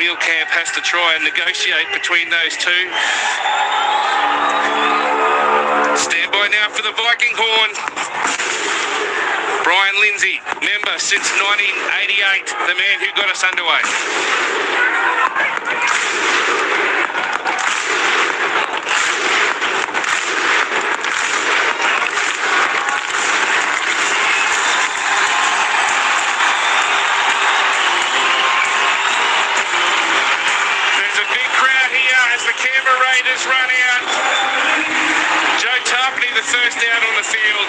Camp has to try and negotiate between those two. Stand by now for the Viking horn. Brian Lindsay, member since 1988, the man who got us underway. There's a big crowd here as the Canberra Raiders run out. Joe Tarpany, the first out on the field.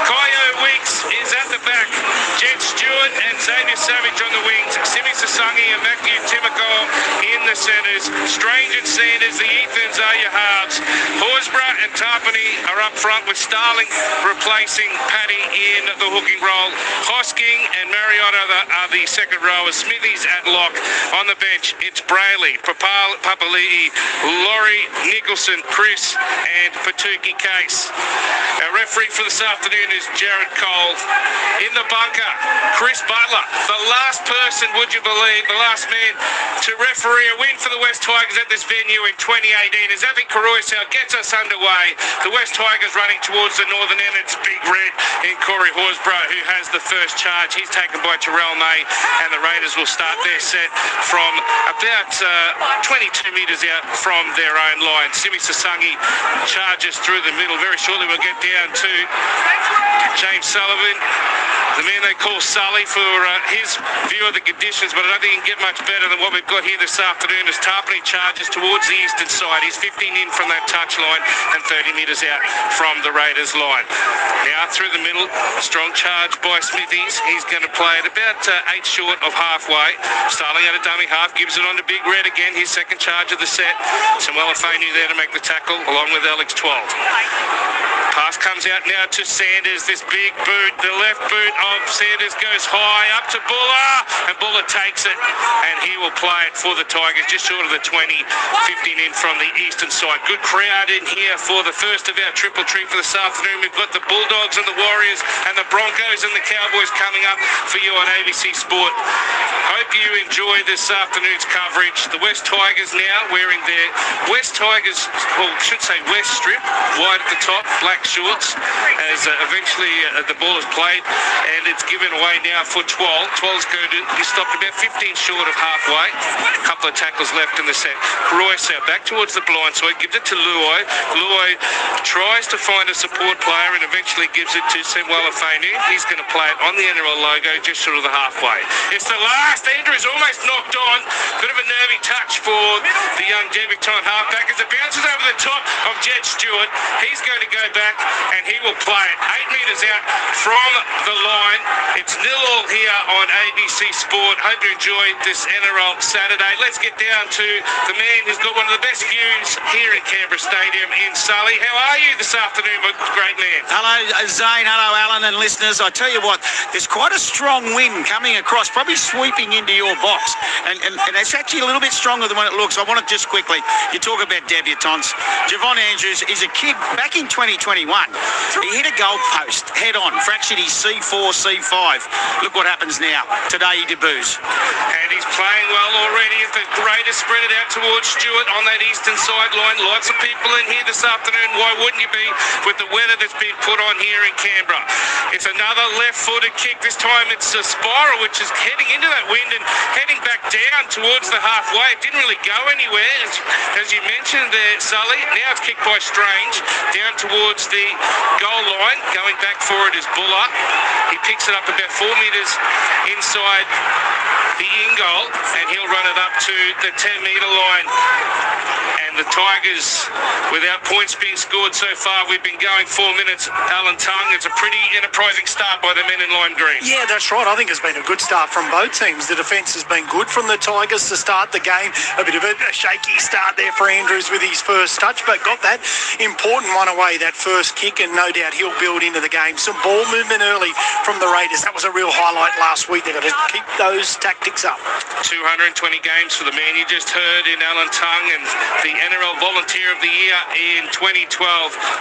Kyo Weeks is at the back. Jed Stewart and Xavier Savage on the wings. Simi Sasangi and Matthew Timoko in the centres. Strange and Sanders, the Ethans are your halves. Horsburgh and Tarpany are up front with Starling replacing Paddy in the hooking role. Hosking and Mariota are the second rowers. Smithies at lock. On the bench, it's Brayley, Papali'i, Laurie, Nicholson, Chris and Patuki Case. Our referee for this afternoon is Jared Cole. In the bunker, Chris Butler, the last person, would you believe, the last man to referee a win for the West Tigers at this venue in 2018. As Avi Karoisau gets us underway, the West Tigers running towards the northern end. It's Big Red in Corey Horsburgh who has the first charge. He's taken by Terrell May, and the Raiders will start their set from about 22 metres out from their own line. Simi Sasangi charges through the middle. Very shortly we'll get down to James Sullivan, the man they call Sully, for his view of the conditions, but I don't think he can get much better than what we've got here this afternoon as Tarpany charges towards the eastern side. He's 15 in from that touch line and 30 metres out from the Raiders line. Now through the middle, strong charge by Smithies. He's going to play it about 8 short of halfway. Starling at a dummy half, gives it on to Big Red again, his second charge of the set. Samuel Afenu there to make the tackle along with Alex 12. Pass comes out now to Sanders, this big boot, the left boot of Sanders goes high up to Buller, and Buller takes it, and he will play it for the Tigers just short of the 20, 15 in from the eastern side. Good crowd in here for the first of our triple treat for this afternoon. We've got the Bulldogs and the Warriors and the Broncos and the Cowboys coming up for you on ABC Sport. Hope you enjoy this afternoon's coverage. The West Tigers now wearing their West Tigers, well, I should say West strip, wide at the top, black shorts, as eventually the ball is played, and it's given away now for 12. 12's going to be stopped about 15 short of halfway. A couple of tackles left in the set. Royce back towards the blind side, gives it to Luai. Luai tries to find a support player and eventually gives it to Samuel Afenu. He's going to play it on the NRL logo just short of the halfway. It's the last. Andrew's almost knocked on. Bit of a nervy touch for the young debutante halfback as it bounces over the top of Jed Stewart. He's going to go back and he will play it 8 metres out from the line. It's 0-0 here on ABC Sport. Hope you enjoyed this NRL Saturday. Let's get down to the man who's got one of the best views here in Canberra Stadium in Sully. How are you this afternoon, my great man? Hello, Zane. Hello, Alan and listeners. I tell you what, there's quite a strong wind coming across, probably sweeping into your box. And it's actually a little bit stronger than what it looks. I want to just quickly, you talk about debutantes. Javon Andrews is a kid back in 2021. He hit a goal post head on, fractured his C4, C5. Look what happens now. Today he debuts. And he's playing well already. If the Raiders spread it out towards Stewart on that eastern sideline. Lots of people in here this afternoon. Why wouldn't you be with the weather that's been put on here in Canberra? It's another left-footed kick. This time it's a spiral, which is heading into that wind and heading back down towards the halfway. It didn't really go anywhere, as you mentioned there, Sully. Now it's kicked by Strange down towards the goal line. Going back for it is Buller. He picks it up about 4 metres inside the in-goal, and he'll run it up to the 10-metre line. And the Tigers, without points being scored so far, we've been going 4 minutes. Alan Tongue, it's a pretty enterprising start by the men in lime green. Yeah, that's right. I think it's been a good start from both teams. The defence has been good from the Tigers to start the game. A bit of a shaky start there for Andrews with his first touch, but got that important one away, that first kick, and no doubt he'll build into the game. Some ball movement early from the Raiders. That was a real highlight last week. They've got to keep those tactics up. 220 games for the man you just heard in Alan Tongue, and the NRL Volunteer of the Year in 2012.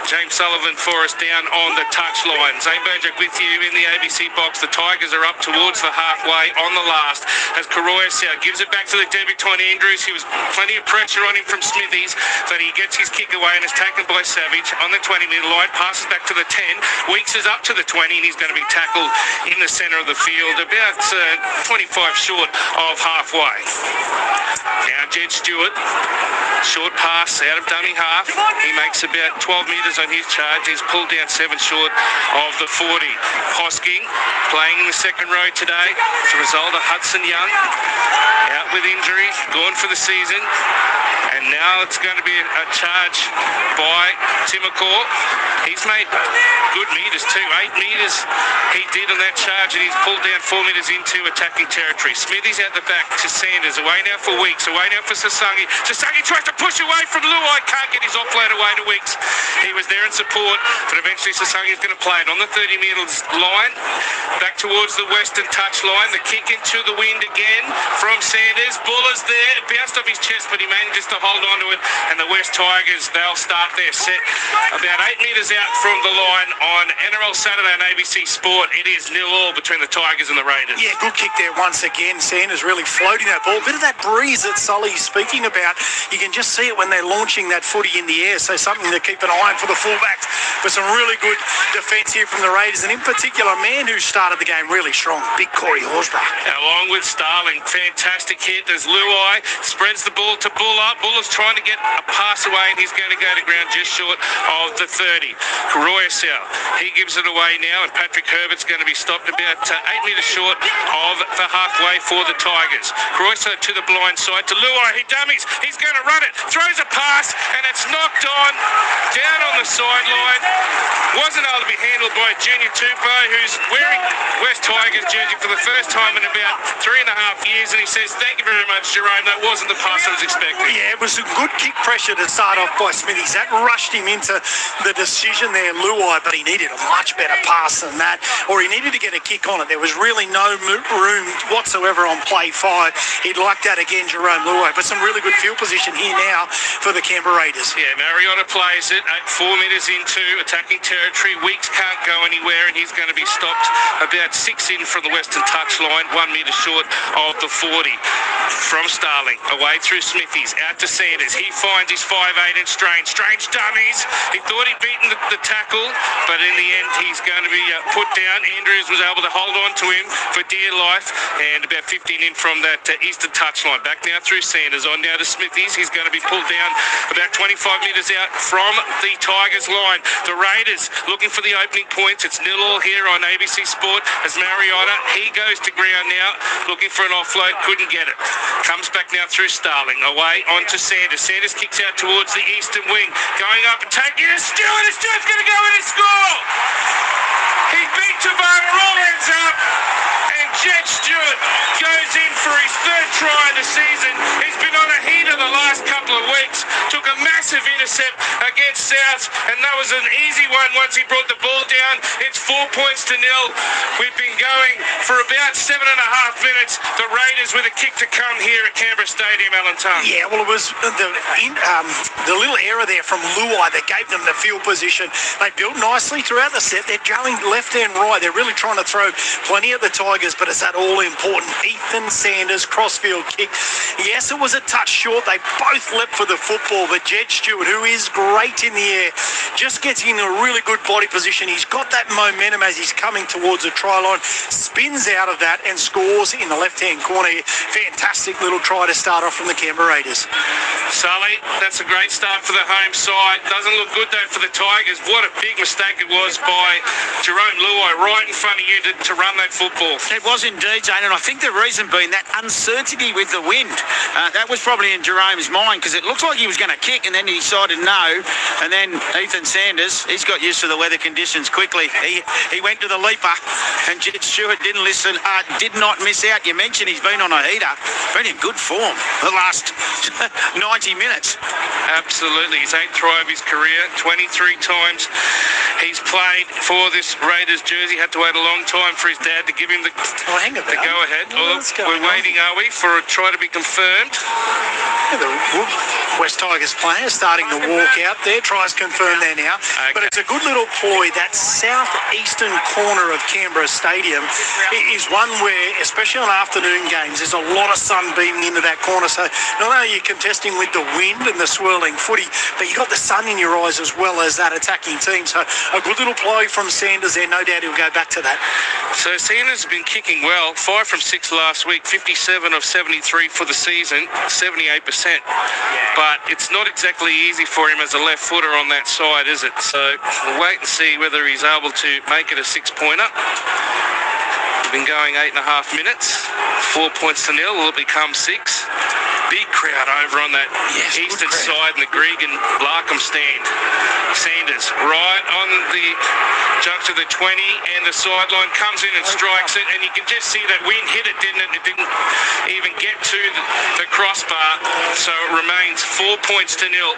James Sullivan for us down on the touchline. Zane Burjack with you in the ABC box. The Tigers are up towards the halfway on the last as Karoyasau gives it back to the debutant Andrews. He was plenty of pressure on him from Smithies, but he gets his kick away and is taken by Savage on the 20-metre line, passes back to the 10. Weeks is up to the 20, and he's going to be tackled in the centre of the field, about 25 short of halfway. Now Jed Stewart, short pass out of dummy half. He makes about 12 metres on his charge. He's pulled down 7 short of the 40. Hosking playing in the second row today as a result of Hudson Young out with injury, gone for the season. And now it's going to be a charge by Timacor. He's made good metres too, 8 metres he did on that charge, and he's pulled down 4 metres into attacking territory. Smithy's out the back to Sanders, away now for Weeks, away now for Sasangi. Sasangi tries to push away from Luai, can't get his offload away to Weeks. He was there in support, but eventually Sasangi's going to play it on the 30-metre line, back towards the western touch line. The kick into the wind again from Sanders. Buller's there, it bounced off his chest, but he manages to hold on to it, and the West Tigers, they'll start their set about 8 metres out from the line on NRL Saturday on ABC Sport. It is 0-0 between the Tigers and the Raiders. Yeah, good kick there once again. Sanders really floating that ball. Bit of that breeze that Sully's speaking about. You can just see it when they're launching that footy in the air, so something to keep an eye on for the fullbacks. But some really good defence here from the Raiders, and in particular, a man who started the game really strong, big Corey Horsburgh. Along with Starling, fantastic hit as Luai spreads the ball to Buller. Buller's trying to get a pass away, and he's going to go to ground just short of the 30. Karoyasau, he gives it away now, and Patrick Herbert's going to be stopped about 8 metres short of the halfway for the Tigers. Karoyasau to the blind side to Luai. He dummies. He's going to run it. Throws a pass, and it's knocked on down on the sideline. Wasn't able to be handled by Junior Tupou, who's wearing West Tigers jersey for the first time in about 3.5 years, and he says, "Thank you very much, Jerome. That wasn't the pass I was expecting." Yeah, it was a good kick pressure to start off by Smithies. That rushed him into the decision there, Luai, but he needed a much better pass than that, or he needed to get a kick on it. There was really no room whatsoever on play 5. He'd like that again, Jerome Luai, but some really good field position here now for the Canberra Raiders. Yeah, Mariota plays it at 4 metres into attacking territory. Weeks can't go anywhere, and he's going to be stopped about 6 in from the western touch line, 1 metre short of the 40. From Starling, away through Smithies, out to Sanders. He finds his 5'8" and Strange dummies. He thought he'd beaten the tackle, but in the end, he's going to be put down. Andrews was able to hold on to him for dear life, and about 15 in from that eastern touch line. Back now through Sanders, on now to Smithies. He's going to be pulled down about 25 metres out from the Tigers line. The Raiders looking for the opening points. It's 0-0 here on ABC Sport as Mariota, he goes to ground now, looking for an offload, couldn't get it. Comes back now through Starling, away onto Sanders. Sanders kicks out towards the eastern wing, going up and taking it to Stewart, and Stewart's going to go in and score! He beat Tavara, all ends up, and Jed Stewart goes in for his 3rd try of the season. He's been on a heater the last couple of weeks, took a massive intercept against South, and that was an easy one once he brought the ball down. It's 4 points to 0. We've been going for about 7.5 minutes. The Raiders with a kick to come here at Canberra Stadium, Alan Tongue. Yeah, well, it was the little error there from Luai that gave them the field position. They built nicely throughout the set. They're going left and right. They're really trying to throw plenty at the Tigers, but it's that all-important Ethan Sanders crossfield kick. Yes, it was a touch short. They both leapt for the football, but Jed Stewart, who is great in the air, just gets in a really good body position. He's got that momentum as he's coming towards the try line, spins out of that and scores in the left-hand corner. Fantastic little try to start off from the Canberra Raiders. Sully, that's a great start for the home side. Doesn't look good though for the Tigers. What a big mistake it was by Jerome Luai right in front of you to run that football. It was indeed, Jane, and I think the reason being that uncertainty with the wind. That was probably in Jerome's mind, because because it looked like he was going to kick and then he decided no. And then Ethan Sanders, he's got used to the weather conditions quickly. He went to the leaper, and Jed Stewart didn't listen, did not miss out. You mentioned he's been on a heater, been in good form the last 90 minutes. Absolutely. His 8th try of his career, 23 times he's played for this Raiders jersey. Had to wait a long time for his dad to give him the go-ahead. We're waiting, are we, for a try to be confirmed? Yeah, the West Tigers player starting to walk out there. Tries confirmed there now. Okay. But it's a good little ploy. That southeastern corner of Canberra Stadium is one where, especially on afternoon games, there's a lot of sun beaming into that corner. So not only are you contesting with the wind and the swirling footy, but you've got the sun in your eyes as well as that attacking team. So a good little ploy from Sanders there. No doubt he'll go back to that. So Sanders has been kicking well. 5 from 6 last week, 57 of 73 for the season, 78%. But it's not exactly easy for him as a left footer on that side, is it? So we'll wait and see whether he's able to make it a 6-pointer. We've been going 8.5 minutes. 4 points to nil. Will it become 6? Big crowd over on that eastern side in the Gregan Larkham stand. Sanders right on the junction of the 20 and the sideline, comes in and strikes it, and you can just see that wind hit it, didn't it? It didn't even get to the crossbar, so it remains 4 points to nil.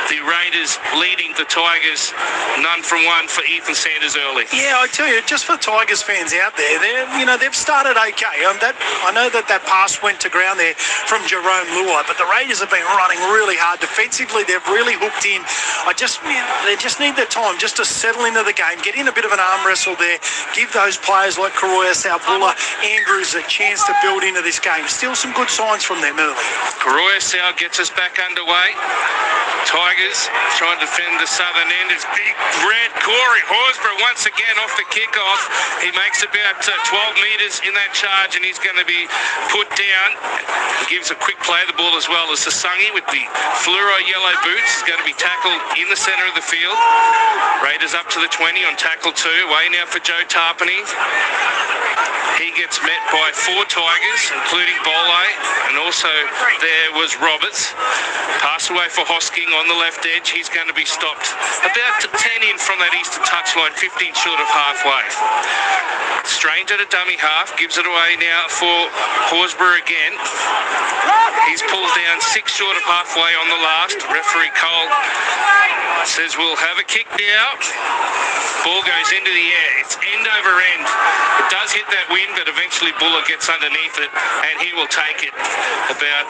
The Raiders leading the Tigers, none from one for Ethan Sanders early. Yeah, I tell you, just for Tigers fans out there, they've started okay. I know that pass went to ground there from Jerome Luai, but the Raiders have been running really hard defensively. They've really hooked in. They just need the time just to settle into the game, get in a bit of an arm wrestle there, give those players like Karoya Salbula, Andrews a chance to build into this game. Still some good signs from them early. Karoya Sal gets us back underway. Tigers trying to defend the southern end. It's big red Corey Horsburgh once again off the kickoff. He makes about 12 metres in that charge, and he's going to be put down. He gives a quick play of the ball as well as Sasungi with the fluoro yellow boots. He's going to be tackled in the centre of the field. Raiders up to the 20 on tackle 2. Away now for Joe Tarpany. He gets met by 4 Tigers, including Bole, and also there was Roberts. Pass away for Hosking on the left edge. He's going to be stopped about 10 in from that eastern touchline, 15 short of halfway. Strange at a dummy half, gives it away now for Horsburgh again. He's pulled down 6 short of halfway on the last. Referee Cole says we'll have a kick now. Ball goes into the air. It's end over end. It does hit that wind, but eventually Buller gets underneath it, and he will take it about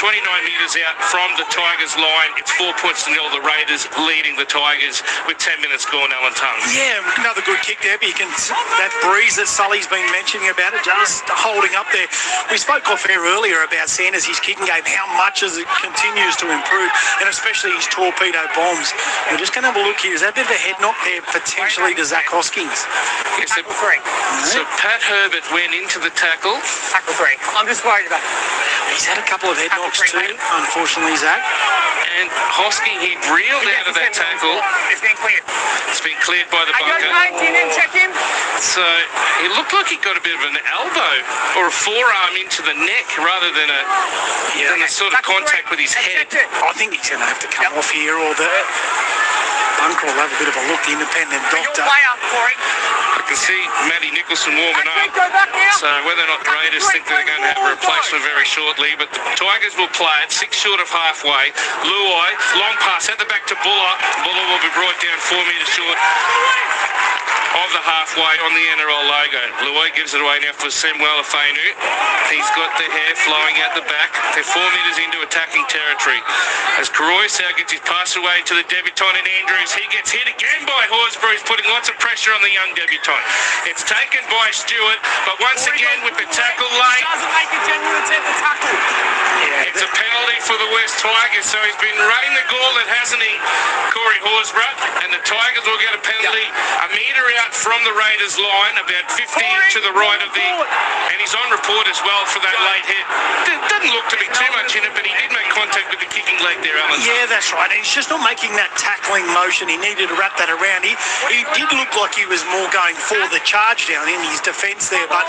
29 metres out from the Tigers line. It's 4 points to nil. The Raiders leading the Tigers with 10 minutes gone, Alan Tongue. Yeah, another good kick there, but you can that breeze that Sully's been mentioning about it, just holding up there. We spoke off air earlier about Sanders, his kicking game, how much as it continues to improve, and especially his torpedo bombs. We're just going to have a look here. Is that a bit of a head knock there potentially to Zach Hoskins? Yes, so Pat Herbert went into the tackle. Tackle 3. I'm just worried about it. He's had a couple of head knocks too, unfortunately, Zach. And Hosking, he reeled out of that tackle. It's been cleared. It's been cleared by the bunker. You didn't check him? So it looked like he got a bit of an elbow or a forearm into the neck rather than a sort of contact with his head. I think he's going to have to come off here, or the bunker will have a bit of a look, the independent doctor. I can see Matty Nicholson warming up. So whether or not the Raiders think they're going to have a replacement very shortly, but the Tigers will play it 6 short of halfway. Luai, long pass at the back to Buller. Buller will be brought down 4 metres short of the halfway on the NRL logo. Luai gives it away now for Samuel Afenu. He's got the hair flowing out the back. They're 4 metres into attacking territory. As Karoya Sal gets his pass away to the debutant in Andrews, he gets hit again by Horsburgh. He's putting lots of pressure on the young debutant. It's taken by Stewart, but once again with the tackle late. Doesn't make a genuine attempt to tackle. It's a penalty for the West Tigers, so he's been running the gauntlet, hasn't he, Corey Horsburgh? And the Tigers will get a penalty a metre out from the Raiders line, about 15 to the right of the, and he's on report as well for that late hit. Doesn't look to be too much in it, but he did make contact with the kicking leg there, Alan. Yeah, that's right. And he's just not making that tackling motion. He needed to wrap that around. He did look like he was more going for the charge down in his defence there, but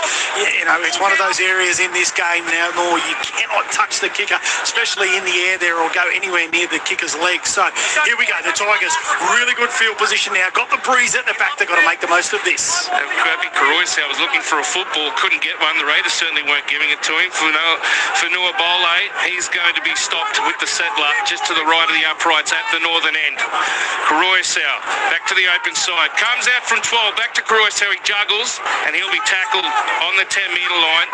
it's one of those areas in this game now, Nor, you cannot touch the kicker, especially actually in the air there or go anywhere near the kicker's legs. So here we go. The Tigers, really good field position now. Got the breeze at the back. They've got to make the most of this. Karoisa was looking for a football, couldn't get one. The Raiders certainly weren't giving it to him. Funua Bole, he's going to be stopped with the settler just to the right of the uprights at the northern end. Karoisa back to the open side. Comes out from 12, back to Karoisa. He juggles, and he'll be tackled on the 10-metre line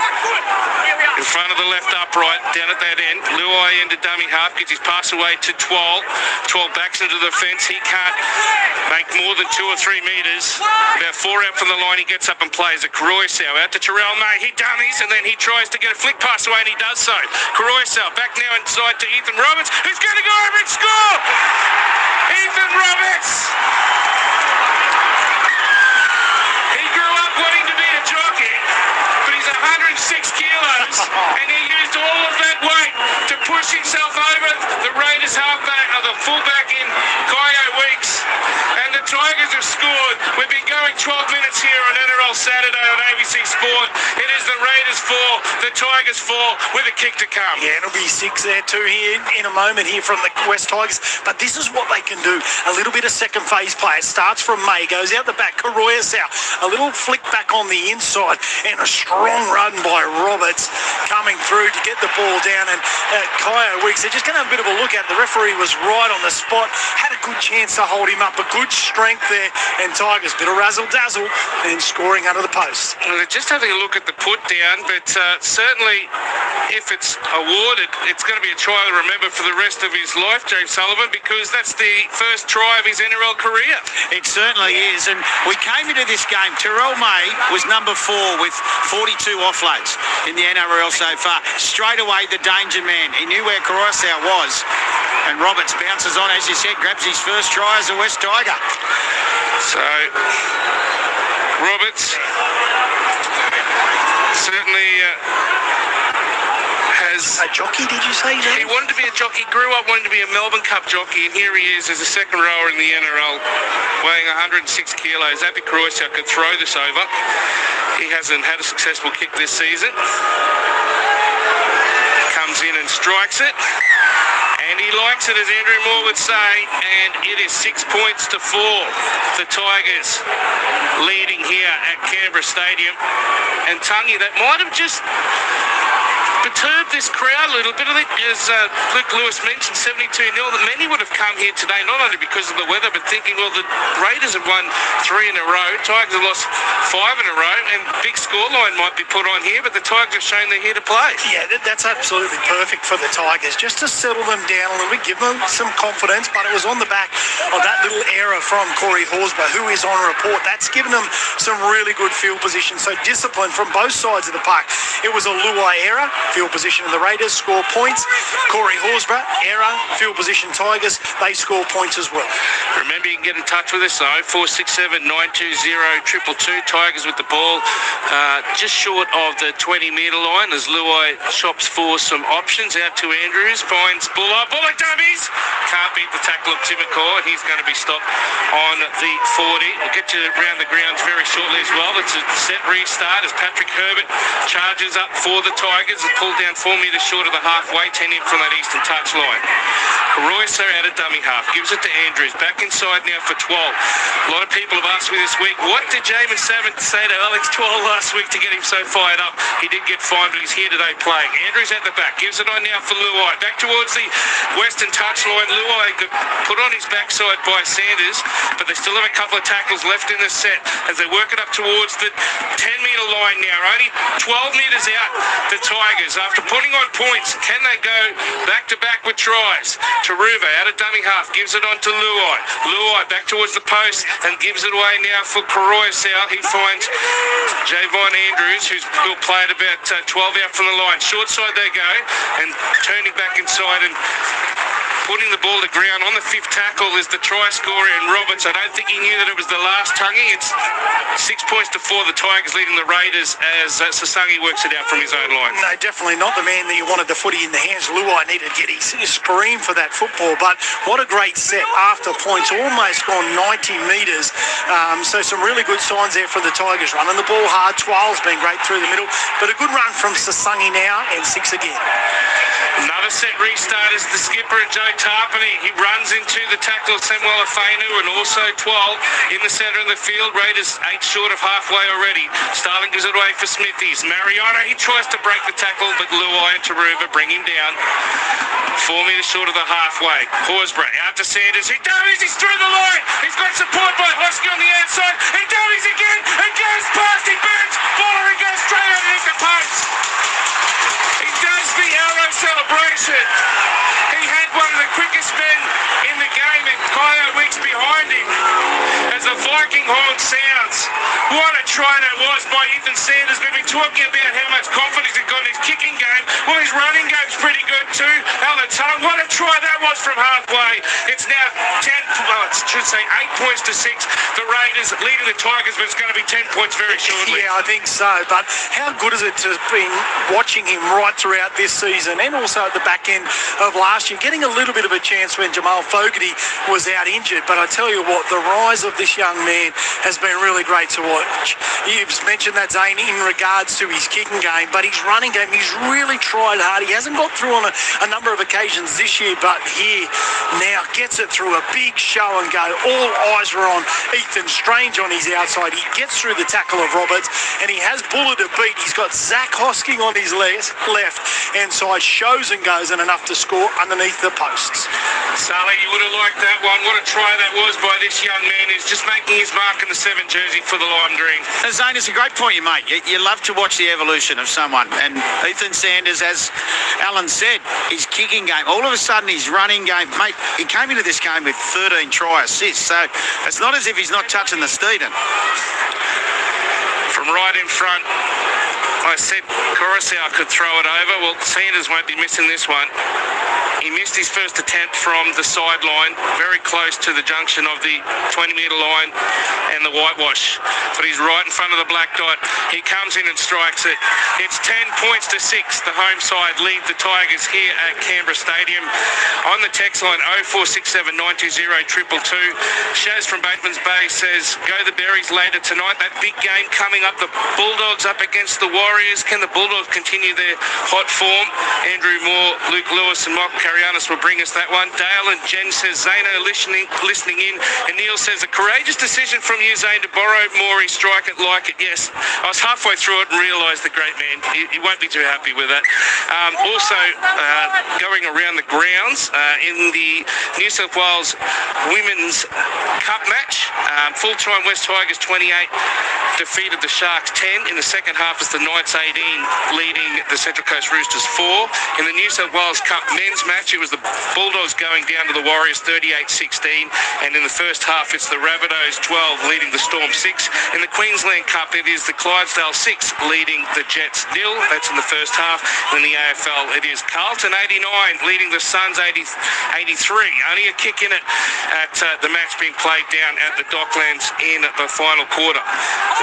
in front of the left upright down at that end. Luai into dummy half, gets his pass away to 12. 12 backs into the fence. He can't make more than 2 or 3 metres. About 4 out from the line, he gets up and plays it. Karoisau out to Terrell May. He dummies, and then he tries to get a flick pass away, and he does so. Karoisau back now inside to Ethan Roberts, who's going to go over and score! Ethan Roberts! He grew up wanting to be a jockey, but he's 106 kilos, and he used all of that weight to push himself over the Raiders halfback, or the fullback in Kaio Weeks, and the Tigers have scored. We've been going 12 minutes here on NRL Saturday on ABC Sport. It is the Raiders 4, the Tigers 4, with a kick to come. Yeah, it'll be 6 there too here in a moment here from the West Tigers. But this is what they can do. A little bit of second phase play. It starts from May, goes out the back. Karoisau, a little flick back on the inside, and a strong run by Roberts coming through to get the ball down. And Kaio Weeks, they're just going to have a bit of a look at it. The referee was right on the spot, had a good chance to hold him up, a good strength there. And Tigers, bit of razzle-dazzle and scoring under the post. Well, they're just having a look at the put down, but certainly if it's awarded, it's going to be a try to remember for the rest of his life, James Sullivan, because that's the first try of his NRL career. It certainly is. And we came into this game, Terrell May was number 4 with 42 offloads in the NRL so far. Straight away, the danger man. He knew where Karoisau was. And Roberts bounces on, as you said, grabs his first try as a West Tiger. So, Roberts certainly has... A jockey, did you say, James? He wanted to be a jockey, grew up wanting to be a Melbourne Cup jockey, and here he is as a second rower in the NRL, weighing 106 kilos. Api Karoisau could throw this over. He hasn't had a successful kick this season. Comes in and strikes it. And he likes it, as Andrew Moore would say, and it is 6 points to 4. The Tigers leading here at Canberra Stadium. And Tungy, that might have just perturbed this crowd a little bit. I think, as Luke Lewis mentioned, 72-0, that many would have come here today, not only because of the weather, but thinking, well, the Raiders have won 3 in a row, Tigers have lost 5 in a row, and big scoreline might be put on here, but the Tigers have shown they're here to play. Yeah, that's absolutely perfect for the Tigers, just to settle them down a little bit, give them some confidence, but it was on the back of that little error from Corey Horsburgh, who is on report. That's given them some really good field position, so discipline from both sides of the park. It was a Luai error, field position, and the Raiders score points. Corey Horsburgh, error, field position Tigers, they score points as well. Remember, you can get in touch with us, 0467 920 222. Tigers with the ball just short of the 20-metre line as Luai shops for some options. Out to Andrews, finds Buller dummies. Can't beat the tackle of Tim McCaw. He's going to be stopped on the 40. We'll get you around the grounds very shortly as well. It's a set restart as Patrick Herbert charges up for the Tigers and pulled down 4 metres short of the halfway, 10 in from that eastern touch line. Karoisau out of dummy half, gives it to Andrews, back inside now for 12. A lot of people have asked me this week, what did Jamin Savage say to Alex Twal last week to get him so fired up? He did get fined, but he's here today playing. Andrews at the back, gives it on now for Luai, back towards the western touch line. Luai got put on his backside by Sanders, but they still have a couple of tackles left in the set as they work it up towards the 10-metre line now. Only 12 metres out, the Tigers. After putting on points, can they go back-to-back with tries? Taruva out of dummy half, gives it on to Luai. Luai back towards the post and gives it away now for Karoisau. He finds Javon Andrews, who'll play at about 12 out from the line. Short side they go, and turning back inside and putting the ball to ground. On the fifth tackle is the try scorer in Roberts. I don't think he knew that it was the last tonguey. It's 6 points to 4, the Tigers leading the Raiders as Sasangi works it out from his own line. No, definitely not the man that you wanted the footy in the hands. Luai needed to get his scream for that football, but what a great set after points, almost gone 90 metres. So some really good signs there for the Tigers. Running the ball hard. 12's been great through the middle, but a good run from Sasangi now, and 6 again. Another set restart is the skipper, Joe Tarpany. He runs into the tackle of Samuel Afenu and also 12 in the centre of the field. Raiders 8 short of halfway already. Starling gives it away for Smithies. Mariota, he tries to break the tackle, but Luai and Taruva bring him down. 4 metres short of the halfway. Horsburgh out to Sanders. He dummies, he's through the line. He's got support by Hosky on the outside. He dummies again and goes past. He burns. Baller, he goes straight underneath the post. He does the arrow celebration. He had one of the quickest men in the game, and Kyle Weeks behind him as the Viking horn sounds. What a try that was by Ethan Sanders. We've been talking about how much confidence he's got in his kicking game. Well, his running game's pretty good too. Alan Tongue, what a try that was from halfway. It's now 8 points to 6. The Raiders leading the Tigers, but it's going to be 10 points very shortly. Yeah, I think so. But how good is it to have been watching him right throughout this season and also at the back end of last year, getting a little bit of a chance when Jamal Fogarty was out injured. But I tell you what, the rise of this young man has been really great to watch. You've mentioned that, Zane, in regards to his kicking game, but his running game, he's really tried hard. He hasn't got through on a number of occasions this year, but here now gets it through a big show and go. All eyes are on Ethan Strange on his outside. He gets through the tackle of Roberts, and he has Buller to beat. He's got Zach Hosking on his left hand side, shows and goes, and enough to score underneath the posts. Sally, you would have liked that one. What a try that was by this young man who's just making his mark in the 7 jersey for the Lime Green. Zane, it's a great point you make. You love to watch the evolution of someone. And Ethan Sanders, as Alan said, his kicking game, all of a sudden his running game, mate, he came into this game with 13 try assists. So it's not as if he's not touching the Steeden. From right in front, I said Coruscant could throw it over. Well, Sanders won't be missing this one. He missed his first attempt from the sideline, very close to the junction of the 20-metre line and the whitewash. But he's right in front of the black dot. He comes in and strikes it. It's 10 points to 6. The home side lead the Tigers here at Canberra Stadium. On the text line 0467 920 222. Shaz from Bateman's Bay says, go the Berries later tonight. That big game coming up. The Bulldogs up against the Warriors. Can the Bulldogs continue their hot form? Andrew Moore, Luke Lewis and Mike Carianis will bring us that one. Dale and Jen says, Zano listening in. And Neil says, a courageous decision from you, Zane, to borrow Morey, strike it, like it. Yes, I was halfway through it and realised the great man, he won't be too happy with that. Also, going around the grounds in the New South Wales Women's Cup match, full-time West Tigers 28 defeated the Sharks 10. In the second half, it's the Knights 18 leading the Central Coast Roosters 4. In the New South Wales Cup men's match, it was the Bulldogs going down to the Warriors 38-16. And in the first half, it's the Rabbitohs 12 leading the Storm 6. In the Queensland Cup, it is the Clydesdale 6 leading the Jets 0. That's in the first half. In the AFL, it is Carlton 89 leading the Suns 83. Only a kick in it at the match being played down at the Docklands in the final quarter.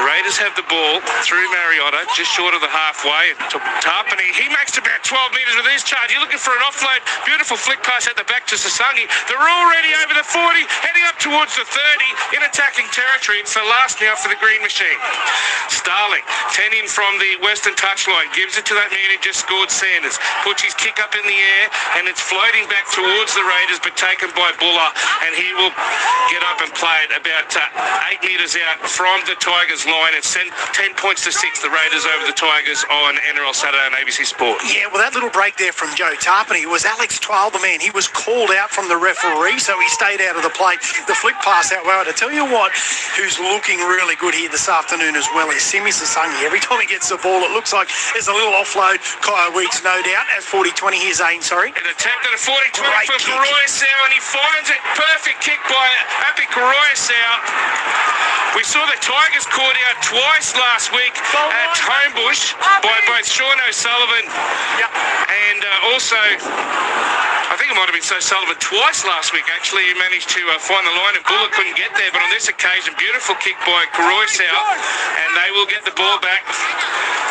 The Raiders have the ball through Mariota, just short of the halfway. To Tarpany, he makes about 12 metres with his charge. You're looking for an offload. Beautiful flick pass at the back to Sasangi. They're already over the 40, heading up towards the 30 in attacking territory. It's the last now for the Green Machine. Starling, 10 in from the western touchline, gives it to that man who just scored, Sanders. Puts his kick up in the air, and it's floating back towards the Raiders, but taken by Buller, and he will get up and play it about 8 metres out from the Tigers line. It's 10 points to 6, the Raiders over the Tigers on NRL Saturday on ABC Sport. Yeah, well, that little break there from Joe Tarpany was Alex Twile, the man. He was called out from the referee, so he stayed out of the play. The flick pass out well. To tell you what, who's looking really good here this afternoon as well is Simi Sasangi. Every time he gets the ball, it looks like there's a little offload. Kyle Weeks, no doubt, at 40-20. Here's Zane, sorry. An attempt at a 40-20 for Coruscant, and he finds it. Perfect kick by Api Coruscant. We saw the Tigers caught out twice last week at Homebush by both Sean O'Sullivan and also I think it might have been so Sullivan twice last week, actually. He managed to find the line and Bullock couldn't get there. But on this occasion, beautiful kick by Royce out. And they will get the ball back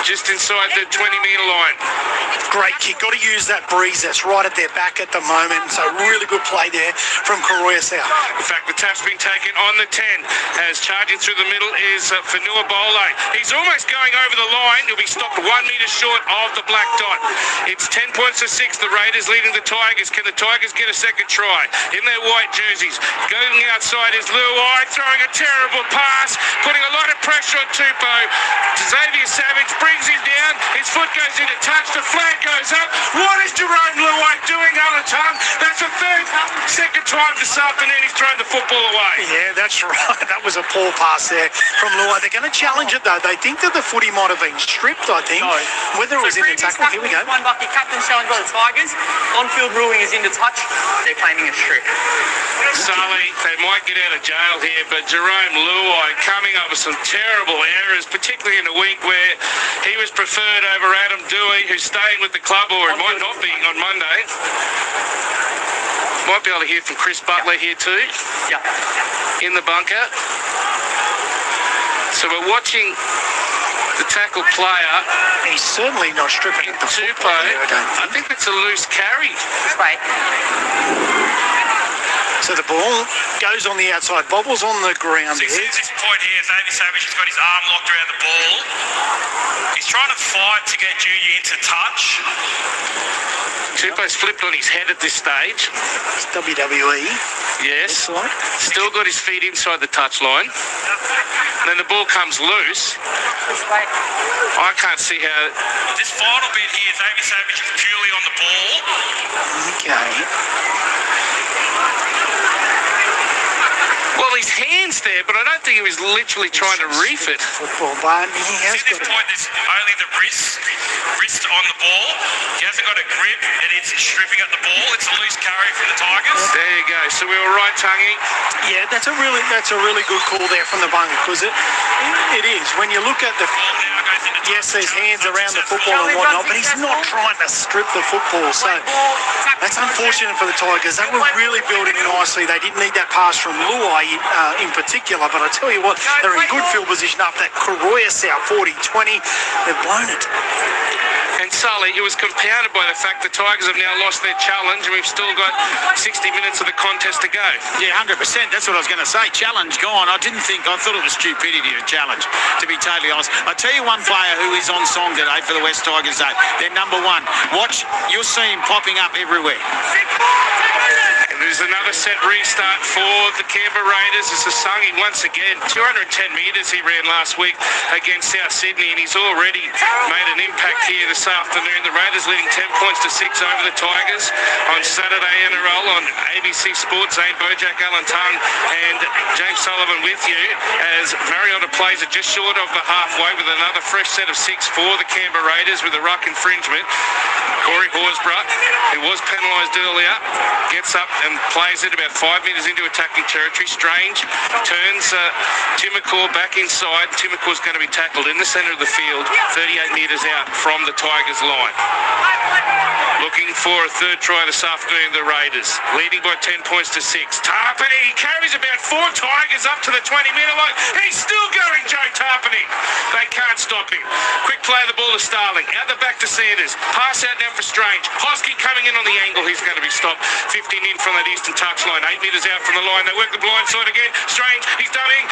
just inside the 20-metre line. Great kick. Got to use that breeze that's right at their back at the moment. So really good play there from Koroyasau. In fact, the tap's been taken on the 10. As charging through the middle is Fanua Bole. He's almost going over the line. He'll be stopped 1 metre short of the black dot. It's 10 points to 6. The Raiders leading the Tigers. Can the Tigers get a second try in their white jerseys? Going outside is Luai, throwing a terrible pass, putting a lot of pressure on Tupou. Xavier Savage brings him down. His foot goes into touch. The flag goes up. What is Jerome Luai doing, Alan? That's the second time this afternoon he's thrown the football away. Yeah, that's right. That was a poor pass there from Luai. They're going to challenge it, though. They think that the footy might have been stripped, I think. No. Whether it was in the tackle. Here we go. One bucket captain challenge by the Tigers. On-field ruling is into touch. They're claiming a strip. Sully, they might get out of jail here, but Jerome Luai coming up with some terrible errors, particularly in a week where he was preferred over Adam Dewey, who's staying with the club, or it might not be on Monday. Might be able to hear from Chris Butler here too. Yeah. In the bunker. So we're watching the tackle player. He's certainly not stripping the Tupou. football there, I don't think. I think that's a loose carry. Right. So the ball goes on the outside, bobbles on the ground. So you see this point here, Xavier Savage has got his arm locked around the ball. He's trying to fight to get Junior into touch. Tupou's flipped on his head at this stage. It's WWE. Yes. Looks like. Still got his feet inside the touchline. Then the ball comes loose. I can't see how... This final bit here, Xavier Savage is purely on the ball. Okay. Well, his hand's there, but I don't think he was literally trying to reef it. Football, but he has See got this it. point, there's only the wrist on the ball. He hasn't got a grip and it's stripping at the ball. It's a loose carry from the Tigers. There you go. So we were right, Tungy. Yeah, that's a really good call there from the bunker, because it is. When you look at the... Ball now goes into touch. Yes, there's hands around the football and whatnot, but he's not trying to strip the football. So that's unfortunate for the Tigers. They were really building nicely. They didn't need that pass from Luai in particular, but I tell you what, they're in good field position up that Koroyasau 40-20. They've blown it. And Sully, it was compounded by the fact the Tigers have now lost their challenge and we've still got 60 minutes of the contest to go. Yeah, 100%. That's what I was going to say. Challenge gone. I thought it was stupidity to challenge, to be totally honest. I tell you one player who is on song today for the West Tigers, though. They're number one. Watch, you'll see him popping up everywhere. And there's another set restart for the Canberra Raiders. This is Sungy once again. 210 metres he ran last week against South Sydney, and he's already made an impact here this afternoon. The Raiders leading 10 points to 6 over the Tigers on Saturday NRL on ABC Sports. Zane Bojack, Alan Tung and James Sullivan with you as Mariota plays it just short of the halfway with another fresh set of 6 for the Canberra Raiders with a ruck infringement. Corey Horsburgh, who was penalised earlier, gets up and plays it about 5 metres into attacking territory. Strange turns Tim McCaw back inside. Tim McCaw's going to be tackled in the centre of the field, 38 metres out from the Tigers line. Looking for a third try this afternoon, the Raiders, leading by 10 points to 6. Tarpany carries about 4 Tigers up to the 20-metre line. He's still going, Joe Tarpany. They can't stop him. Quick play of the ball to Starling. Out the back to Sanders. Pass out now for Strange. Hosky coming in on the angle. He's going to be stopped. 15 in from that eastern touchline. 8 metres out from the line. They work the blind side again. Strange. He's dumming.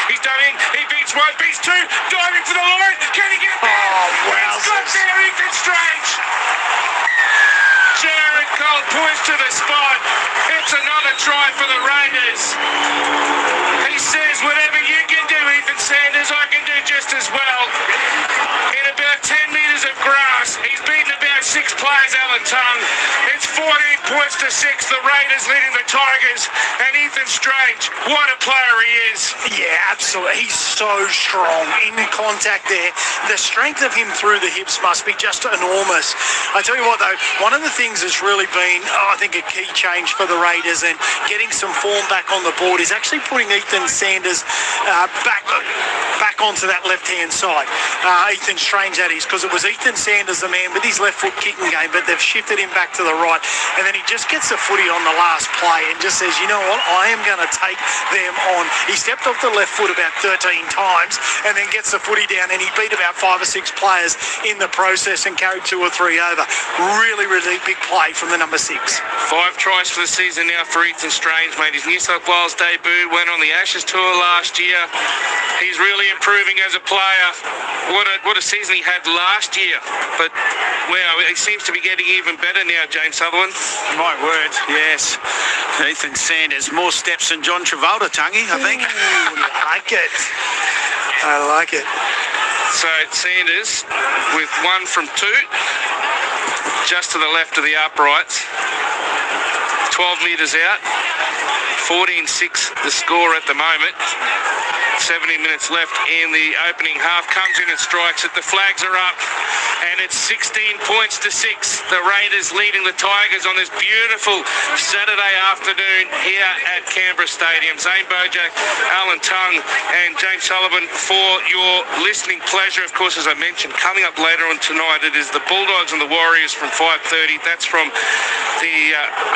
He beats one. Beats 2. Diving for the line. Can he get there? Oh, wow. He's got there. Ethan Strange. Jared Cole points to the spot. It's another try for the Raiders. He says, whatever you can do, Ethan Sanders, I can do just as well. In about 10 metres of grass, he's beaten about 6 players, Alan Tung. It's 14 points to 6. The Raiders leading the Tigers. And Ethan Strange, what a player he is. Yeah, absolutely. He's so strong in contact there. The strength of him through the hips must be just enormous. I tell you what, though, one of the things that's really been, I think, a key change for the Raiders and getting some form back on the board is actually putting Ethan Sanders back onto that left-hand side. Ethan Strange, that is, because it was Ethan Sanders, the man with his left foot kicking game, but they've shifted him back to the right. And then he just gets the footy on the last play and just says, you know what, I am going to take them on. He stepped off the left foot about 13 times and then gets the footy down, and he beat about 5 or 6 players in the process and carried 2 or 3 over. Really, really big play from the number 6. 5 tries for the season now for Ethan Strange, made his New South Wales debut, went on the Ashes tour last year. He's really improving as a player. What a season he had last year. But, wow, he seems to be getting even better now, James Sutherland. My word, yes. Ethan Sanders, more steps than John Travolta, Tungy, I think. I like it. I like it. So Sanders with 1 from 2, just to the left of the uprights. 12 metres out. 14-6 the score at the moment. 70 minutes left in the opening half. Comes in and strikes it. The flags are up, and it's 16 points to 6. The Raiders leading the Tigers on this beautiful Saturday afternoon here at Canberra Stadium. Zane Bojack, Alan Tongue, and James Sullivan for your listening pleasure. Of course, as I mentioned, coming up later on tonight, it is the Bulldogs and the Warriors from 5:30. That's from the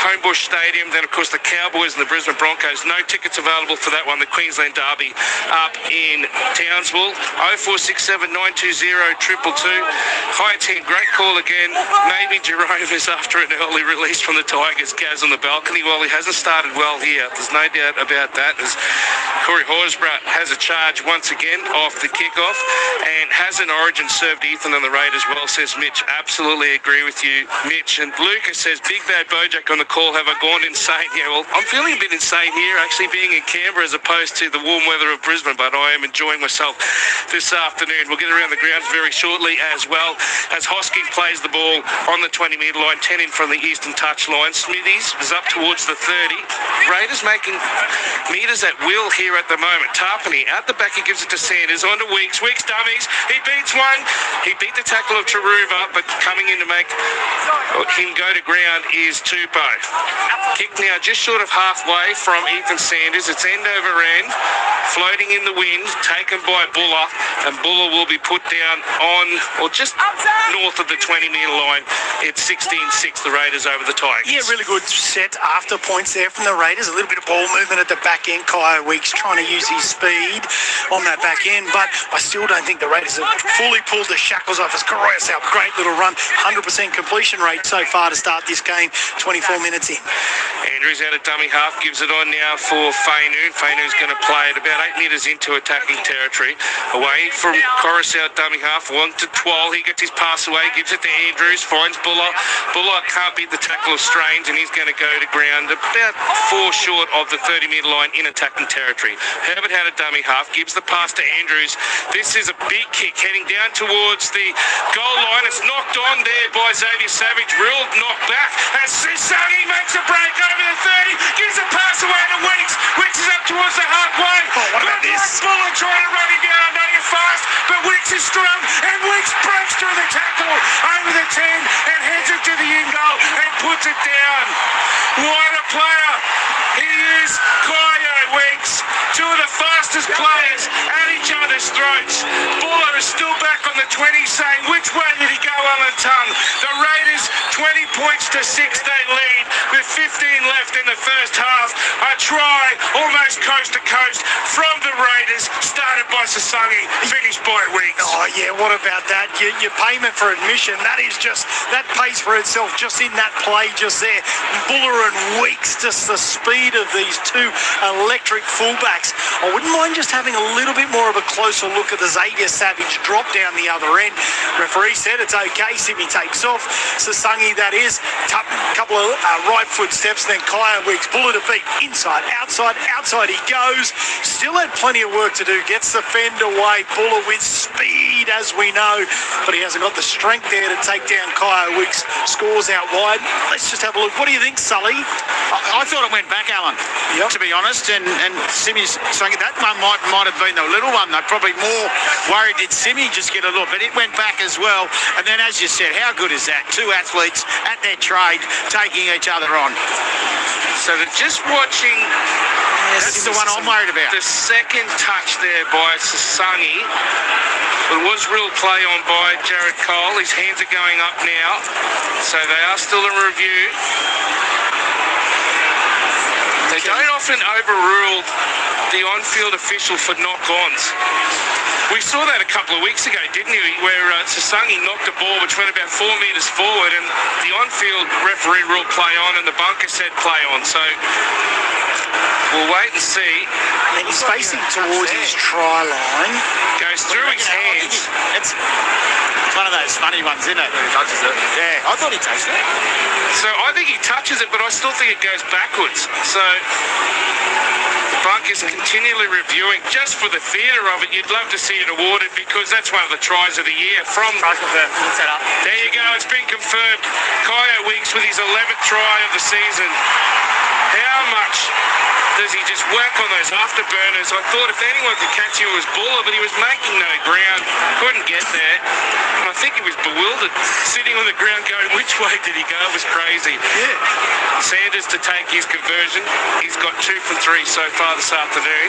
Homebush Stadium. Then, of course, the Cowboys and the Brisbane Broncos. No tickets available for that one. The Queensland Derby up in Townsville. 0467 920 222. Hi, team. Great call again. Maybe Jerome is after an early release from the Tigers. Gaz on the balcony. Well, he hasn't started well here. There's no doubt about that. As Corey Horsburgh has a charge once again off the kickoff, and has an origin served Ethan and the Raiders well, says Mitch. Absolutely agree with you, Mitch. And Lucas says, Big Bad Bojack on the call. Have I gone insane here? Well, I'm feeling a bit insane here, actually, being in Canberra as opposed to the warm weather of Brisbane, but I am enjoying myself this afternoon. We'll get around the grounds very shortly as well, as Hosking plays the ball on the 20-metre line, 10 in from the eastern touch line. Smithies is up towards the 30. Raiders making metres at will here at the moment. Tarpany out the back, he gives it to Sanders, on to Weeks. Weeks dummies, he beats one. He beat the tackle of Taruva, but coming in to make him go to ground is Tupou. Kick now just short of halfway from Ethan Sanders. It's end over end, floating in the wind, taken by Buller, and Buller will be put down on, or just north of the 20-metre line. It's 16-6, the Raiders over the Tigers. Yeah, really good set after points there from the Raiders. A little bit of ball movement at the back end. Kaya Weeks trying to use his speed on that back end, but I still don't think the Raiders have fully pulled the shackles off as Koroyasau. Great little run, 100% completion rate so far to start this game, 24 minutes in. Andrews out of dummy half, gives it on now for Fainu. Fainu's going to play it about 8 metres into attacking territory. Away from Coruscant dummy half, 1 to 12. He gets his pass away, gives it to Andrews, finds Buller. Buller can't beat the tackle of Strange, and he's going to go to ground about 4 short of the 30-metre line in attacking territory. Herbert had a dummy half, gives the pass to Andrews. This is a big kick heading down towards the goal line. It's knocked on there by Xavier Savage. Real knock back as Sisagi makes a break over the 30, gives a pass away to Weeks. Weeks is up towards the halfway. What about this? Buller trying to run him down. I know you're fast, but Weeks is strong, and Weeks breaks through the tackle over the 10 and heads it to the in goal and puts it down. What a player he is, Kaya Weeks. 2 of the fastest players at each other's throats. Buller is still back on the 20, saying, which way did he go, Alan Tongue? The Raiders 20 points to 6 they lead with 15 left in the first half. A try almost coast to coast from the Raiders, started by Sasangi, finished by Weeks. Oh yeah, what about that? Your payment for admission, that pays for itself just in that play just there. Buller and Weeks, just the speed of these 2 electric fullbacks. I wouldn't mind just having a little bit more of a closer look at the Xavier Savage drop down the other end. Referee said it's okay. Simi takes off. Sasangi, that is. Couple of right foot steps, then Kaya Weeks. Buller to beat. Inside, outside, outside he goes. Still had plenty of work to do. Gets the fend away. Buller with speed, as we know, but he hasn't got the strength there to take down Kaya Weeks. Scores out wide. Let's just have a look. What do you think, Sully? I thought it went back, Alan, to be honest, and Simmy's saying that one might have been the little one. They're probably more worried did Simmy just get a look, but it went back as well. And then, as you said, how good is that? 2 athletes at their trade taking each other on. So they're just watching. That's the one I'm worried about. The second touch there by Sasangi. It was real play on by Jared Cole. His hands are going up now. So they are still in review. They don't often overrule the on-field official for knock-ons. We saw that a couple of weeks ago, didn't we, where Sasangi knocked a ball which went about 4 metres forward, and the on-field referee ruled play on and the bunker said play on. So we'll wait and see. And he's facing towards his try line. Goes through his hands. It's one of those funny ones, isn't it? He touches it. Yeah, I thought he touched it. So I think he touches it, but I still think it goes backwards. So the bunker's continually reviewing just for the theatre of it. You'd love to see it awarded because that's one of the tries of the year. From Try confirmed. Set up. there you go, it's been confirmed. Kyo Weeks with his 11th try of the season. How much does he just whack on those afterburners? I thought if anyone could catch him, it was Buller, but he was making no ground, couldn't get there. And I think he was bewildered, sitting on the ground going, which way did he go? It was crazy. Yeah. Sanders to take his conversion. He's got 2 from 3 so far this afternoon.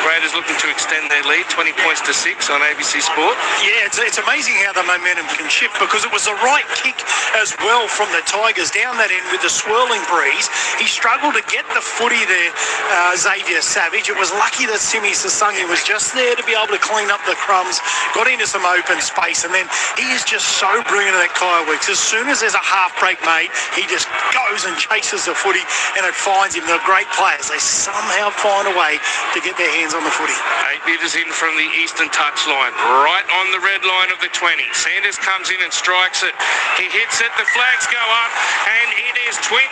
Raiders looking to extend their lead, 20 points to 6 on ABC Sport. Yeah, it's amazing how the momentum can shift because it was the right kick as well from the Tigers down that end with the swirling breeze. He struggled to get the footy there, Xavier Savage. It was lucky that Simi Sasangi was just there to be able to clean up the crumbs, got into some open space, and then he is just so brilliant at that Kyle Weeks. As soon as there's a half break made, he just goes and chases the footy and it finds him. They're great players. They somehow find a way to get their hands on the footy. 8 metres in from the eastern touchline, right on the red line of the 20. Sanders comes in and strikes it. He hits it, the flags go up, and it is 22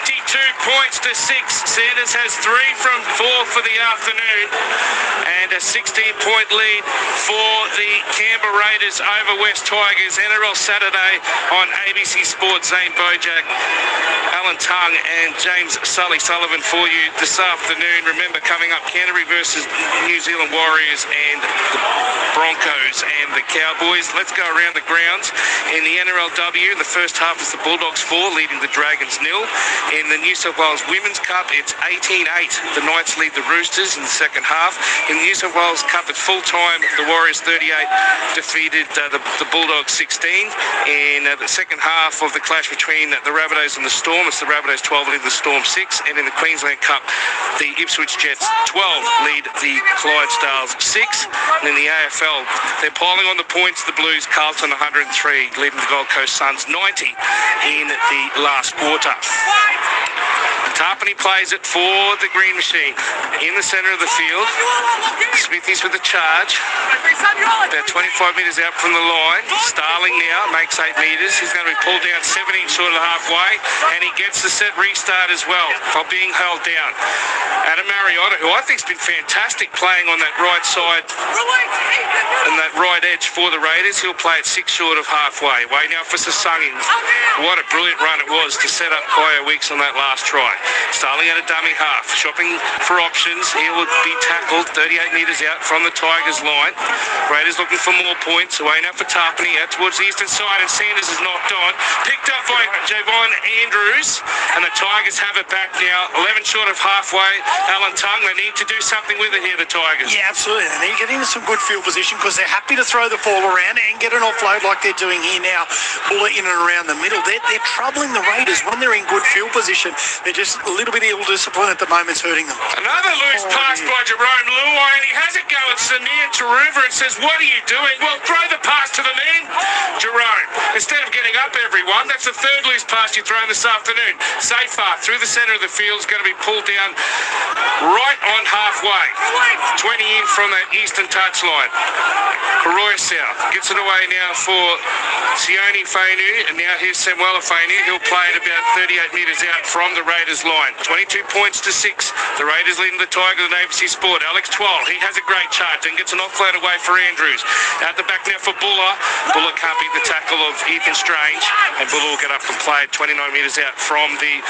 points to 6. Sanders has 3 from 4 for the afternoon, and a 16-point lead for the Canberra Raiders over West Tigers. NRL Saturday on ABC Sports. Zane Bojack, Alan Tung and James Sully Sullivan for you this afternoon. Remember, coming up, Canterbury versus New Zealand Warriors and the Broncos and the Cowboys. Let's go around the grounds. In the NRLW, in the first half is the Bulldogs 4 leading the Dragons 0. In the New South Wales Women's Cup, it's 18-8. The Knights lead the Roosters in the second half. In the New South Wales Cup at full time, the Warriors 38 defeated the Bulldogs 16. In the second half of the clash between the Rabbitohs and the Storm, it's the Rabbitohs 12 lead the Storm 6. And in the Queensland Cup, the Ipswich Jets 12 lead the Clydesdales 6. And in the AFL, they're piling on the points. The Blues, Carlton 103, leading the Gold Coast Suns 90 in the last quarter. Tarpany plays it for the Green Machine in the centre of the field. Smithies with the charge, about 25 metres out from the line. Starling now makes 8 metres. He's going to be pulled down 17 short of halfway, and he gets the set restart as well while being held down. Adam Mariota, who I think has been fantastic playing on that right side and that right edge for the Raiders, he'll play at 6 short of halfway. Waiting out for Sasangi. What a brilliant run it was to set up Kyo Weeks on that last try. Starling at a dummy half, shopping for options. He will be tackled 38 metres out from the Tigers line. Raiders looking for more points. Waiting out for Tarpany out towards the eastern side, and Sanders is knocked on. Picked up by Javon Andrews, and the Tigers have it back now. 11 short of halfway. Alan Tung, they need to do something with it here, the Tigers. Yeah, absolutely. They need to get into some good field position because they're happy to throw the ball around and get an offload like they're doing here now. Bullet in and around the middle. They're troubling the Raiders when they're in good field position. They're just a little bit ill-disciplined at the moment, hurting them. Another loose pass by Jerome Luai, and he has a go at Samir Taruva and says, what are you doing? Well, throw the pass to the man, Jerome. Instead of getting up everyone, that's the third loose pass you've thrown this afternoon. Safar through the centre of the field is going to be pulled down right on halfway. 20 in from that eastern touchline. South gets it away now for Sione Fainu, and now here's Samuela Fainu. He'll play it about 38 metres out from the Raiders line. 22 points to 6. The Raiders leading the Tigers on ABC Sport. Alex Twal, he has a great charge and gets an offload away for Andrews. Out the back now for Buller. Buller can't beat the tackle of Ethan Strange, and Buller will get up and play it 29 metres out from the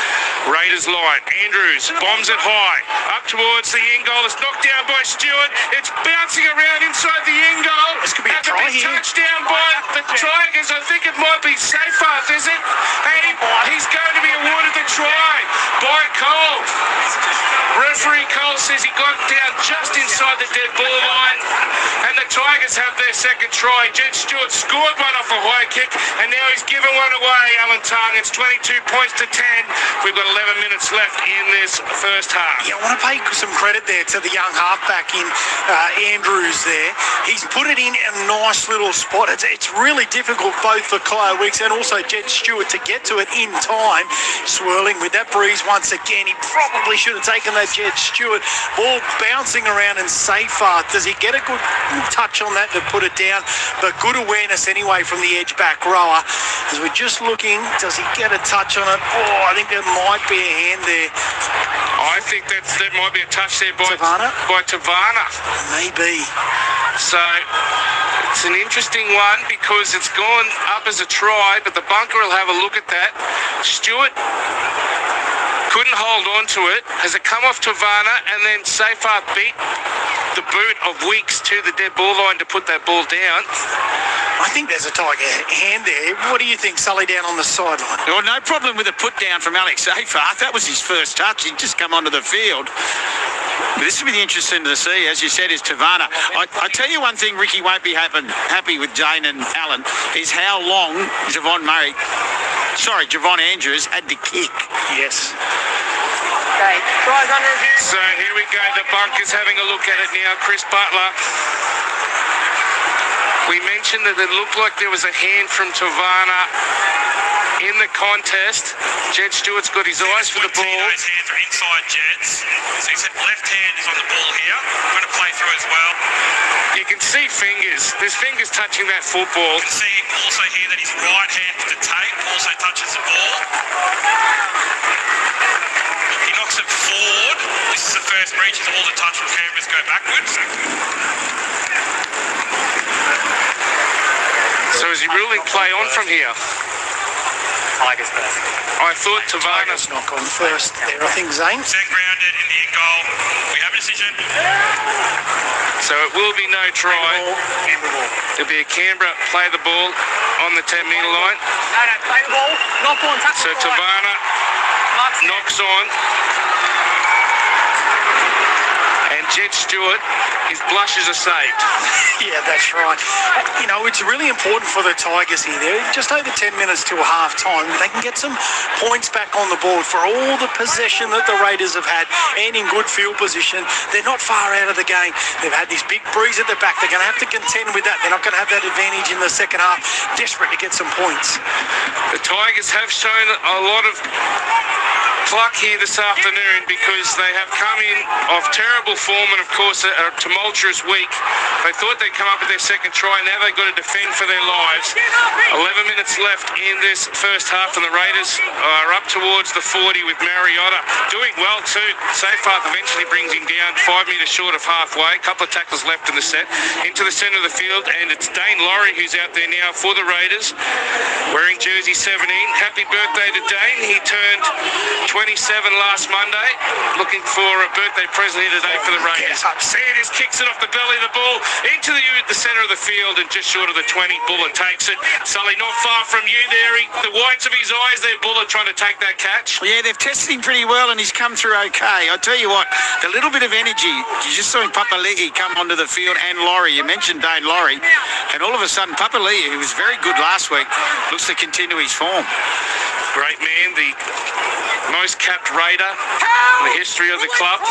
Raiders line. Andrews bombs it high up towards the end goal. It's knocked down by Stewart. It's bouncing around inside the end goal. This could be a try here. Touchdown by the Tigers. I think it might be Seyfarth, is it? And he's going to be awarded the try. by Cole. Referee Cole says he got down just inside the dead ball line, and the Tigers have their second try. Jed Stewart scored one off a high kick, and now he's given one away, Alan Tongue. It's 22 points to 10. We've got 11 minutes left in this first half. Yeah, I want to pay some credit there to the young halfback in Andrews there. He's put it in a nice little spot. It's really difficult both for Kyle Wicks and also Jed Stewart to get to it in time. Swirling with that breeze once again. He probably should have taken that Jed Stewart. Ball bouncing around and Seyfarth. Does he get a good touch on that to put it down? But good awareness anyway from the edge back rower. As we're just looking, does he get a touch on it? Oh, I think there might be a hand there. I think that might be a touch there by Tavana? Maybe. So it's an interesting one because it's gone up as a try, but the bunker will have a look at that. Stewart couldn't hold on to it. Has it come off Tavana, and then Seyfarth beat the boot of Weeks to the dead ball line to put that ball down. I think there's a Tiger hand there. What do you think, Sully, down on the sideline? Well, no problem with a put down from Alex Seyfarth. That was his first touch. He'd just come onto the field. But this will be interesting to see, as you said, is Tavana. I tell you one thing Ricky won't be happy with Jane and Alan, is how long Javon Andrews had to kick. Yes. Okay, tries under review. So here we go. The bunker's having a look at it now. Chris Butler. We mentioned that it looked like there was a hand from Tavana in the contest. Jed Stewart's got his eyes for the ball. Tino's hands are inside Jed's. So his left hand is on the ball here. Going to play through as well. You can see fingers. There's fingers touching that football. You can see also here that his right hand to the tape also touches the ball. He knocks it forward. This is the first breach as all the touch from Canberra's go backwards. So is he ruling play on from here? Tigers first. I thought Tavana's Knock on first there, I think, Zane. Set grounded in the end goal. We have a decision. So it will be no try. It'll be a Canberra play the ball on the 10-metre line. No, play the ball. Knock on, touch So the ball. Tavana knocks on. And Jed Stewart, his blushes are saved. Yeah, that's right. You know, it's really important for the Tigers here. They're just over 10 minutes till half time. They can get some points back on the board for all the possession that the Raiders have had and in good field position. They're not far out of the game. They've had this big breeze at the back. They're going to have to contend with that. They're not going to have that advantage in the second half. Desperate to get some points. The Tigers have shown a lot of pluck here this afternoon because they have come in off terrible form and, of course, a tumultuous week. They thought they'd come up with their second try. Now they've got to defend for their lives. 11 minutes left in this first half, and the Raiders are up towards the 40 with Mariota doing well too. Seyfarth eventually brings him down 5 metres short of halfway. A couple of tackles left in the set. Into the centre of the field, and it's Dane Laurie who's out there now for the Raiders, wearing jersey 17. Happy birthday to Dane. He turned 27 last Monday. Looking for a birthday present here today for the Raiders. Sanders kicks it off the belly of the ball into the centre of the field and just short of the 20. Buller takes it. Sully not far from you there. The whites of his eyes there, Buller trying to take that catch. Yeah, they've tested him pretty well and he's come through okay. I tell you what, the little bit of energy, you just saw Papali'i come onto the field and Laurie. You mentioned Dane Laurie, and all of a sudden Papali'i, who was very good last week, looks to continue his form. Great man, the most capped Raider in the history of the club,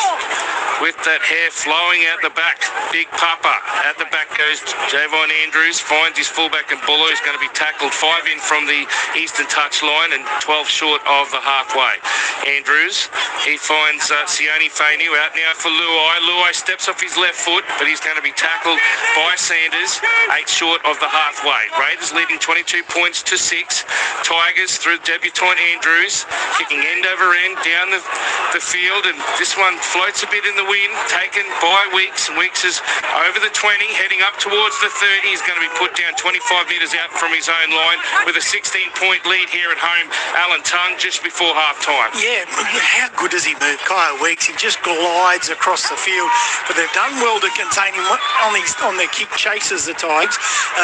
with that hair flowing out the back. Big Papa. At the back goes Javon Andrews, finds his fullback and Buller, who's going to be tackled 5 in from the eastern touch line and 12 short of the halfway. Andrews, he finds Sione Fainu out now for Luai. Luai steps off his left foot, but he's going to be tackled by Sanders, 8 short of the halfway. Raiders leading 22 points to 6. Tigers through debutant Andrews, kicking end over end down the field, and this one floats a bit in the wind, taken by Weeks, and Weeks is over the 20, heading up towards the 30. He's going to be put down 25 metres out from his own line with a 16-point lead here at home. Alan Tongue just before half-time. Yeah, how good does he move? Kyle Weeks, he just glides across the field. But they've done well to contain him on their kick chases, the Tigers.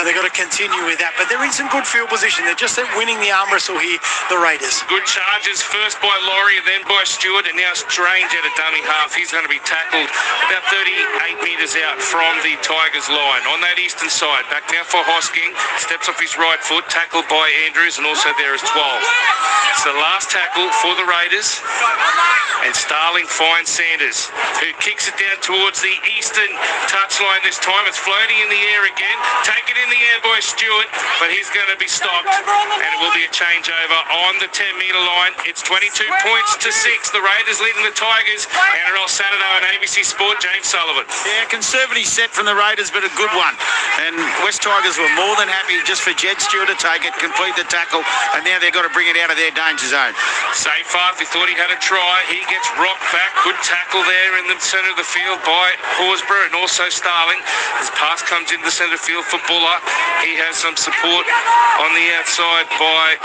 They've got to continue with that. But they're in some good field position. They're just winning the arm wrestle here, the Raiders. Good charges, first by Laurie, then by Stewart, and now Strange at a dummy half. He's going to be tackled about 38 metres out from the Tigers line. On that eastern side, back now for Hosking. Steps off his right foot, tackled by Andrews, and also there is 12. It's the last tackle for the Raiders. And Starling finds Sanders, who kicks it down towards the eastern touchline this time. It's floating in the air again. Taken in the air by Stewart, but he's going to be stopped. And it will be a changeover on the 10-metre line. It's 22 points to 6. The Raiders leading the Tigers. NRL Saturday on ABC Sport, James Sullivan. Yeah, conservative set from the Raiders, but a good one. And West Tigers were more than happy just for Jed Stewart to take it, complete the tackle, and now they've got to bring it out of their danger zone. Safe half, he thought he had a try. He gets rocked back. Good tackle there in the centre of the field by Horsburgh and also Starling. His pass comes in the centre field for Buller. He has some support on the outside by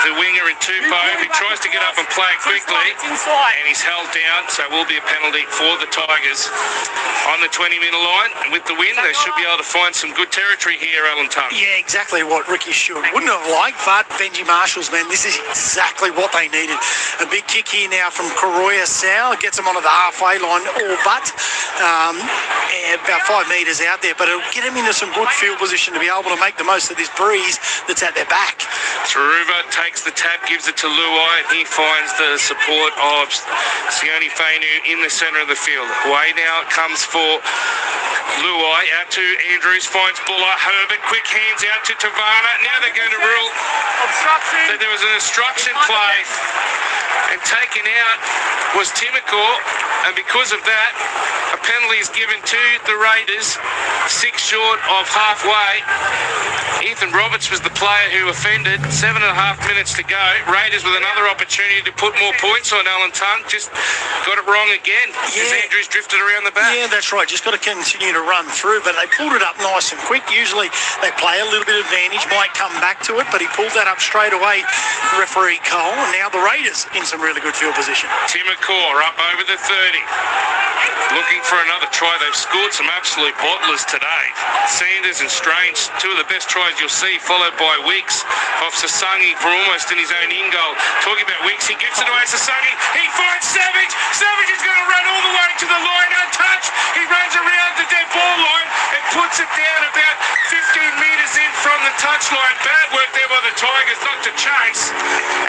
the winger in Tupou. He tries to get up and play it quickly, and he's held down, so it will be a penalty for the Tigers on the 20-metre line. And with the win, they should be able to find some good territory here, Alan Tongue. Yeah, exactly what Ricky Stewart wouldn't have liked, but Benji Marshall's, man, this is exactly what they needed. A big kick here now from Koroya Sal. Gets them onto the halfway line, all but about 5 metres out there, but it'll get him into some good field position to be able to make the most of this breeze that's at their back. Taruva takes the tap, gives it to Luai, and he finds the support of Sione Fainu in the centre of the field. Away now it comes for Luai, out to Andrews, finds Buller. Herbert, quick hands out to Tavana. Now they're going to rule that there was an obstruction play, and taken out was Timokor, and because of that, a penalty is given to the Raiders, 6 short of halfway. Ethan Roberts was the player who offended. 7.5 minutes to go. Raiders with another opportunity to put more points on Alan Tongue. Just got it wrong again. As Andrews drifted around the back. Yeah, that's right. Just got to continue to run through, but they pulled it up nice and quick. Usually they play a little bit of advantage, might come back to it, but he pulled that up straight away, referee Cole, and now the Raiders in some really good field position. Timokor up over the 30. Looking for another try. They've scored some absolute bottlers today. Sanders and Strange, two of the best tries you'll see, followed by Weeks off Sasangi for almost in his own in goal. Talking about Weeks, he gets it away to Sasangi. He finds Savage. Savage is going to run all the way to the line untouched. He runs around the dead ball line and puts it down about 15 metres in from the touchline. Bad work there by the Tigers not to chase.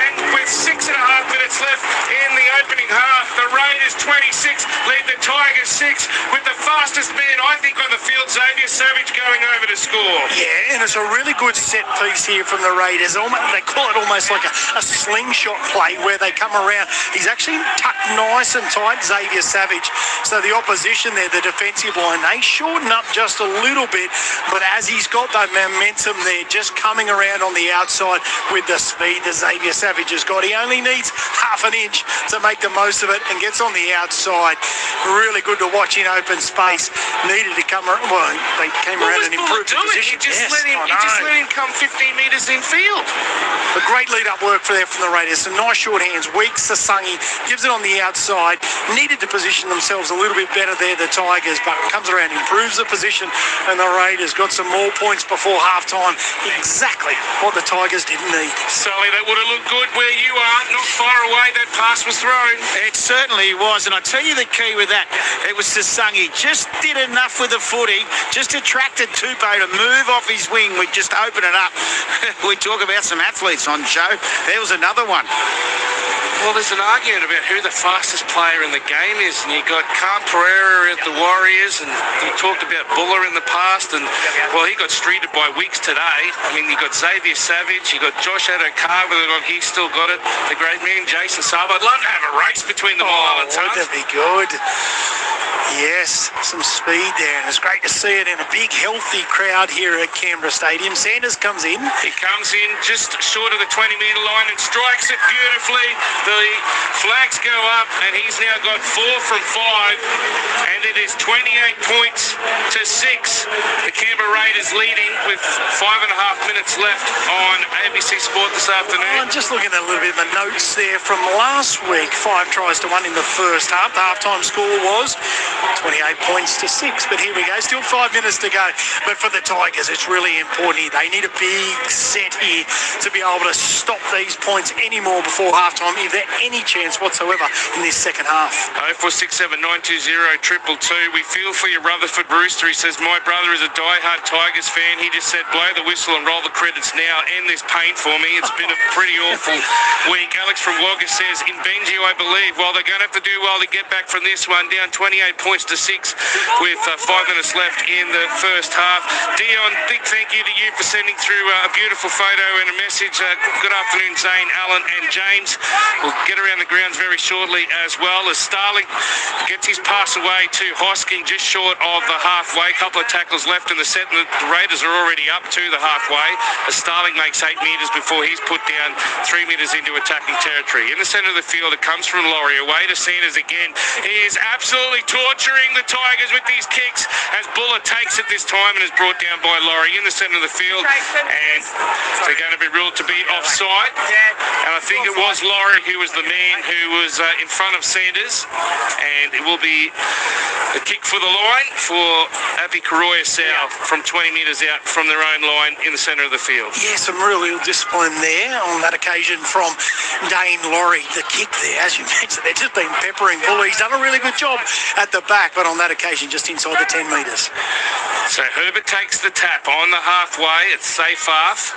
And with 6.5 minutes left in the opening half, the Raiders 26 lead the Tigers 6 with the fastest man, I think, on the field, Xavier Savage, going over to score. Yeah, and it's a really good set piece here from the Raiders. They call it almost like a slingshot play where they come around. He's actually tucked nice and tight, Xavier Savage. So the opposition there, the defensive line, they shorten up just a little bit, but as he's got that momentum there, just coming around on the outside with the speed that Xavier Savage has got, he only needs half an inch to make the most of it and gets on the outside. Really good to watch in open space. Needed to come around. Well, they came around and improved the position. He just let him come 15 metres in field. A great lead-up work from the Raiders. Some nice short hands. Weeks, Sasangi gives it on the outside. Needed to position themselves a little bit better there, the Tigers, but comes around, improves the position, and the Raiders got some more points before half-time. Exactly what the Tigers didn't need. Sully, that would have looked good where you are. Not far away, that pass was thrown. It certainly was, and I tell you the key with that, it was Sasangi. Just did enough with the footy, just attracted Tupou to move off his wing. We just open it up. We talk about some athletes on show. There was another one. Well, there's an argument about who the fastest player in the game is, and you got Khan Pereira at the Warriors, and you talked about Buller in the past, and well, he got streeted by Weeks today. I mean, you got Xavier Savage, you got Josh Adokar, whether or not he's still got it, the great man Jason Sabo. I'd love to have a race between them all, Alan Tongue. Wouldn't that be good? Yes, some speed there, and it's great to see it in a big, healthy crowd here at Canberra Stadium. Sanders comes in. He comes in just short of the 20-metre line and strikes it beautifully. The flags go up, and he's now got 4 from 5, and it is 28 points to 6. The Canberra Raiders leading with 5.5 minutes left on ABC Sport this afternoon. I'm just looking at a little bit of the notes there from last week. 5 tries to 1 in the first half. The halftime score was 28 points to 6. But here we go. Still 5 minutes to go. But for the Tigers, it's really important here. They need a big set here to be able to stop these points anymore before halftime, if there's any chance whatsoever in this second half. 0467 920 222. We feel for your Rutherford Rooster. He says, my brother is a die-hard Tigers fan. He just said, blow the whistle and roll the credits now. End this pain for me. It's been a pretty awful week. Alex from Wagga says, in Benji, I believe, well, they're going to have to do well to get back from this one. Down 28 points to 6 with 5 minutes left in the first half. Dion, big thank you to you for sending through a beautiful photo and a message. Good afternoon, Zane, Alan and James. We'll get around the grounds very shortly as well as Starling gets his pass away to Hosking just short of the halfway. Couple of tackles left in the set, and the Raiders are already up to the halfway as Starling makes 8 metres before he's put down 3 metres into attacking territory. In the centre of the field, it comes from Laurie. Away to Sanders again. He is absolutely torturing the Tigers with these kicks as Buller takes it this time and is brought down by Laurie in the centre of the field, and they're going to be ruled to be offside. And I think it was Laurie who was the man who was in front of Sanders, and it will be a kick for the line for Api Koroya-Sau from 20 metres out from their own line in the centre of the field. Yeah, some real discipline there on that occasion from Dane Laurie. The kick there, as you mentioned, they've just been peppering Buller. He's done a really good job at the back, but on that occasion, just inside the 10 metres. So Herbert takes the tap on the halfway. It's safe half.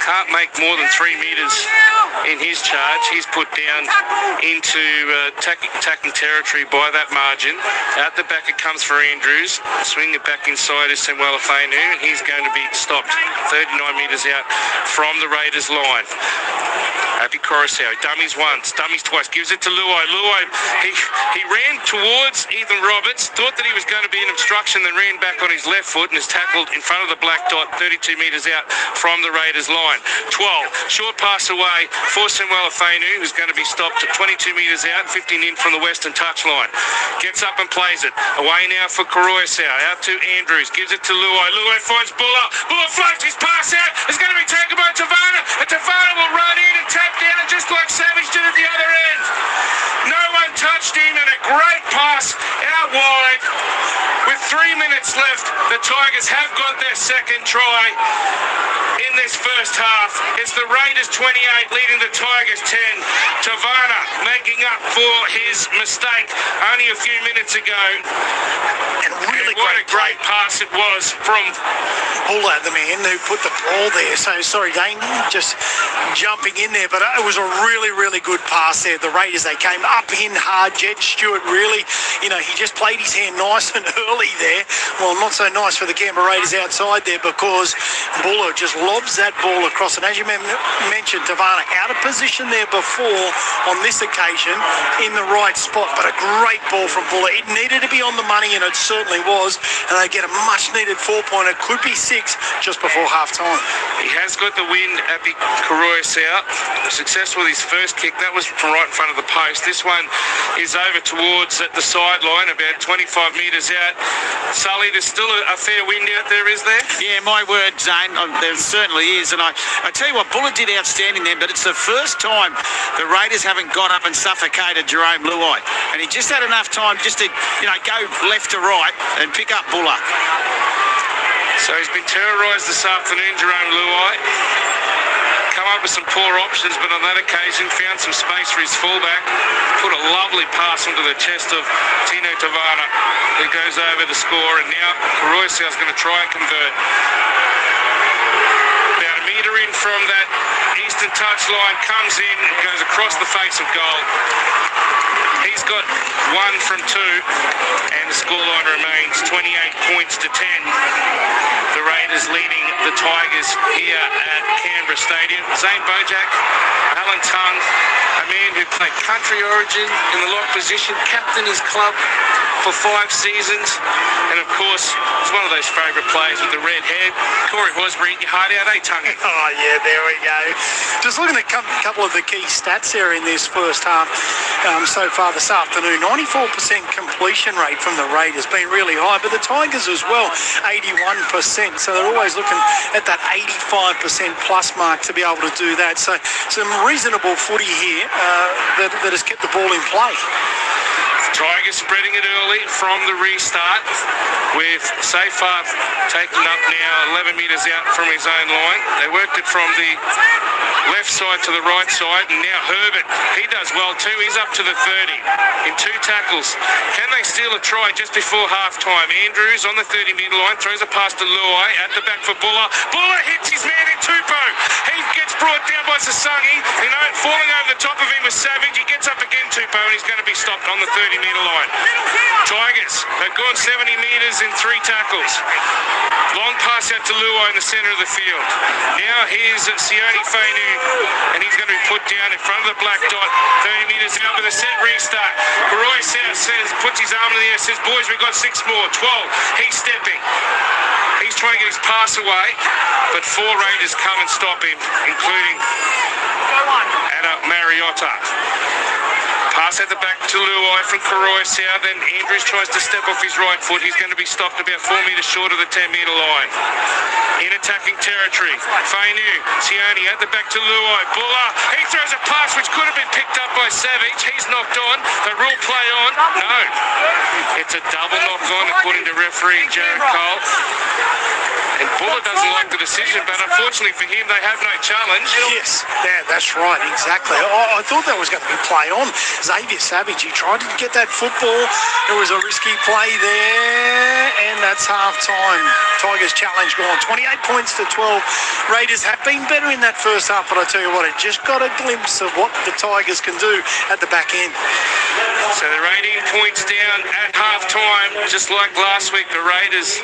Can't make more than 3 metres in his charge. He's put down into attacking territory by that margin. Out the back it comes for Andrews. Swing it back inside is Samuel Afenu, and he's going to be stopped 39 metres out from the Raiders line. Api Koroya-Sau, dummies once, dummies twice, gives it to Luai. Luai, he ran towards Ethan Roberts, thought that he was going to be an obstruction, then ran back on his left foot and is tackled in front of the black dot 32 metres out from the Raiders line. 12, short pass away for Samuel Afenu, who's going to be stopped at 22 metres out, 15 in from the western touchline. Gets up and plays it. Away now for Koroya-Sau, out to Andrews, gives it to Luai. Luai finds Buller. Buller floats his pass out. It's going to be taken by Tavana, and Tavana will run in and tap down just like Savage did at the other end. No one touched him, and a great pass out wide. With 3 minutes left, the Tigers have got their second try in this first half. It's the Raiders 28 leading the Tigers 10. Tavana making up for his mistake only a few minutes ago. And really what a great pass it was from Buller, the man who put the ball there. So, sorry, Dane, just jumping in there, but it was a really good pass there. The Raiders, they came up in hard. Jed Stewart really, he just played his hand nice and early there. Well, not so nice for the Canberra Raiders outside there, because Buller just lobs that ball across. And as you mentioned, Tavana out of position there before on this occasion in the right spot, but a great ball from Buller. It needed to be on the money, and it certainly was, and they get a much-needed 4-pointer. Could be 6 just before half-time. He has got the win, Api Koroya-Sau. Successful with his first kick. That was from right in front of the post. This one is over towards the sideline, about 25 metres out. Sully, there's still a fair wind out there, is there? Yeah, my word, Zane, there certainly is. And I tell you what, Buller did outstanding then, but it's the first time the Raiders haven't got up and suffocated Jerome Luai. And he just had enough time just to, go left to right and pick up Buller. So he's been terrorised this afternoon, Jerome Luai. Come up with some poor options, but on that occasion found some space for his fullback. Put a lovely pass onto the chest of Tino Tavana, who goes over to score, and now Koroya-Sau's going to try and convert. About a metre in from that eastern touchline, comes in, goes across the face of goal. He's got 1 from 2, and the scoreline remains 28 points to 10. The Raiders leading the Tigers here at Canberra Stadium. Zane Bojack, Alan Tongue, a man who played country origin in the lock position, captained his club for 5 seasons, and of course, he's one of those favourite players with the red hair. Corey Horsbury, your heart out, Tongue? Oh, yeah, there we go. Just looking at a couple of the key stats there in this first half so far this afternoon. 94% completion rate from the Raiders, been really high, but the Tigers as well, 81%. So they're always looking at that 85% plus mark to be able to do that. So some reasonable footy here that has kept the ball in play. Tigers spreading it early from the restart, with Seyfarth taking up now 11 metres out from his own line. They worked it from the left side to the right side, and now Herbert, he does well too. He's up to the 30 in 2 tackles. Can they steal a try just before half-time? Andrews on the 30-metre line, throws a pass to Luai, at the back for Buller. Buller hits his man in Tupou. He gets brought down by Sasangi, falling over the top of him with Savage. He gets up again, Tupou, and he's going to be stopped on the 30-metre line. Tigers, they've gone 70 metres in 3 tackles. Long pass out to Luai in the centre of the field. Now here's Sione Fainu, and he's going to be put down in front of the black dot. 30 metres out with a set restart. Roy says, puts his arm in the air, says, boys, we've got 6 more. 12. He's stepping. He's trying to get his pass away, but 4 Raiders come and stop him, including Ada Mariotta. Pass at the back to Luai from Koroisau. Then Andrews tries to step off his right foot. He's going to be stopped about 4 metres short of the 10-metre line. In attacking territory, Fainu, Sione at the back to Luai. Buller, he throws a pass which could have been picked up by Savage. He's knocked on. The rule play on. No. It's a double knock on according to referee Jared Cole. And Buller doesn't like the decision, but unfortunately for him, they have no challenge. Yes, yeah, that's right, exactly. I thought that was going to be play on. Xavier Savage, he tried to get that football. It was a risky play there, and that's half-time. Tigers challenge gone. 28 points to 12. Raiders have been better in that first half, but I tell you what, it just got a glimpse of what the Tigers can do at the back end. So they're 18 points down at half-time. Just like last week, the Raiders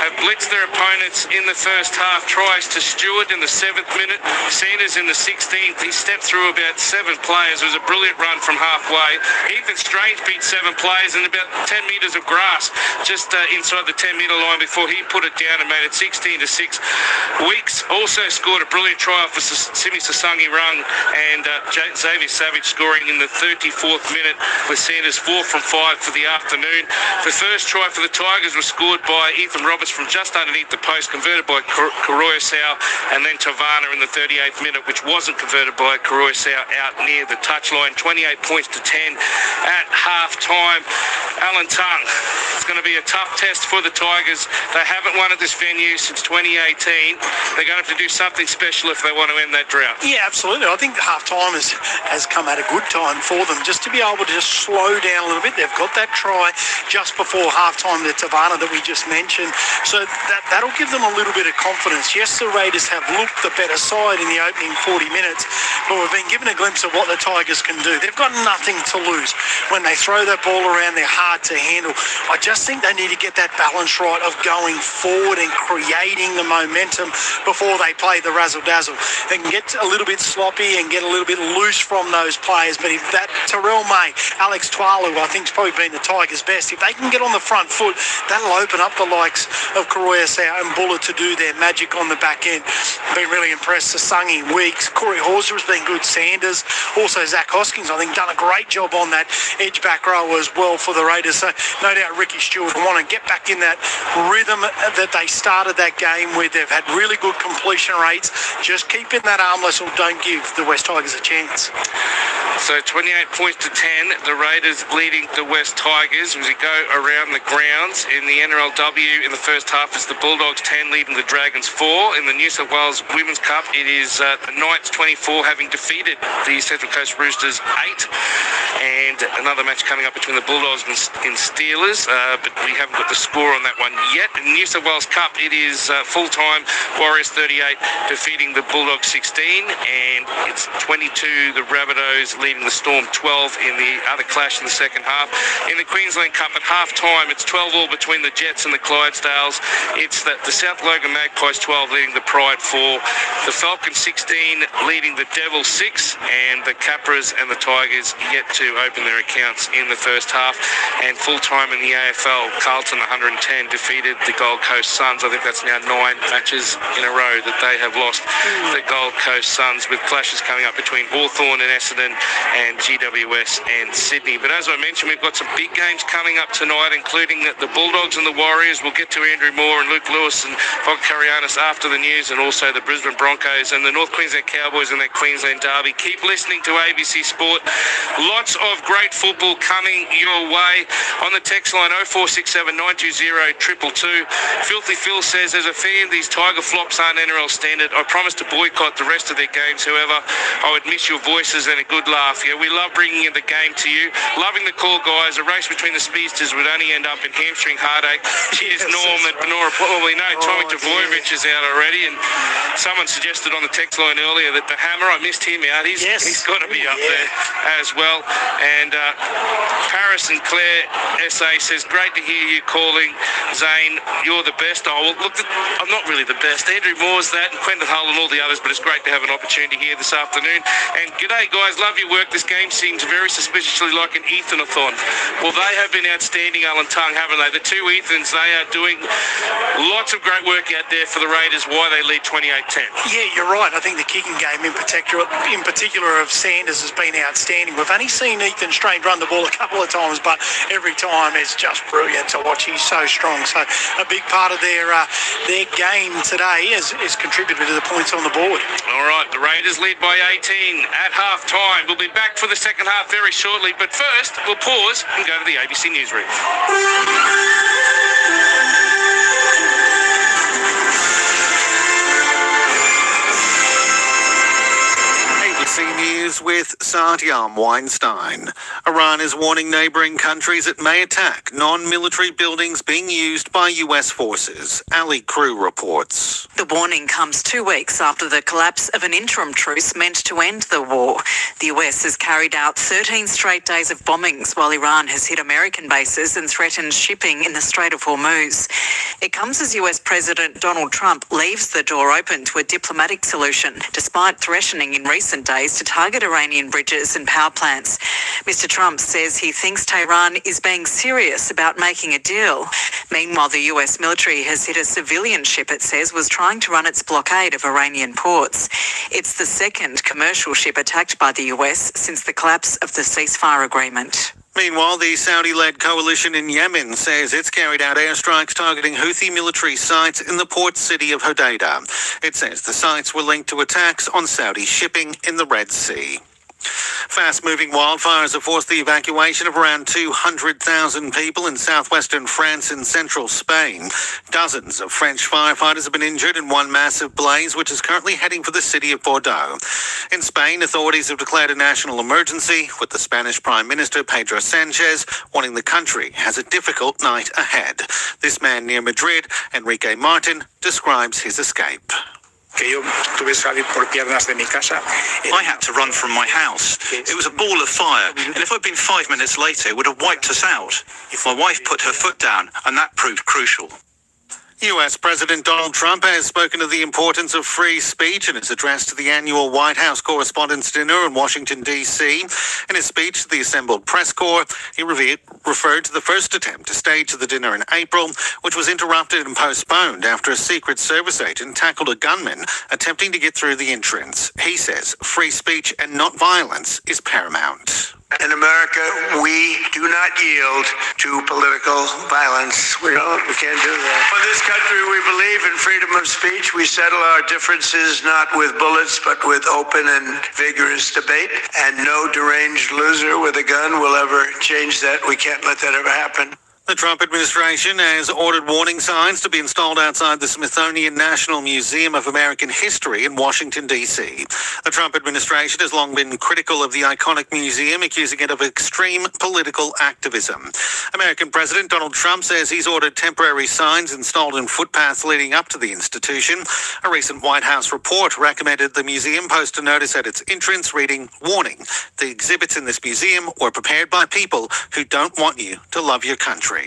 have blitzed their opponents in the first half. Tries to Stewart in the 7th minute, Sanders in the 16th. He stepped through about 7 players. It was a brilliant run from halfway. Ethan Strange beat 7 players in about 10 metres of grass just inside the 10-metre line before he put it down and made it 16-6. Weeks also scored a brilliant try for Simi Sasangi Rung, and Xavier Savage scoring in the 34th minute with Sanders 4 from 5 for the afternoon. The first try for the Tigers was scored by Ethan Roberts from just underneath the post, converted by Koroisau, and then Tavana in the 38th minute, which wasn't converted by Koroisau out near the touchline. 28 points to 10 at half-time. Alan Tongue, it's going to be a tough test for the Tigers. They haven't won at this venue since 2018. They're going to have to do something special if they want to end that drought. Yeah, absolutely. I think half-time has come at a good time for them, just to be able to just slow down a little bit. They've got that try just before half-time to Tavana that we just mentioned, so that'll give them a little bit of confidence. Yes, the Raiders have looked the better side in the opening 40 minutes, but we've been given a glimpse of what the Tigers can do. They've got nothing to lose. When they throw that ball around, they're hard to handle. I just think they need to get that balance right of going forward and creating the momentum before they play the razzle-dazzle. They can get a little bit sloppy and get a little bit loose from those players, but if that Terrell May, Alex Tualu, I think has probably been the Tigers' best. If they can get on the front foot, that'll open up the likes of Koroisau and Buller to do their magic on the back end. Been really impressed. Sasangi, Weeks, Corey Horser has been good. Sanders, also Zach Hoskins, I think, done a great job on that edge back row as well for the Raiders. So no doubt Ricky Stewart will want to get back in that rhythm that they started that game with. They've had really good completion rates. Just keep in that armless or don't give the West Tigers a chance. So 28 points to 10, the Raiders leading the West Tigers. As we go around the grounds in the NRLW in the first half, it's the Bulldogs 10 leading the Dragons 4. In the New South Wales Women's Cup, it is the Knights 24 having defeated the Central Coast Roosters 8. And and another match coming up between the Bulldogs and Steelers, but we haven't got the score on that one yet. In the New South Wales Cup, it is full-time Warriors 38 defeating the Bulldogs 16, and it's 22 the Rabbitohs leading the Storm 12 in the other clash in the second half. In the Queensland Cup at half-time, it's 12-all between the Jets and the Clydesdales. It's the South Logan Magpies 12 leading the Pride 4, the Falcons 16 leading the Devils 6, and the Capras and the Tigers yet to open their accounts in the first half. And full-time in the AFL, Carlton 110 defeated the Gold Coast Suns. I think that's now 9 matches in a row that they have lost the Gold Coast Suns, with clashes coming up between Hawthorn and Essendon and GWS and Sydney. But as I mentioned, we've got some big games coming up tonight, including the Bulldogs and the Warriors. We'll get to Andrew Moore and Luke Lewis and Bob Karianis after the news, and also the Brisbane Broncos and the North Queensland Cowboys in that Queensland derby. Keep listening to ABC Sport. Lots of great football coming your way. On the text line 0467 920 222. Filthy Phil says, as a fan, these Tiger flops aren't NRL standard. I promise to boycott the rest of their games. However, I would miss your voices and a good laugh. Yeah, we love bringing in the game to you. Loving the call, guys. A race between the speedsters would only end up in hamstring heartache. Cheers, Norm and Benora. Probably no. Tommy Tavoyevich is out already, and someone suggested on the text line earlier that the Hammer, I missed him out. He's got to be up there as well. And Paris and Claire SA says, great to hear you calling. Zane, you're the best. Oh, well, look, I'm not really the best. Andrew Moore's that, and Quentin Hull and all the others, but it's great to have an opportunity here this afternoon. And g'day, guys. Love your work. This game seems very suspiciously like an Ethan-a-thon. Well, they have been outstanding, Alan Tongue, haven't they? The two Ethans, they are doing lots of great work out there for the Raiders. Why they lead 28-10. Yeah, you're right. I think the kicking game in particular of Sanders has been outstanding. We've only seen Ethan Strange run the ball a couple of times, but every time it's just brilliant to watch. He's so strong. So a big part of their game today has contributed to the points on the board. All right, the Raiders lead by 18 at half-time. We'll be back for the second half very shortly, but first we'll pause and go to the ABC Newsroom. News with Satyam Weinstein. Iran is warning neighbouring countries it may attack non-military buildings being used by US forces. Ali Crew reports. The warning comes 2 weeks after the collapse of an interim truce meant to end the war. The US has carried out 13 straight days of bombings while Iran has hit American bases and threatened shipping in the Strait of Hormuz. It comes as US President Donald Trump leaves the door open to a diplomatic solution, despite threatening in recent days to target Iranian bridges and power plants. Mr. Trump says he thinks Tehran is being serious about making a deal. Meanwhile, the US military has hit a civilian ship it says was trying to run its blockade of Iranian ports. It's the second commercial ship attacked by the US since the collapse of the ceasefire agreement. Meanwhile, the Saudi-led coalition in Yemen says it's carried out airstrikes targeting Houthi military sites in the port city of Hodeidah. It says the sites were linked to attacks on Saudi shipping in the Red Sea. Fast-moving wildfires have forced the evacuation of around 200,000 people in southwestern France and central Spain. Dozens of French firefighters have been injured in one massive blaze, which is currently heading for the city of Bordeaux. In Spain, authorities have declared a national emergency, with the Spanish Prime Minister Pedro Sanchez warning the country has a difficult night ahead. This man near Madrid, Enrique Martin, describes his escape. I had to run from my house. It was a ball of fire, and if I'd been 5 minutes later, it would have wiped us out. My wife put her foot down, and that proved crucial. US President Donald Trump has spoken of the importance of free speech in his address to the annual White House Correspondents' Dinner in Washington, D.C. In his speech to the assembled press corps, he referred to the first attempt to stage the dinner in April, which was interrupted and postponed after a Secret Service agent tackled a gunman attempting to get through the entrance. He says free speech and not violence is paramount. In America, we do not yield to political violence. We can't do that. For this country, we believe in freedom of speech. We settle our differences not with bullets, but with open and vigorous debate. And no deranged loser with a gun will ever change that. We can't let that ever happen. The Trump administration has ordered warning signs to be installed outside the Smithsonian National Museum of American History in Washington, D.C. The Trump administration has long been critical of the iconic museum, accusing it of extreme political activism. American President Donald Trump says he's ordered temporary signs installed in footpaths leading up to the institution. A recent White House report recommended the museum post a notice at its entrance reading, "Warning, the exhibits in this museum were prepared by people who don't want you to love your country."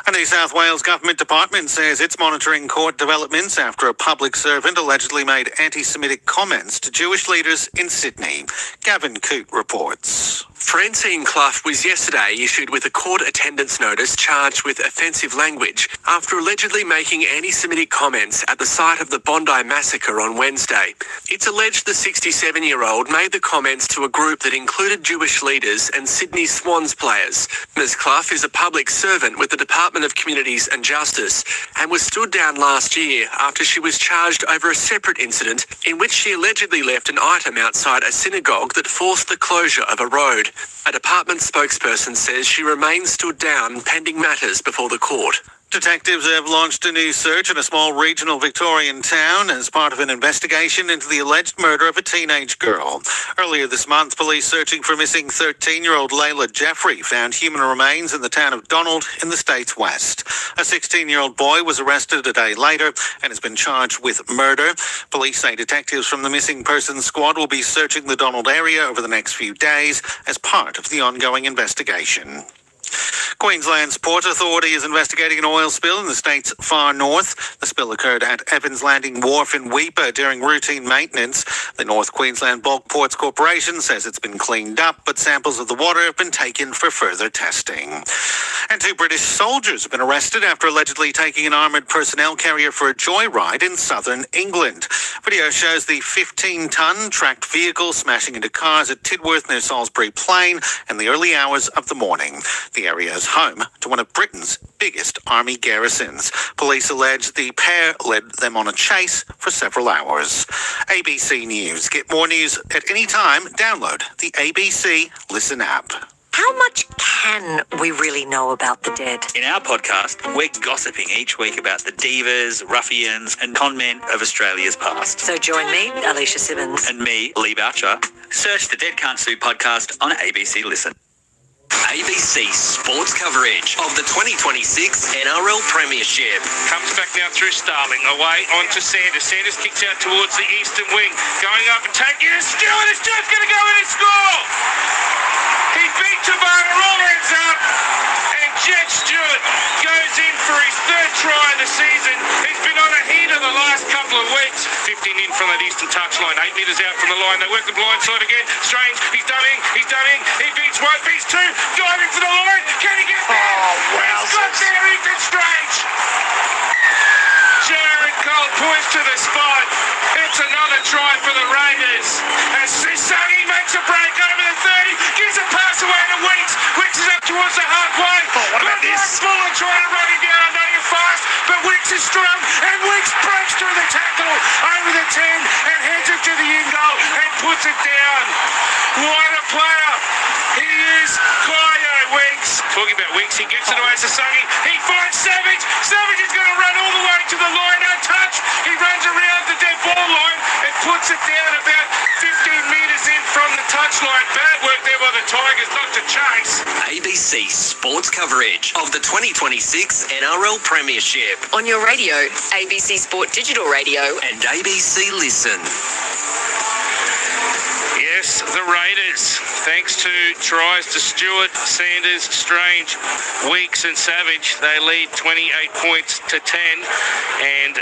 A New South Wales government department says it's monitoring court developments after a public servant allegedly made anti-Semitic comments to Jewish leaders in Sydney. Gavin Coote reports. Francine Clough was yesterday issued with a court attendance notice charged with offensive language after allegedly making anti-Semitic comments at the site of the Bondi massacre on Wednesday. It's alleged the 67-year-old made the comments to a group that included Jewish leaders and Sydney Swans players. Ms. Clough is a public servant with the Department of Communities and Justice and was stood down last year after she was charged over a separate incident in which she allegedly left an item outside a synagogue that forced the closure of a road. A department spokesperson says she remains stood down pending matters before the court. Detectives have launched a new search in a small regional Victorian town as part of an investigation into the alleged murder of a teenage girl. Earlier this month, police searching for missing 13-year-old Layla Jeffrey found human remains in the town of Donald in the state's west. A 16-year-old boy was arrested a day later and has been charged with murder. Police say detectives from the missing persons squad will be searching the Donald area over the next few days as part of the ongoing investigation. Queensland's Port Authority is investigating an oil spill in the state's far north. The spill occurred at Evans Landing Wharf in Weipa during routine maintenance. The North Queensland Bulk Ports Corporation says it's been cleaned up, but samples of the water have been taken for further testing. And 2 British soldiers have been arrested after allegedly taking an armoured personnel carrier for a joyride in southern England. Video shows the 15-tonne tracked vehicle smashing into cars at Tidworth near Salisbury Plain in the early hours of the morning. The area is home to one of Britain's biggest army garrisons. Police allege the pair led them on a chase for several hours. ABC News. Get more news at any time. Download the ABC Listen app. How much can we really know about the dead? In our podcast, we're gossiping each week about the divas, ruffians and con men of Australia's past. So join me, Alicia Simmons. And me, Lee Boucher. Search the Dead Can't Sue podcast on ABC Listen. ABC sports coverage of the 2026 NRL Premiership. Comes back now through Starling, away onto Sanders. Sanders kicks out towards the eastern wing, going up and taking it. Stewart is just going to go in and score. He beat Tabana, Rollins up, and Jet Stewart goes in for his 3rd try of the season. He's been on a heater the last couple of weeks. 15 in from that eastern touchline, 8 metres out from the line. They work the blind side again. Strange, he's done in. He beats 1, beats 2, diving for the line. Can he get there? Oh, wow. He's got there, Ethan Strange. Jared Cole points to the spot. It's another try for the Raiders. As Sunny makes a break over the 30, gives a pass away to Weeks. Weeks is up towards the halfway. What about this? Fuller trying to run him down. I know you're fast, but Weeks is strong, and Weeks breaks through the tackle over the 10 and heads it to the in goal and puts it down. What a player. He is Kyo Weeks. Talking about Weeks, he gets it away to Sunny. He finds Savage. Savage is going to run all the way to the line untouched. He runs around the dead ball line and puts it down about 15 metres in from the touchline. Bad work there by the Tigers not to chase. ABC sports coverage of the 2026 NRL Premiership. On your radio, ABC Sport Digital Radio. And ABC Listen. Yes, the Raiders, thanks to tries to Stewart, Sanders, Strange, Weeks and Savage, they lead 28 points to 10, and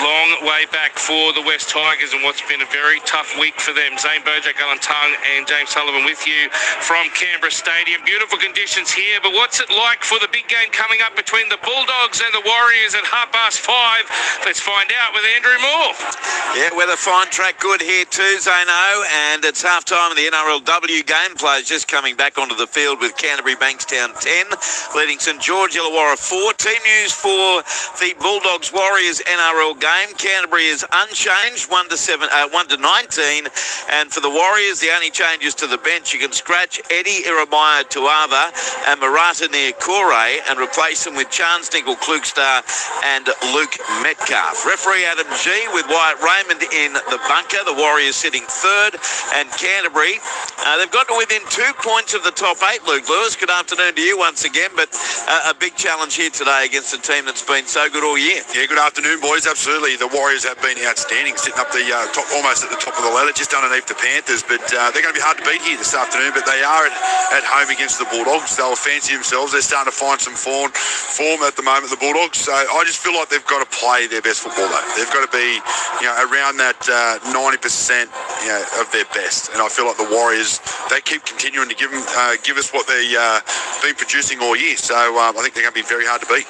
long way back for the West Tigers and what's been a very tough week for them. Zane Bojack, Alan Tung and James Sullivan with you from Canberra Stadium. Beautiful conditions here, but what's it like for the big game coming up between the Bulldogs and the Warriors at 5:30? Let's find out with Andrew Moore. Yeah, weather fine track good here too, Zano, and it's 5:30 half-time of the NRLW game. Players just coming back onto the field with Canterbury Bankstown 10, leading St George Illawarra 4. Team news for the Bulldogs Warriors NRL game. Canterbury is unchanged, 1 to 19, and for the Warriors, the only changes to the bench, you can scratch Eddie Iremaya Tuava and Marata Niokore and replace them with Chance Nickel Klugstar and Luke Metcalf. Referee Adam G with Wyatt Raymond in the bunker. The Warriors sitting third, and Canterbury, they've got to within 2 points of the top 8. Luke Lewis, good afternoon to you once again, but a big challenge here today against a team that's been so good all year. Yeah, good afternoon, boys. Absolutely, the Warriors have been outstanding, sitting up the top, almost at the top of the ladder, just underneath the Panthers, but they're going to be hard to beat here this afternoon, but they are at home against the Bulldogs. They'll fancy themselves. They're starting to find some form at the moment, the Bulldogs, so I just feel like they've got to play their best football, though. They've got to be, around that 90%, of their best, and I feel like the Warriors, they keep continuing to give us what they've been producing all year, so I think they're going to be very hard to beat.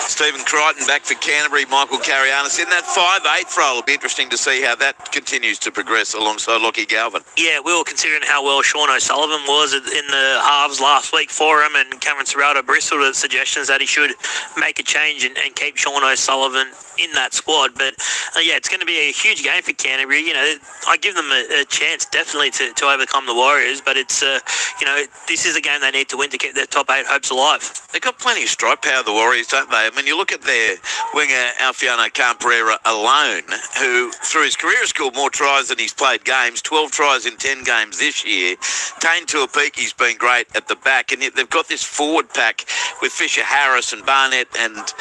Stephen Crichton back for Canterbury, Michael Carianis in that 5/8 role. It'll be interesting to see how that continues to progress alongside Lockie Galvin. Yeah, we were considering how well Sean O'Sullivan was in the halves last week for him, and Cameron Serrato bristled at suggestions that he should make a change and keep Sean O'Sullivan in that squad. But it's going to be a huge game for Canterbury. I give them a chance definitely to overcome the Warriors, but it's this is a game they need to win to keep their top 8 hopes alive. They've got plenty of strike power, the Warriors, don't they? I mean, you look at their winger Alfiano Camperera alone, who through his career has scored more tries than he's played games, 12 tries in 10 games this year. Tane Tuapiki's been great at the back, and yet they've got this forward pack with Fisher Harris and Barnett and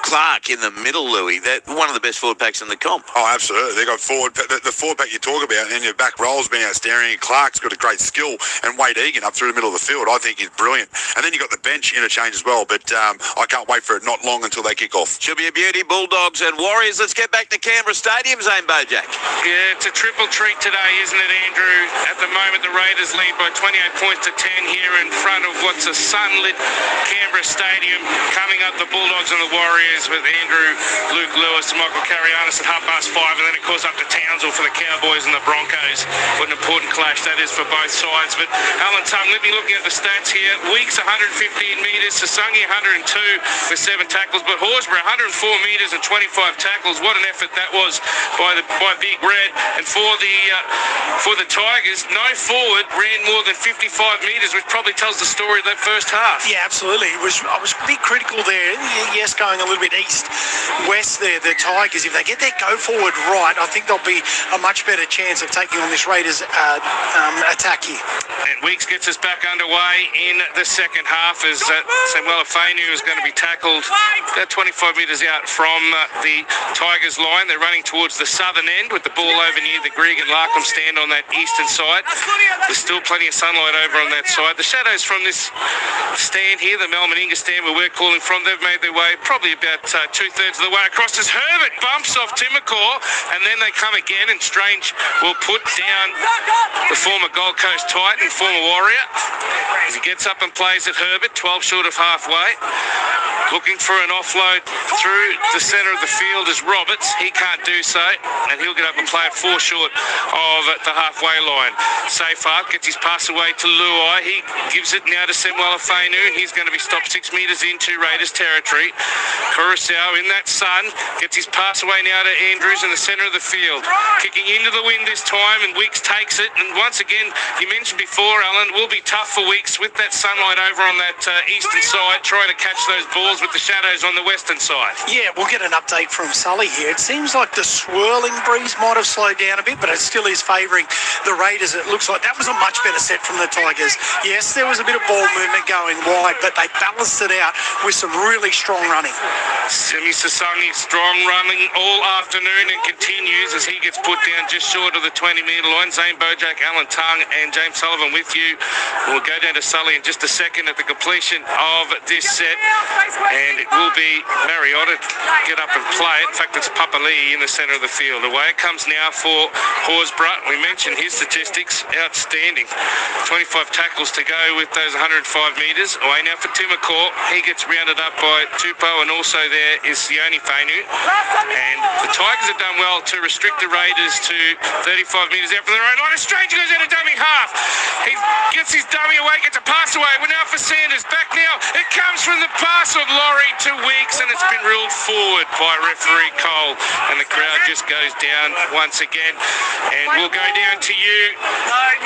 Clark in the middle, Louis. They're one of the best forward packs in the comp. Oh, absolutely. They've got the forward pack you talk about, and your back roll's been outstanding. Clark's got a great skill, and Wade Egan up through the middle of the field, I think, is brilliant. And then you've got the bench interchange as well, but I can't wait for it not long until they kick off. Should be a beauty. Bulldogs and Warriors. Let's get back to Canberra Stadium, Zane Bojack. Yeah, it's a triple treat today, isn't it, Andrew? At the moment, the Raiders lead by 28 points to 10 here in front of what's a sunlit Canberra Stadium. Coming up, the Bulldogs and the Warriors with Andrew, Luke Lewis, and Michael Carianis at 5:30, and then, of course, up to Townsville for the Cowboys and the Broncos. What an important clash that is for both sides. But Alan Tongue, let me looking at the stats here. Weeks 115 metres, Sasungi 102 with 7 tackles, but Horsburgh 104 metres and 25 tackles. What an effort that was by Big Red. And for the Tigers, no forward ran more than 55 metres, which probably tells the story of that first half. Yeah, absolutely. I was a bit critical there. Yes, going a little bit east-west there, the Tigers, if they get their go-forward right, I think they'll be a much better chance of taking on this Raiders attack here. And Weeks gets us back underway in the second half as Samuel Afenu is going to be tackled about 25 metres out from the Tigers line. They're running towards the southern end with the ball over near the Grigg and Larkham stand on that eastern side. There's still plenty of sunlight over on that side. The shadows from this stand here, the Malmaninga stand where we're calling from, they've made their way probably about 2/3 of the way across as Herbert bumps off Timacor, and then they come again, and Strange will put down the former Gold Coast Titan, former Warrior, as he gets up and plays at Herbert, 12 short of halfway. Looking for an offload through the centre of the field is Roberts. He can't do so, and he'll get up and play it 4 short of the halfway line. Safar gets his pass away to Luai. He gives it now to Samuel Afenu, and he's going to be stopped 6 metres into Raiders territory. Curacao in that sun gets his pass away now to Andrews in the centre of the field. Kicking into the wind this time, and Weeks takes it. And once again, you mentioned before, Alan, will be tough for Weeks with that sunlight over on that eastern side, trying to catch those balls with the shadows on the western side. Yeah, we'll get an update from Sully here. It seems like the swirling breeze might have slowed down a bit, but it still is favouring the Raiders. It looks like that was a much better set from the Tigers. Yes, there was a bit of ball movement going wide, but they balanced it out with some really strong running. Simi Sasangi strong running all afternoon and continues as he gets put down just short of the 20-metre line. Zane Bojack, Alan Tongue and James Sullivan with you. We'll go down to Sully in just a second at the completion of this set. and it will be Mariota get up and play it. In fact, it's Papa Lee in the centre of the field. Away it comes now for Horsburgh. We mentioned his statistics, outstanding. 25 tackles to go with those 105 metres. Away now for Timacourt. He gets rounded up by Tupou, and also there is Sione Fainu. And the Tigers have done well to restrict the Raiders to 35 metres out from their own line. A stranger goes out of dummy half. He gets his dummy away, gets a pass away. We're now for Sanders. Back now. It comes from the pass of Laurie to Weeks, and it's been ruled forward by referee Cole. And the crowd just goes down once again. And we'll go down to you,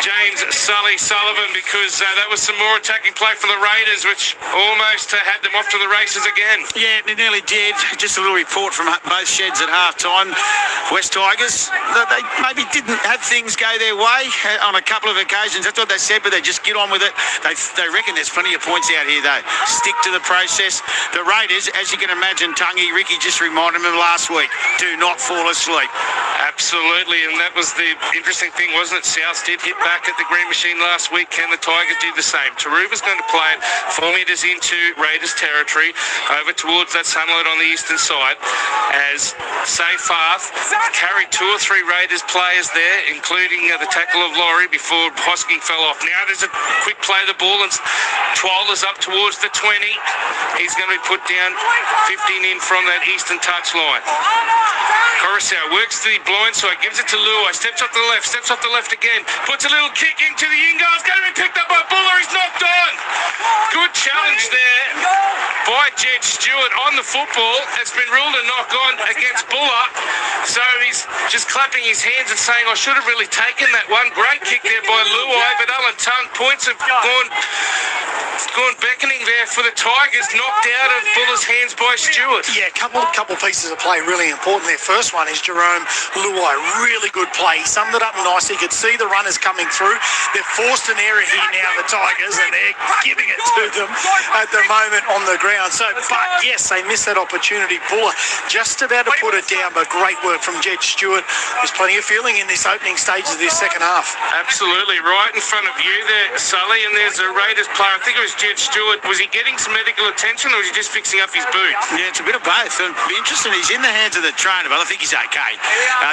James Sullivan, because that was some more attacking play for the Raiders, which almost had them off to the races again. Yeah, they nearly did. Just a little report from both sheds at half-time. West Tigers, they maybe didn't have things go their way on a couple of occasions. That's what they said, but they just get on with it. They reckon there's plenty of points out here, though. Stick to the process. The Raiders, as you can imagine, Tungy, Ricky just reminded them last week, do not fall asleep. Absolutely, and that was the interesting thing, wasn't it? South did hit back at the Green Machine last week. Can the Tigers do the same? Taruva's going to play it 4 metres into Raiders territory, over towards that sunlight on the eastern side, as Seyfarth carried 2 or 3 Raiders players there, including the tackle of Laurie before Hosking fell off. Now there's a quick play of the ball, and Twiller's up towards the 20. He's going to be put down 15 in from that eastern touchline. Coruscant works the blind side, gives it to Luai, steps off the left again, puts a little kick into the in goal. It's going to be picked up by Buller. He's knocked on. Good challenge there by Jed Stewart on the football. It's been ruled a knock on against Buller. So he's just clapping his hands and saying, I should have really taken that one. Great kick there by Luai, but Alan Tung points have gone beckoning there for the Tigers, knocked out of Buller's hands by Stewart. Yeah, couple pieces of play really important there. First one is Jerome Luai, really good play. He summed it up nicely. You could see the runners coming through. They've forced an error here now, the Tigers, and they're giving it to them at the moment on the ground. So, but yes, they missed that opportunity. Buller just about to put it down, but great work from Jed Stewart. There's plenty of feeling in this opening stages of this second half. Absolutely, right in front of you there, Sully, and there's a Raiders player. I think it was Jed Stewart. Was he getting some medical attention, or was he just fixing up his boot? Yeah, it's a bit of both. It'll be interesting. He's in the hands of the trainer, but I think he's okay.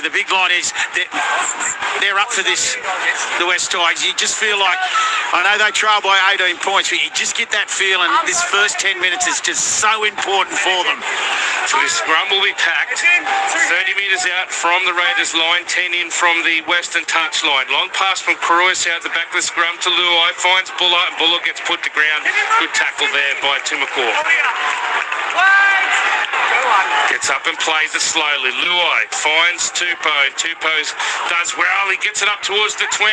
The big line is they're up for this, the West Tigers. You just feel like, I know they trail by 18 points, but you just get that feeling this first 10 minutes is just so important for them. So this scrum will be packed 30 metres out from the Raiders line, 10 in from the western touchline. Long pass from Croyce out the back of the scrum to Luai, finds Buller, and Buller gets put to ground. Good tackle there by Timacourt. Gets up and plays it slowly. Luai finds Tupou. Tupou does well. He gets it up towards the 20,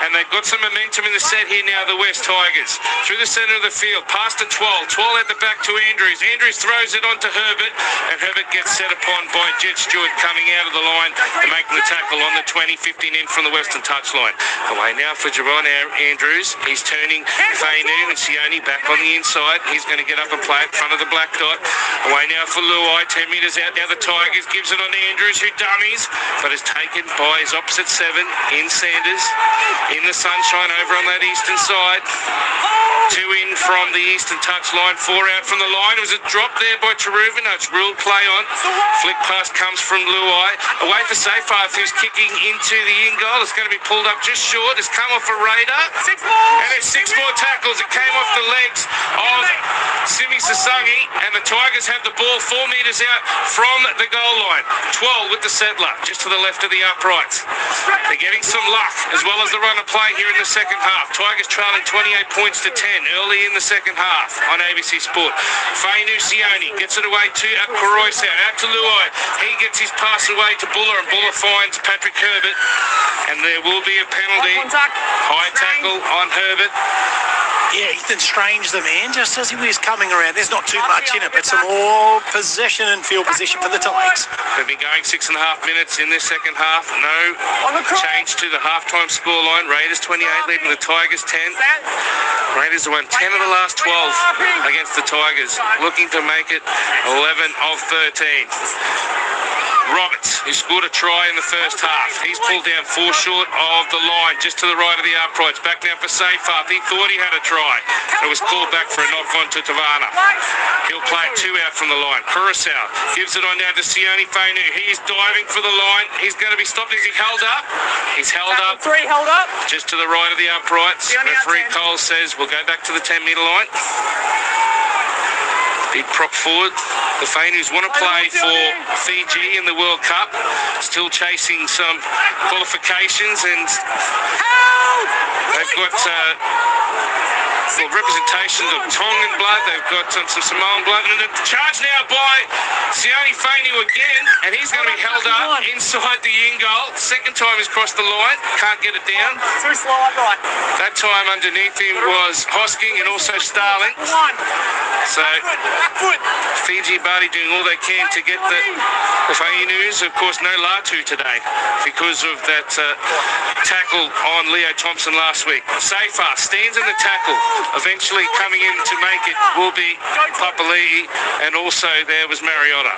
and they've got some momentum in the set here now, the West Tigers. Through the centre of the field, past to Twal. Twal at the back to Andrews. Andrews throws it onto Herbert, and Herbert gets set upon by Jed Stewart coming out of the line and making the tackle on the 20, 15 in from the western touchline. Away now for Javon Andrews. He's turning Fainu and Sione back on the inside. He's going to get up and play in front of the black dot. Away now for Luai, 10 metres out now the Tigers, gives it on to Andrews, who dummies, but is taken by his opposite 7 in Sanders, in the sunshine over on that eastern side. 2 in from the eastern touchline, 4 out from the line. It was a drop there by Taruva. No, it's ruled play on. Flick pass comes from Luai. Away for Seyfarth, who's kicking into the in goal. It's going to be pulled up just short. It's come off a Raider. And there's 6 more tackles. It came off the legs of Simi Sasangi, and the Tigers have the ball 4 metres out from the goal line. 12 with the settler, just to the left of the uprights. They're getting some luck, as well as the run of play here in the second half. Tigers trailing 28 points to 10 early in the second half on ABC Sport. Fainu Sione gets it away to Croyce, out to Luai. He gets his pass away to Buller, and Buller finds Patrick Herbert, and there will be a penalty. High tackle on Herbert. Yeah, Ethan Strange, the man, just as he was coming around. There's not too much in it, but some more possession and field position for the Tigers. They've been going 6.5 minutes in this second half. No change to the halftime scoreline. Raiders 28 leading the Tigers 10. Raiders have won 10 of the last 12 against the Tigers, looking to make it 11 of 13. Roberts, who scored a try in the first half. He's pulled down 4 short of the line, just to the right of the uprights. Back now for Seyfarth. He thought he had a try. It was called back for a knock on to Tavana. He'll play it 2 out from the line. Curacao gives it on now to Sione Fainu. He's diving for the line. He's going to be stopped. Is he held up? He's held up. 3 held up. Just to the right of the uprights. Referee Cole says we'll go back to the 10-metre line. Big prop forward. The Fainus want to play for Fiji in the World Cup. Still chasing some qualifications, and they've got representations of Tongan blood. They've got some Samoan blood. And a charge now by Sione Fainu again, and he's going to be held up inside the in goal. Second time he's crossed the line. Can't get it down. Too slow up right. That time underneath him was Hosking and also Starling. So Fiji Barty doing all they can to get the Fainus. Of course, no Latu today because of that tackle on Leo Thompson last week. Safar stands in the tackle. Eventually coming in to make it will be Papali'i, and also there was Mariotta.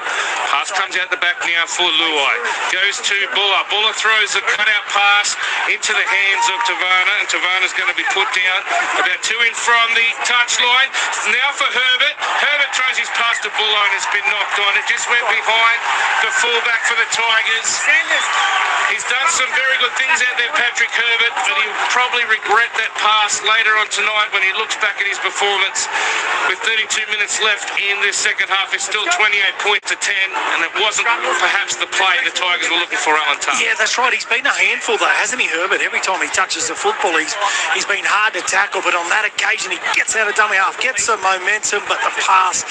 Pass comes out the back now for Luai. Goes to Buller. Buller throws a cutout pass into the hands of Tavana, and Tavana's going to be put down about 2 in from the touchline. Now for Herbert. Herbert throws his pass to Buller and it's been knocked on. It just went behind the fullback for the Tigers. He's done some very good things out there, Patrick Herbert, but he'll probably regret that pass later on tonight when he looks back at his performance. With 32 minutes left in this second half, it's still 28 points to 10, and it wasn't perhaps the play the Tigers were looking for, Alan Tuck. Yeah, that's right. He's been a handful, though, hasn't he, Herbert? Every time he touches the football, he's been hard to tackle, but on that occasion, he gets out of dummy half, gets some momentum, but the pass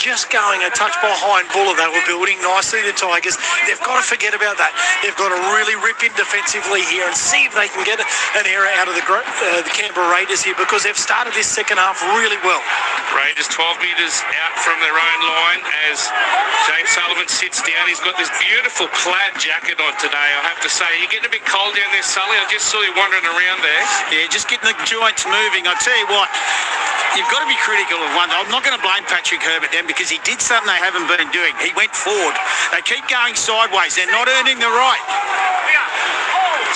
just going a touch behind Buller. They were building nicely, the Tigers. They've got to forget about that. They've got to really rip in defensively here and see if they can get an error out of the Canberra Raiders here, because they've started this second half really well. Raiders 12 metres out from their own line as James Sullivan sits down. He's got this beautiful plaid jacket on today, I have to say. You're getting a bit cold down there, Sully. I just saw you wandering around there. Yeah, just getting the joints moving. I'll tell you what, you've got to be critical of one. I'm not going to blame Patrick Herbert then, because he did something they haven't been doing. He went forward. They keep going sideways. They're not earning the right.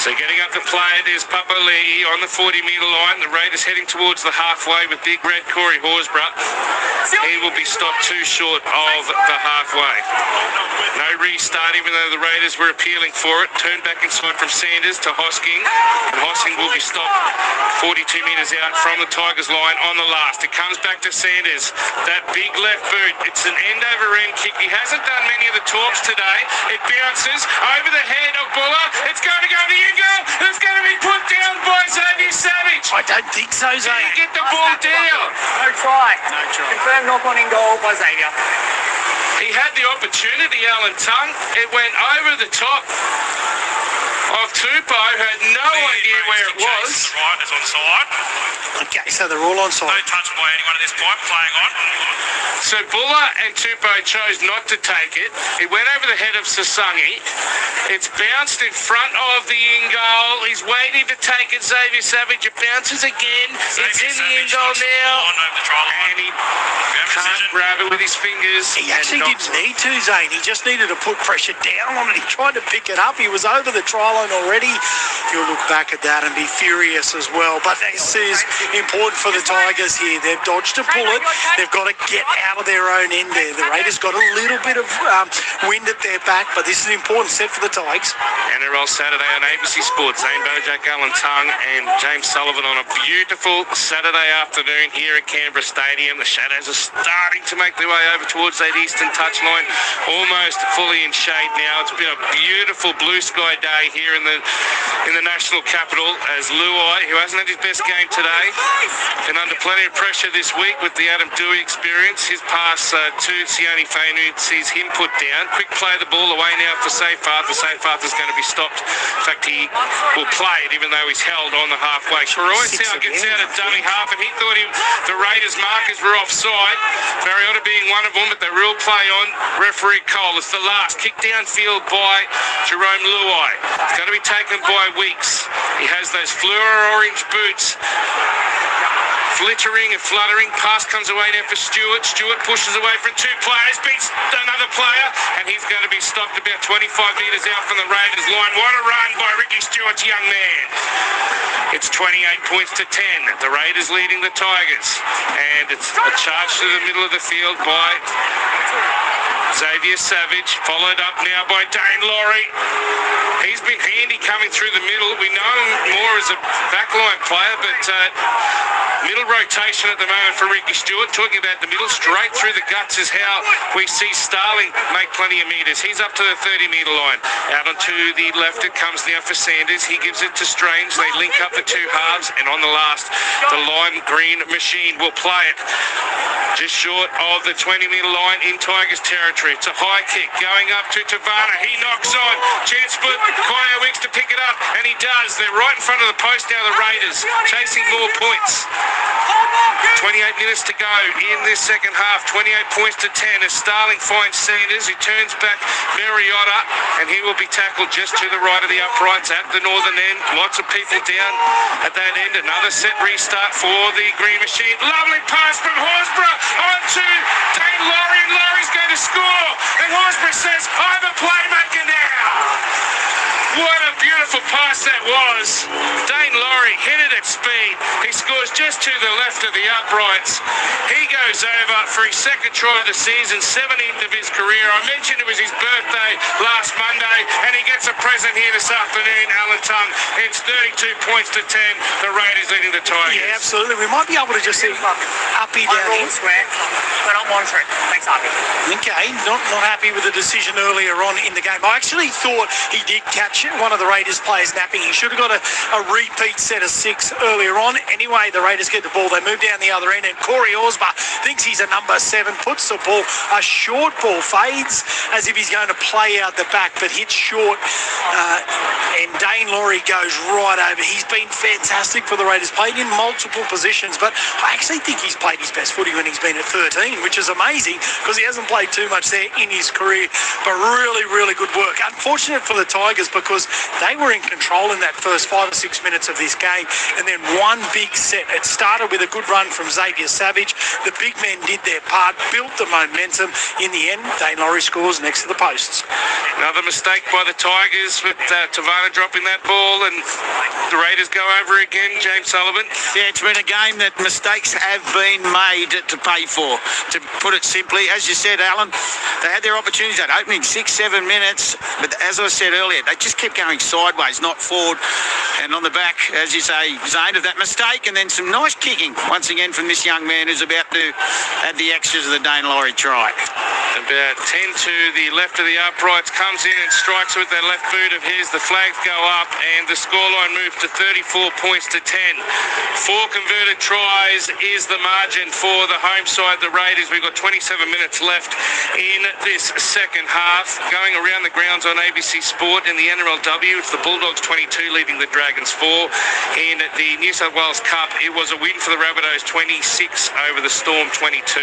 So getting up to play it is Papali'i on the 40-metre line. The Raiders heading towards the halfway with big red Corey Horsburgh. He will be stopped too short of the halfway. No restart, even though the Raiders were appealing for it. Turned back inside from Sanders to Hosking. And Hosking will be stopped 42 metres out from the Tigers line on the last. It comes back to Sanders. That big left boot. It's an end-over-end kick. He hasn't done many of the talks today. It bounces over the head of Buller. It's going to go to the in goal. It's going to be put down by Xavier Savage. I don't think so, Zane. Did he get the ball down? No try. Confirmed knock on in goal by Xavier. He had the opportunity, Alan Tung. It went over the top of Tupou, who had no idea where it was. Right, it's on side. Okay, so they're all on side. No touch by anyone at this point, playing on. So Buller and Tupou chose not to take it. It went over the head of Sasangi. It's bounced in front of the in goal. He's waiting to take it, Xavier Savage. It bounces again. It's in the in goal now. And he can't grab it with his fingers. He actually didn't need to, Zane. He just needed to put pressure down on it. He tried to pick it up. He was over the try line already. You'll look back at that and be furious as well. But this is important for the Tigers here. They've dodged a bullet. They've got to get out of their own end there. The Raiders got a little bit of wind at their back, but this is an important set for the Tigers. NRL Saturday on ABC Sports. Zane Bojack, Alan Tung and James Sullivan on a beautiful Saturday afternoon here at Canberra Stadium. The shadows are starting to make their way over towards that eastern touchline, almost fully in shade now. It's been a beautiful blue sky day here in the national capital, as Luai, who hasn't had his best game today, been under plenty of pressure this week with the Adam Dewey experience. His pass to Sione Fainu sees him put down. Quick play the ball away now for Seyfarth. The Seyfarth is going to be stopped. In fact, he will play it even though he's held on the halfway. Koroisau gets out of dummy half, and he thought the Raiders markers were offside. Mariotta being one of them, but they will play on. Referee Cole. It's the last. Kick downfield by Jerome Luai. It's going to be taken by Weeks. He has those fluor orange boots. flittering and fluttering. Pass comes away now for Stewart. Stewart pushes away from two players, beats another player, and he's going to be stopped about 25 metres out from the Raiders line. What a run by Ricky Stewart's young man. It's 28 points to 10. The Raiders leading the Tigers. And it's a charge to the middle of the field by Xavier Savage, followed up now by Dane Laurie. He's been handy coming through the middle. We know him more as a backline player, but middle rotation at the moment for Ricky Stewart. Talking about the middle, straight through the guts is how we see Starling make plenty of metres. He's up to the 30-metre line. Out onto the left it comes now for Sanders. He gives it to Strange. They link up the two halves, and on the last, the lime green machine will play it just short of the 20-metre line in Tigers territory. It's a high kick going up to Tavana. He knocks on. Chance for Kaya Wicks to pick it up, and he does. They're right in front of the post now, the Raiders, chasing more points. 28 minutes to go in this second half. 28 points to 10 as Starling finds Sanders, who turns back Mariotta, and he will be tackled just to the right of the uprights at the northern end. Lots of people down at that end. Another set restart for the green machine. Lovely pass from Horsburgh onto Dane Laurie, and Laurie's going to score. And Horsburgh says, I'm a playmaker now. What a beautiful pass that was. Dane Laurie hit it at speed. He scores just to the left of the uprights. He goes over for his second try of the season, 17th of his career. I mentioned it was his birthday last Monday, and he gets a present here this afternoon, Alan Tongue. It's 32 points to 10. The Raiders leading the Tigers. Yeah, absolutely. We might be able to just see Uppy down here. We're not monitoring. Thanks, Uppy. Okay, not happy with the decision earlier on in the game. I actually thought he did catch one of the Raiders players napping. He should have got a repeat set of 6 earlier on. Anyway, the Raiders get the ball. They move down the other end, and Corey Horsburgh thinks he's a number 7, puts the ball, a short ball, fades as if he's going to play out the back, but hits short, and Dane Laurie goes right over. He's been fantastic for the Raiders, played in multiple positions, but I actually think he's played his best footy when he's been at 13, which is amazing because he hasn't played too much there in his career, but really, really good work. Unfortunate for the Tigers because they were in control in that first 5 or 6 minutes of this game, and then one big set. It started with a good run from Xavier Savage. The big men did their part, built the momentum. In the end, Dane Laurie scores next to the posts. Another mistake by the Tigers with Tavana dropping that ball, and the Raiders go over again. James Sullivan. Yeah, it's been a game that mistakes have been made to pay for. To put it simply, as you said, Alan, they had their opportunities that opening 6-7 minutes, but as I said earlier, they just kept going sideways, not forward. And on the back, as you say, Zane, of that mistake, and then some nice kicking once again from this young man who's about to add the extras of the Dane Laurie try. About 10 to the left of the uprights, comes in and strikes with that left boot of his. The flags go up, and the scoreline moves to 34 points to 10. 4 converted tries is the margin for the home side, the Raiders. We've got 27 minutes left in this second half. Going around the grounds on ABC Sport in the NRLW, it's the Bulldogs 22 leading the Dragons 4. In the New South Wales Cup, it was a win for the Rabbitohs, 26 over the Storm 22.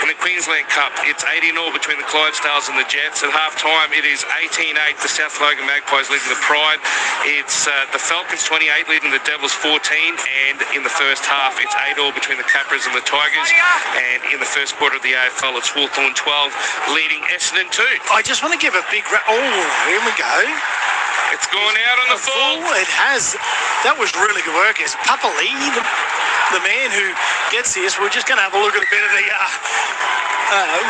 In the Queensland Cup, it's 80-0 between the Clydesdales and the Jets. At half-time, it is 18-8, the South Logan Magpies leading the Pride. It's the Falcons 28 leading the Devils 14, and in the first half, it's 8-all between the Capras and the Tigers. And in the first quarter of the AFL, it's Hawthorn 12 leading Essendon 2. I just want to give a big... here we go. It's gone out on the full. It has. That was really good work. It's Papa Lee, the man who gets this. We're just going to have a look at a bit of the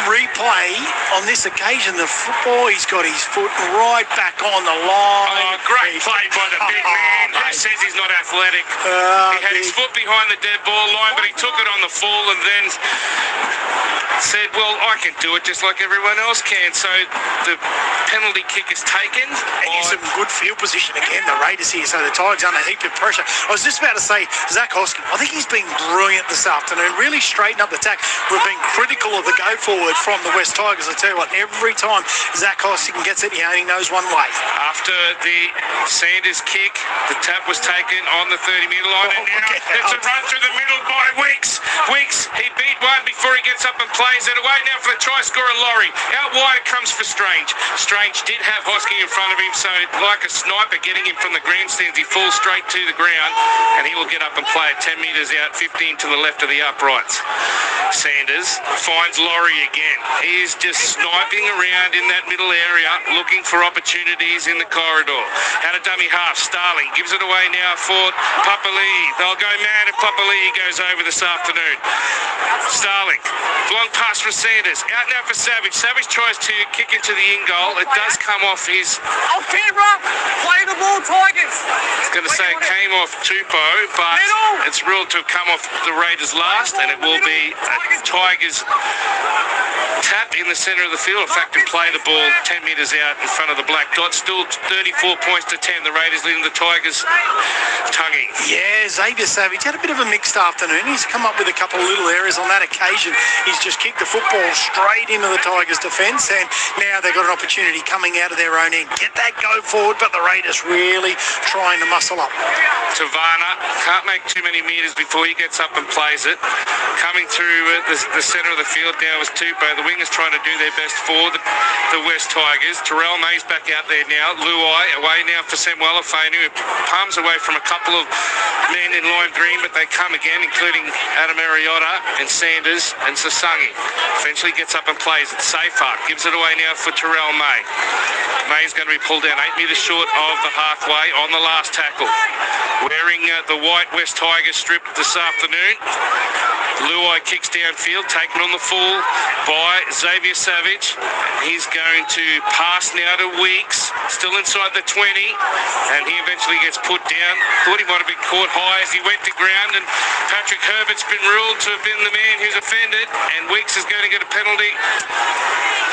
replay on this occasion. The football, he's got his foot right back on the line. Oh, great play by the big man. Who says he's not athletic? He had his foot behind the dead ball line, but he took it on the full and then said, well, I can do it just like everyone else can. So the penalty kick is taken. And he's in good field position again, the Raiders here. So the Tigers under a heap of pressure. I was just about to say, Zach Hoskin, I think he's been brilliant this afternoon. Really straightened up the tack. We've been critical of the go go forward from the West Tigers. I tell you what, every time Zach Hostigan gets it, he only knows one way. After the Sanders kick, the tap was taken on the 30-metre line, and now it's a run through the middle by Weeks. Weeks, he beat one before he gets up and plays it away now for the try scorer Laurie. Out wide it comes for Strange. Strange did have Hosking in front of him, so like a sniper getting him from the grandstands, he falls straight to the ground, and he will get up and play it 10 metres out, 15 to the left of the uprights. Sanders finds Laurie again. He is just sniping around in that middle area, looking for opportunities in the corridor. Out of dummy half, Starling gives it away now for Papali. They'll go mad if Papali goes over this afternoon. Starling, long pass for Sanders. Out now for Savage. Savage tries to kick into the in goal. It does come off his... Oh, Canberra, play the ball, Tigers. I was going to say it came off Tupou, but it's ruled to have come off the Raiders last, and it will be a Tigers tap in the centre of the field. In fact, to play the ball 10 metres out in front of the black dot. Still 34 points to 10. The Raiders leading the Tigers tonguing. Yeah, Xavier Savage had a bit of a mixed afternoon. He's come up with a couple of little errors on that occasion. He's just kicked the football straight into the Tigers' defence, and now they've got an opportunity coming out of their own end. Get that go forward, but the Raiders really trying to muscle up. Tavana can't make too many metres before he gets up and plays it. Coming through the centre of the field now is Tupou. The wingers trying to do their best for the West Tigers. Terrell May's back out there now. Luai away now for Samuela Fainu, who palms away from a couple of men in lime green, but they come again, including Adam Mariota and Sanders and Sasangi. Eventually gets up and plays it. Safeart gives it away now for Terrell May. May's going to be pulled down 8 metres short of the halfway on the last tackle. Wearing the white West Tigers strip this afternoon. Luai kicks downfield, taken on the full by Xavier Savage. He's going to pass now to Weeks, still inside the 20, and he eventually gets put down. Thought he might have been caught high as he went to ground, and Patrick Herbert's been ruled to have been the man who's offended, and Weeks is going to get a penalty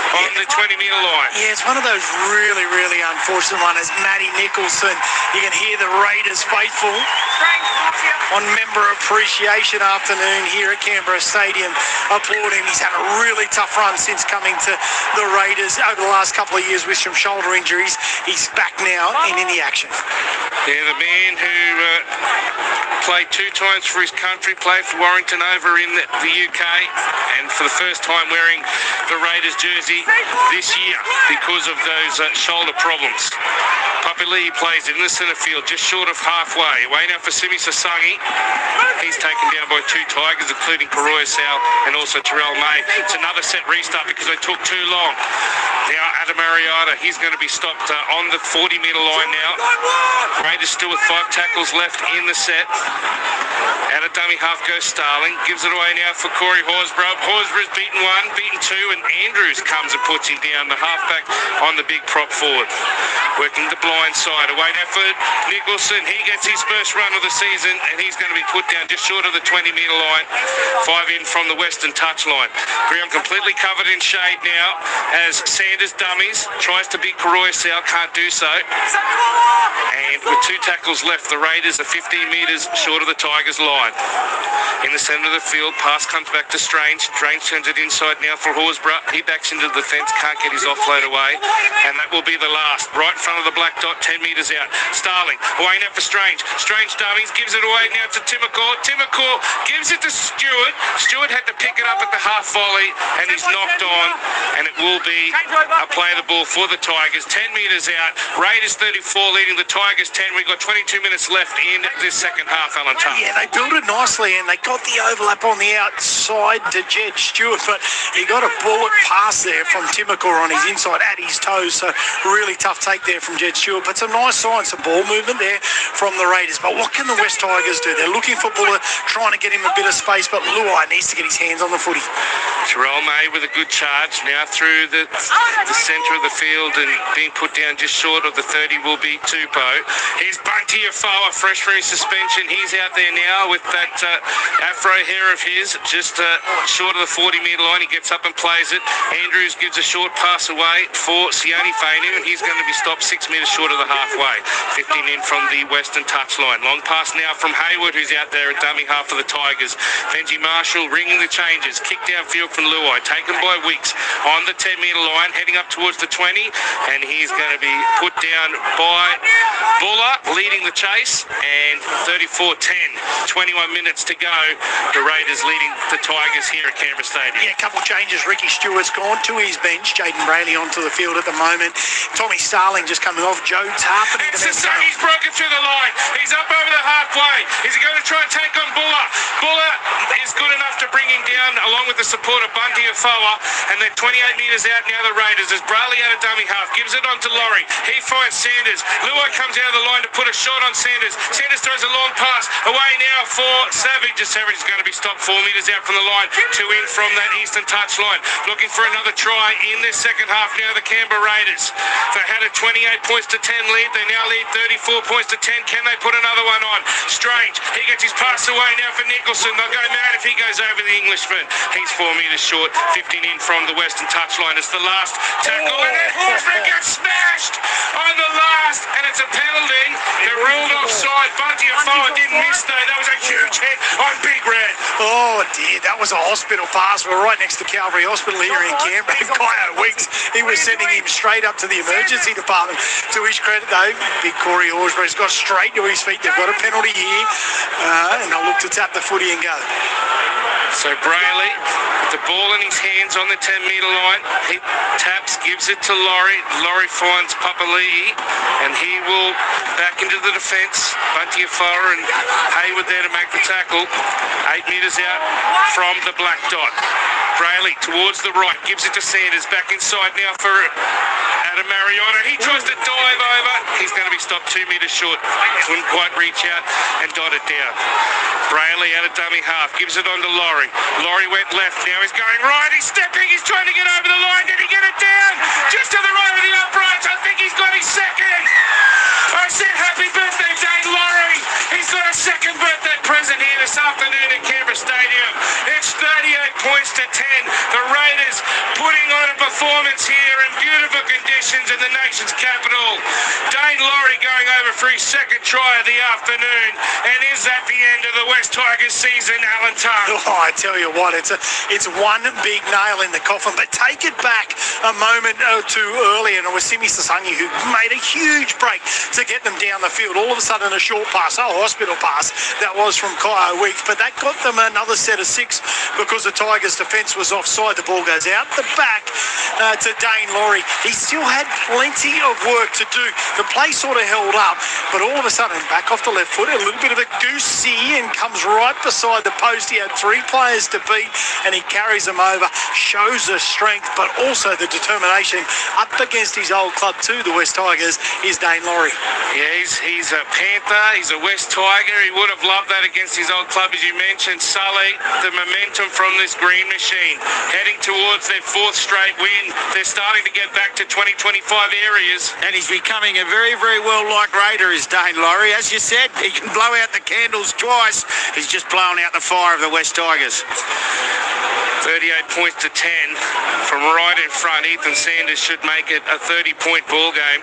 on the 20-metre line. Yeah, it's one of those really, really unfortunate ones. As Matty Nicholson, you can hear the Raiders faithful on Member Appreciation Afternoon here at Canberra Stadium applaud him. He's had a really tough run since coming to the Raiders over the last couple of years with some shoulder injuries. He's back now and in the action. Yeah, the man who played 2 times for his country, played for Warrington over in the UK, and for the first time wearing the Raiders jersey this year because of those shoulder problems. Papali plays it in the centre field, just short of halfway. Away now for Simi Sasangi. He's taken down by 2 Tigers, including Karoya Sal and also Terrell May. It's another set restart because they took too long. Now Adam Mariota, he's going to be stopped on the 40-metre line now. Raiders still with 5 tackles left in the set. Out of dummy half goes Starling. Gives it away now for Corey Horsburgh. Horsburgh's beaten 1, beaten 2, and Andrews comes and puts him down, the halfback on the big prop forward. Working the blind side. Away now for Nicholson. He gets his first run of the season, and he's going to be put down just short of the 20-metre line. 5 in from the western touchline. Ground completely covered in shade now as Sanders dummies. Tries to beat Karoya Sal, can't do so. And with 2 tackles left, the Raiders are 15 metres short of the Tigers line. In the centre of the field, pass comes back to Strange. Strange turns it inside now for Horsburgh. He backs into the defence, can't get his offload away. And that will be the last. Right in front of the black dot, 10 metres out. Starling, away now for Strange. Strange dummies, gives it away now to Timmercore. Timmercore gives it to Stewart. Stewart had to pick it up at the half volley, and he's knocked on. And it will be a play the ball for the Tigers. 10 metres out. Raiders 34 leading the Tigers 10. We've got 22 minutes left in this second half, Alan Tuck. Yeah, they built it nicely, and they got the overlap on the outside to Jed Stewart, but he got a bullet pass there from Timmercore on his inside at his toes, so really tough take there from Jed Stewart. But some nice signs, some ball movement there from the Raiders. But what can the West Tigers do? They're looking for Buller, trying to get him a bit of space, but Luai needs to get his hands on the footy. Terrell May with a good charge now through the centre of the field, and being put down just short of the 30 will be Tupou. Here's Bunty Afoa, fresh from his suspension. He's out there now with that afro hair of his, just short of the 40-metre line. He gets up and plays it. Andrews gives a short pass away for Sione Fainu, and he's going to be stopped 6 metres short of the halfway. 15 in from the western touchline. Long pass now from Hayward, who's out there at dummy half for the Tigers. Benji Marshall ringing the changes. Kick downfield from Luai, taken by Weeks on the 10-metre line, heading up towards the 20, and he's going to be put down by Buller, leading the chase, and 34-10, 21 minutes to go. The Raiders leading the Tigers here at Canberra Stadium. Yeah, a couple of changes. Ricky Stewart's gone to his bench. Jaden Brayley onto the field at the moment. Tommy Starling just coming off. Joe Tarpon. It's Sasani's broken through the line. He's up over the halfway. Is he going to try and take on Buller? Buller is good enough to bring him down along with the support of Bunty Afoa, and then 28 metres out now the Raiders as Brayley out of dummy half gives it on to Laurie. He finds Sanders. Luai comes out of the line to put a shot on Sanders. Sanders throws a long pass away now for Savage. Savage is going to be stopped 4 metres out from the line. 2 in from that eastern touch line. Looking for another try in this second half now, the Canberra Raiders. They had a 28 points to 10 lead. They now lead 34 points to 10. Can they put another one on? Strange. He gets his pass away now for Nicholson. They'll go mad if he goes over the Englishman. He's 4 metres short. 15 in from the western touchline. It's the last tackle, and then Horsburgh gets smashed on the last, and it's a penalty. They're ruled offside. Bunty Afoa didn't miss though. That was a huge hit on Big Red. Oh dear, that was a hospital pass. We're right next to Calvary Hospital here in Canberra. Kyo Weeks, he was sending him straight up to the emergency department. To his credit though, big Corey Horsburgh's got straight to his feet. They've got a penalty here, and they'll look to tap the footy and go. So Brayley, with the ball in his hands on the 10-metre line, he taps, gives it to Laurie. Laurie finds Papali'i, and he will back into the defence. Bunty Afoa and Hayward there to make the tackle. 8 metres out from the black dot. Brayley towards the right, gives it to Sanders, back inside now for Adam Mariano. He tries to dive over. He's going to be stopped 2 metres short. Couldn't quite reach out and dot it down. Brayley out of dummy half, gives it on to Laurie. Laurie went left, now he's going right. He's stepping, he's trying to get over the line. Did he get it down? Just to the right of the uprights. I think he's got his second. I said happy birthday, Dane Laurie. He's got a second birthday present here this afternoon at Canberra Stadium. It's 38 points to 10. The Raiders putting on a performance here in beautiful conditions in the nation's capital. Dane Laurie going over for his second try of the afternoon. And is that the end of the West Tigers season, Alan Tongue? Oh, I tell you what, it's one big nail in the coffin. But take it back a moment or two earlier, and it was Simi Sasangi who made a huge break to get them down the field. All of a sudden, a short pass, a hospital pass, that was from Kyo Weeks. But that got them another set of 6 because the Tigers' defence was offside. The ball goes out the back to Dane Laurie. He still had plenty of work to do. The play sort of held up, but all of a sudden, back off the left foot, a little bit of a goosey, and comes right beside the post. He had 3 players to beat, and he carries them over. Shows the strength, but also the determination up against his old club too, the West Tigers, is Dane Laurie. Yeah, he's a Panther. He's a West Tiger. He would have loved that against his old club, as you mentioned. Sully, the momentum from this green machine, heading towards their 4th straight win. They're starting to get back to 2025 areas. And he's becoming a very, very well-liked Raider, is Dane Laurie. As you said, he can blow out the candles twice. He's just blown out the fire of the West Tigers. 38 points to 10 from right in front. Ethan Sanders should make it a 30-point ball game.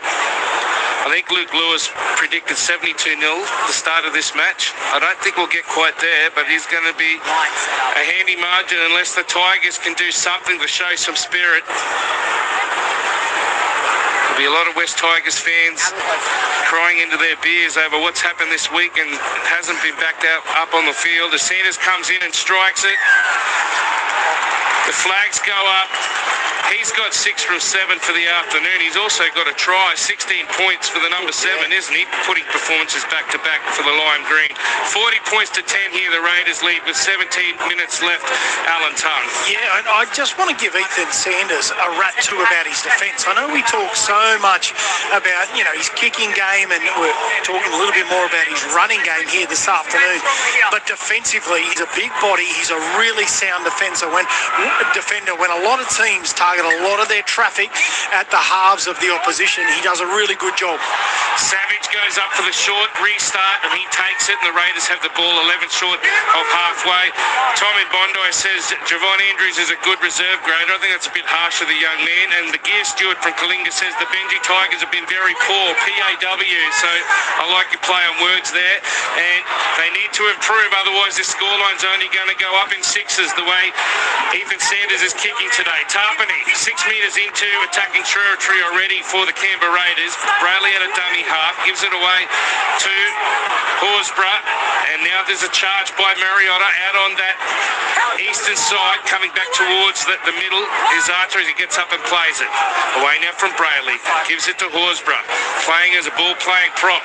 I think Luke Lewis predicted 72-0 at the start of this match. I don't think we'll get quite there, but it's going to be a handy margin unless the Tigers can do something to show some spirit. There'll be a lot of West Tigers fans crying into their beers over what's happened this week and it hasn't been backed up on the field. As Sanders comes in and strikes it, the flags go up. He's got 6 from 7 for the afternoon. He's also got a try, 16 points for the number 7, isn't he? Putting performances back to back for the Lime Green. 40 points to 10 here, the Raiders lead with 17 minutes left. Alan Tongue. Yeah, and I just want to give Ethan Sanders a rap too about his defence. I know we talk so much about, his kicking game, and we're talking a little bit more about his running game here this afternoon. But defensively, he's a big body. He's a really sound defender. When a lot of teams target target a lot of their traffic at the halves of the opposition. He does a really good job. Savage goes up for the short restart and he takes it, and the Raiders have the ball 11 short of halfway. Tommy Bondi says Javon Andrews is a good reserve grader. I think that's a bit harsh for the young man. And the gear steward from Kalinga says the Benji Tigers have been very poor, PAW. So I like your play on words there. And they need to improve, otherwise this scoreline's only going to go up in sixes the way Ethan Sanders is kicking today. Tarpany, 6 metres into attacking territory already for the Canberra Raiders. Brayley at a dummy half, gives it away to Horsburgh, and now there's a charge by Mariota out on that eastern side, coming back towards the middle is Archer as he gets up and plays it. Away now from Brayley, gives it to Horsburgh, playing as a ball-playing prop.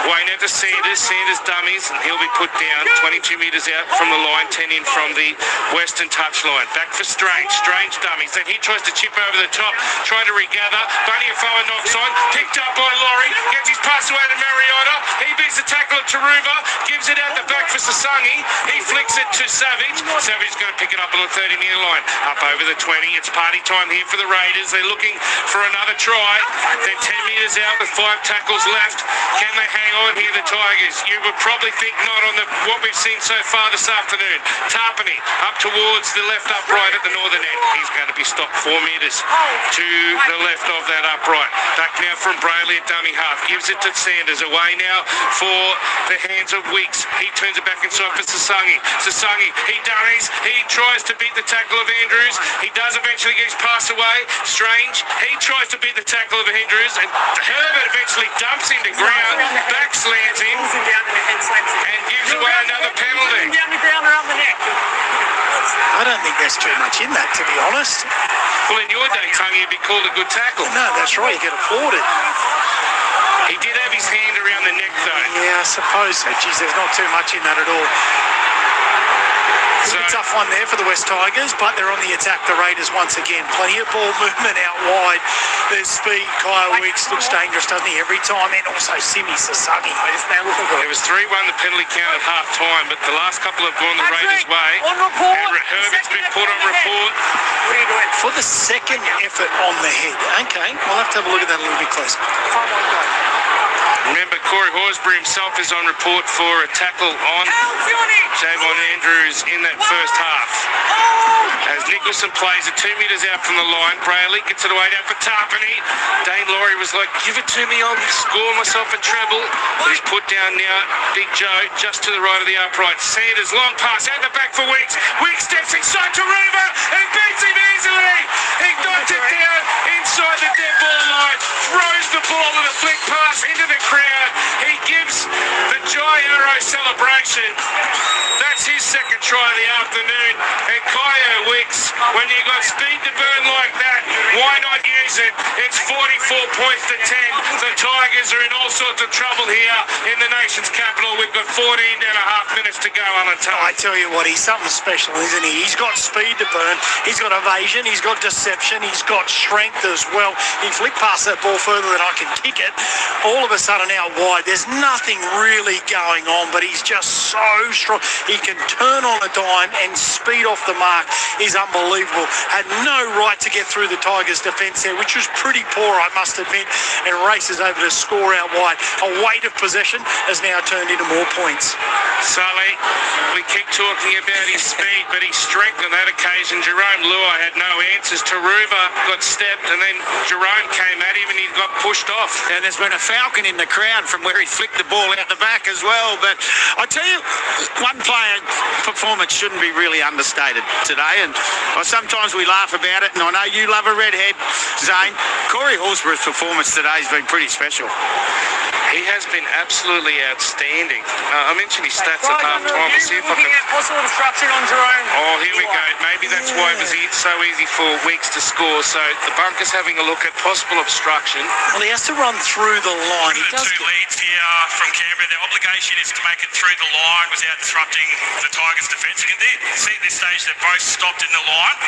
Away now to Sanders, Sanders dummies, and he'll be put down 22 metres out from the line, 10 in from the western touchline. Back for Strange, Strange dummies, then he tries to chip over the top, trying to regather. Bunny Afoa knocks on, picked up by Laurie, gets his pass away to Mariota, he beats the tackle of Taruva, gives it out the back for Sasangi, he flicks it to Savage. Savage going to pick it up on the 30-metre line, up over the 20. It's party time here for the Raiders. They're looking for another try. They're 10 metres out with 5 tackles left. Can they hang on here, the Tigers? You would probably think not on what we've seen so far this afternoon. Tarpany up towards the left upright at the northern end. He's going to be stopped 4 metres to the left of that upright. Back now from Brayley at dummy half. Gives it to Sanders. Away now for the hands of Weeks. He turns it back inside for Sasangi. Sasangi, he dummies. He tries to beat the tackle of Andrews. He does eventually get his pass away. Strange, he tries to beat the tackle of Andrews, and Herbert eventually dumps him to ground, back slams him, and gives away another penalty. I don't think there's too much in that, to be honest. Well, in your day, Tungy, it'd be called a good tackle. No, that's right. You get applauded. He did have his hand around the neck, though. Yeah, I suppose so. Geez, there's not too much in that at all. It's a tough one there for the West Tigers, but they're on the attack, the Raiders, once again. Plenty of ball movement out wide. There's speed. Kyle Weeks looks dangerous, doesn't he, every time? And also Simi Sasangi. It was 3-1 the penalty count at half-time, but the last couple have gone the Raiders' way. And Herbert's been put on report. What are you doing? For the second effort on the head. Okay, we'll have to have a look at that a little bit closer. Remember, Corey Horsburgh himself is on report for a tackle on Javon Andrews in that first half. As Nicholson plays it 2 metres out from the line, Brayley gets it away down for Tarpany. Dane Laurie was like, give it to me, I'll score myself a treble. But he's put down now, Big Joe, just to the right of the upright. Sanders, long pass out the back for Weeks. Weeks steps inside to Ruva and beats him easily. He knocked it down inside the dead ball line, throws the ball with a flick pass into the crowd. He gives the Jai Arrow celebration. That's his second try of the afternoon. And Kyo Weeks, when you got speed to burn like that, why not use it? It's 44 points to 10. The Tigers are in all sorts of trouble here in the nation's capital. We've got 14 and a half minutes to go on a time. I tell you what, he's something special, isn't he? He's got speed to burn. He's got evasion. He's got deception. He's got strength as well. He flicked past that ball further than I can kick it. All of a sudden out wide. There's nothing really going on, but he's just so strong. He can turn on a dime, and speed off the mark is unbelievable. Had no right to get through the Tigers' defence there, which was pretty poor, I must admit, and races over to score out wide. A weight of possession has now turned into more points. Sully, we keep talking about his speed, but his strength on that occasion. Jerome Luai had no answers. Taruva got stepped, and then Jerome came at him, and he got pushed off. And there's been a falcon in the crowd from where he flicked the ball out the back as well. But I tell you, one player performance shouldn't be really understated today. And sometimes we laugh about it, and I know you love a redhead, Zane. Corey Horsburgh's performance today has been pretty special. He has been absolutely outstanding. I mentioned his stats at half-time. We'll see if I can... Possible obstruction on Jerome. Oh, here we go. Maybe that's why it was so easy for Weeks to score. So the bunker's having a look at possible obstruction. Well, he has to run through the line. The two leads here from Canberra, their obligation is to make it through the line without disrupting the Tigers' defence. You can see at this stage they're both stopped in the line.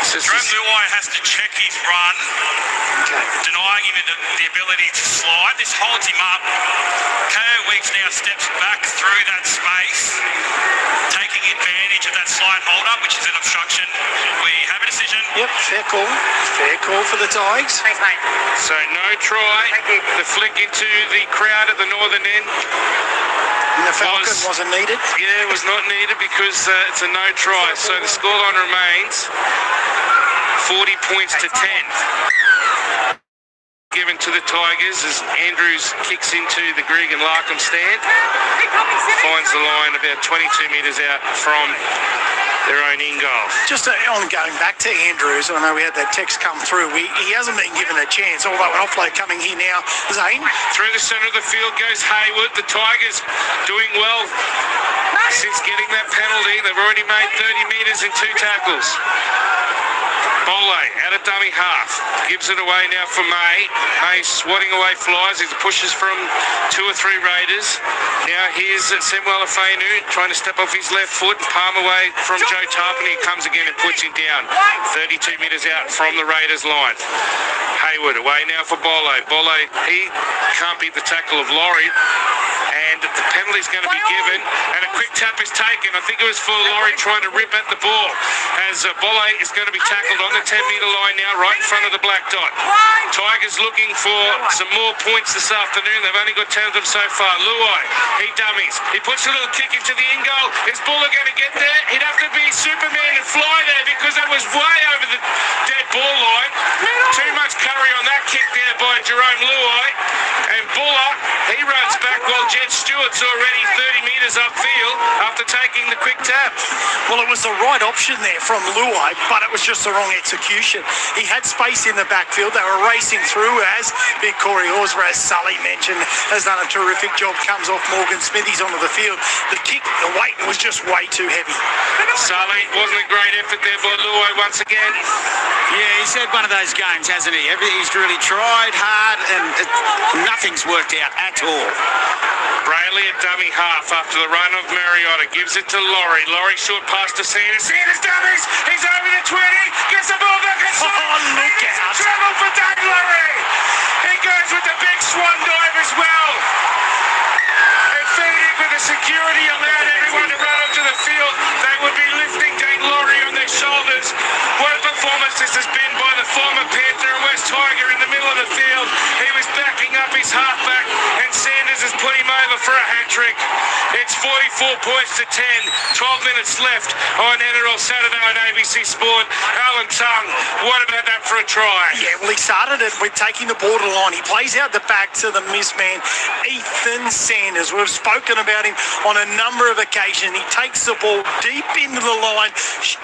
Jerome Luai has to check his run, denying him the ability to slide. This holds him up. KO Weeks now steps back through that space. taking advantage of that slight hold-up, which is an obstruction. We have a decision. Yep, fair call. Fair call for the Tigers. Thanks, mate. So no try. The flick into the crowd at the northern end. And the Falcon wasn't needed. Yeah, it was not needed because it's a no try. So the scoreline remains 40 points to 10. Given to the Tigers as Andrews kicks into the Grigg and Larkham stand. Finds the line about 22 metres out from their own in goal. Just on going back to Andrews, I know we had that text come through. He hasn't been given a chance, although an offload coming here now. Zane? Through the centre of the field goes Hayward. The Tigers doing well since getting that penalty. They've already made 30 metres in 2 tackles. Bole out of dummy half. Gives it away now for May. May swatting away flies. He pushes from 2 or 3 Raiders. Now here's Samuel Afenu trying to step off his left foot. Palm away from Joe Tarpany. He comes again and puts him down. 32 metres out from the Raiders line. Hayward away now for Bole. Bole, he can't beat the tackle of Laurie. And the penalty's going to be given. And a quick tap is taken. I think it was for Laurie trying to rip at the ball. As Bole is going to be tackled on the 10-metre line now, right in front of the black dot. Tigers looking for some more points this afternoon. They've only got 10 of them so far. Luai, he dummies. He puts a little kick into the in goal. Is Buller going to get there? He'd have to be Superman and fly there because it was way over the dead ball line. Too much curry on that kick there by Jerome Luai. And Buller, he runs back while Jed Stewart's already 30 metres upfield after taking the quick tap. Well, it was the right option there from Luai, but it was just the wrong execution. He had space in the backfield. They were racing through as Big Corey Horsburgh, as Sully mentioned, has done a terrific job. Comes off Morgan Smithies onto the field. The kick, the weight was just way too heavy. Sully, wasn't a great effort there by Luai once again. Yeah, he's had one of those games, hasn't he? He's really tried hard and nothing's worked out at all. Brayley at dummy half after the run of Mariotta. Gives it to Laurie. Laurie short pass to Sanders. Sanders dummies. He's over the 20. Gets the ball back inside. Oh, look out. Trouble for Dave Laurie. He goes with the big swan dive as well. And finishing with the security allowed everyone to run onto the field. They would be lifting Dave Laurie on their shoulders. What a performance this has been by the former Panther and West Tiger in the middle of the field. He was backing up his halfback and Sanders has put him over for a hat-trick. It's 44 points to 10. 12 minutes left on NRL Saturday on ABC Sport. Alan Tongue, what about that for a try? Yeah, well, he started it with taking the borderline. He plays out the back to the missman, Ethan Sanders. We've spoken about him on a number of occasions. He takes the ball deep into the line,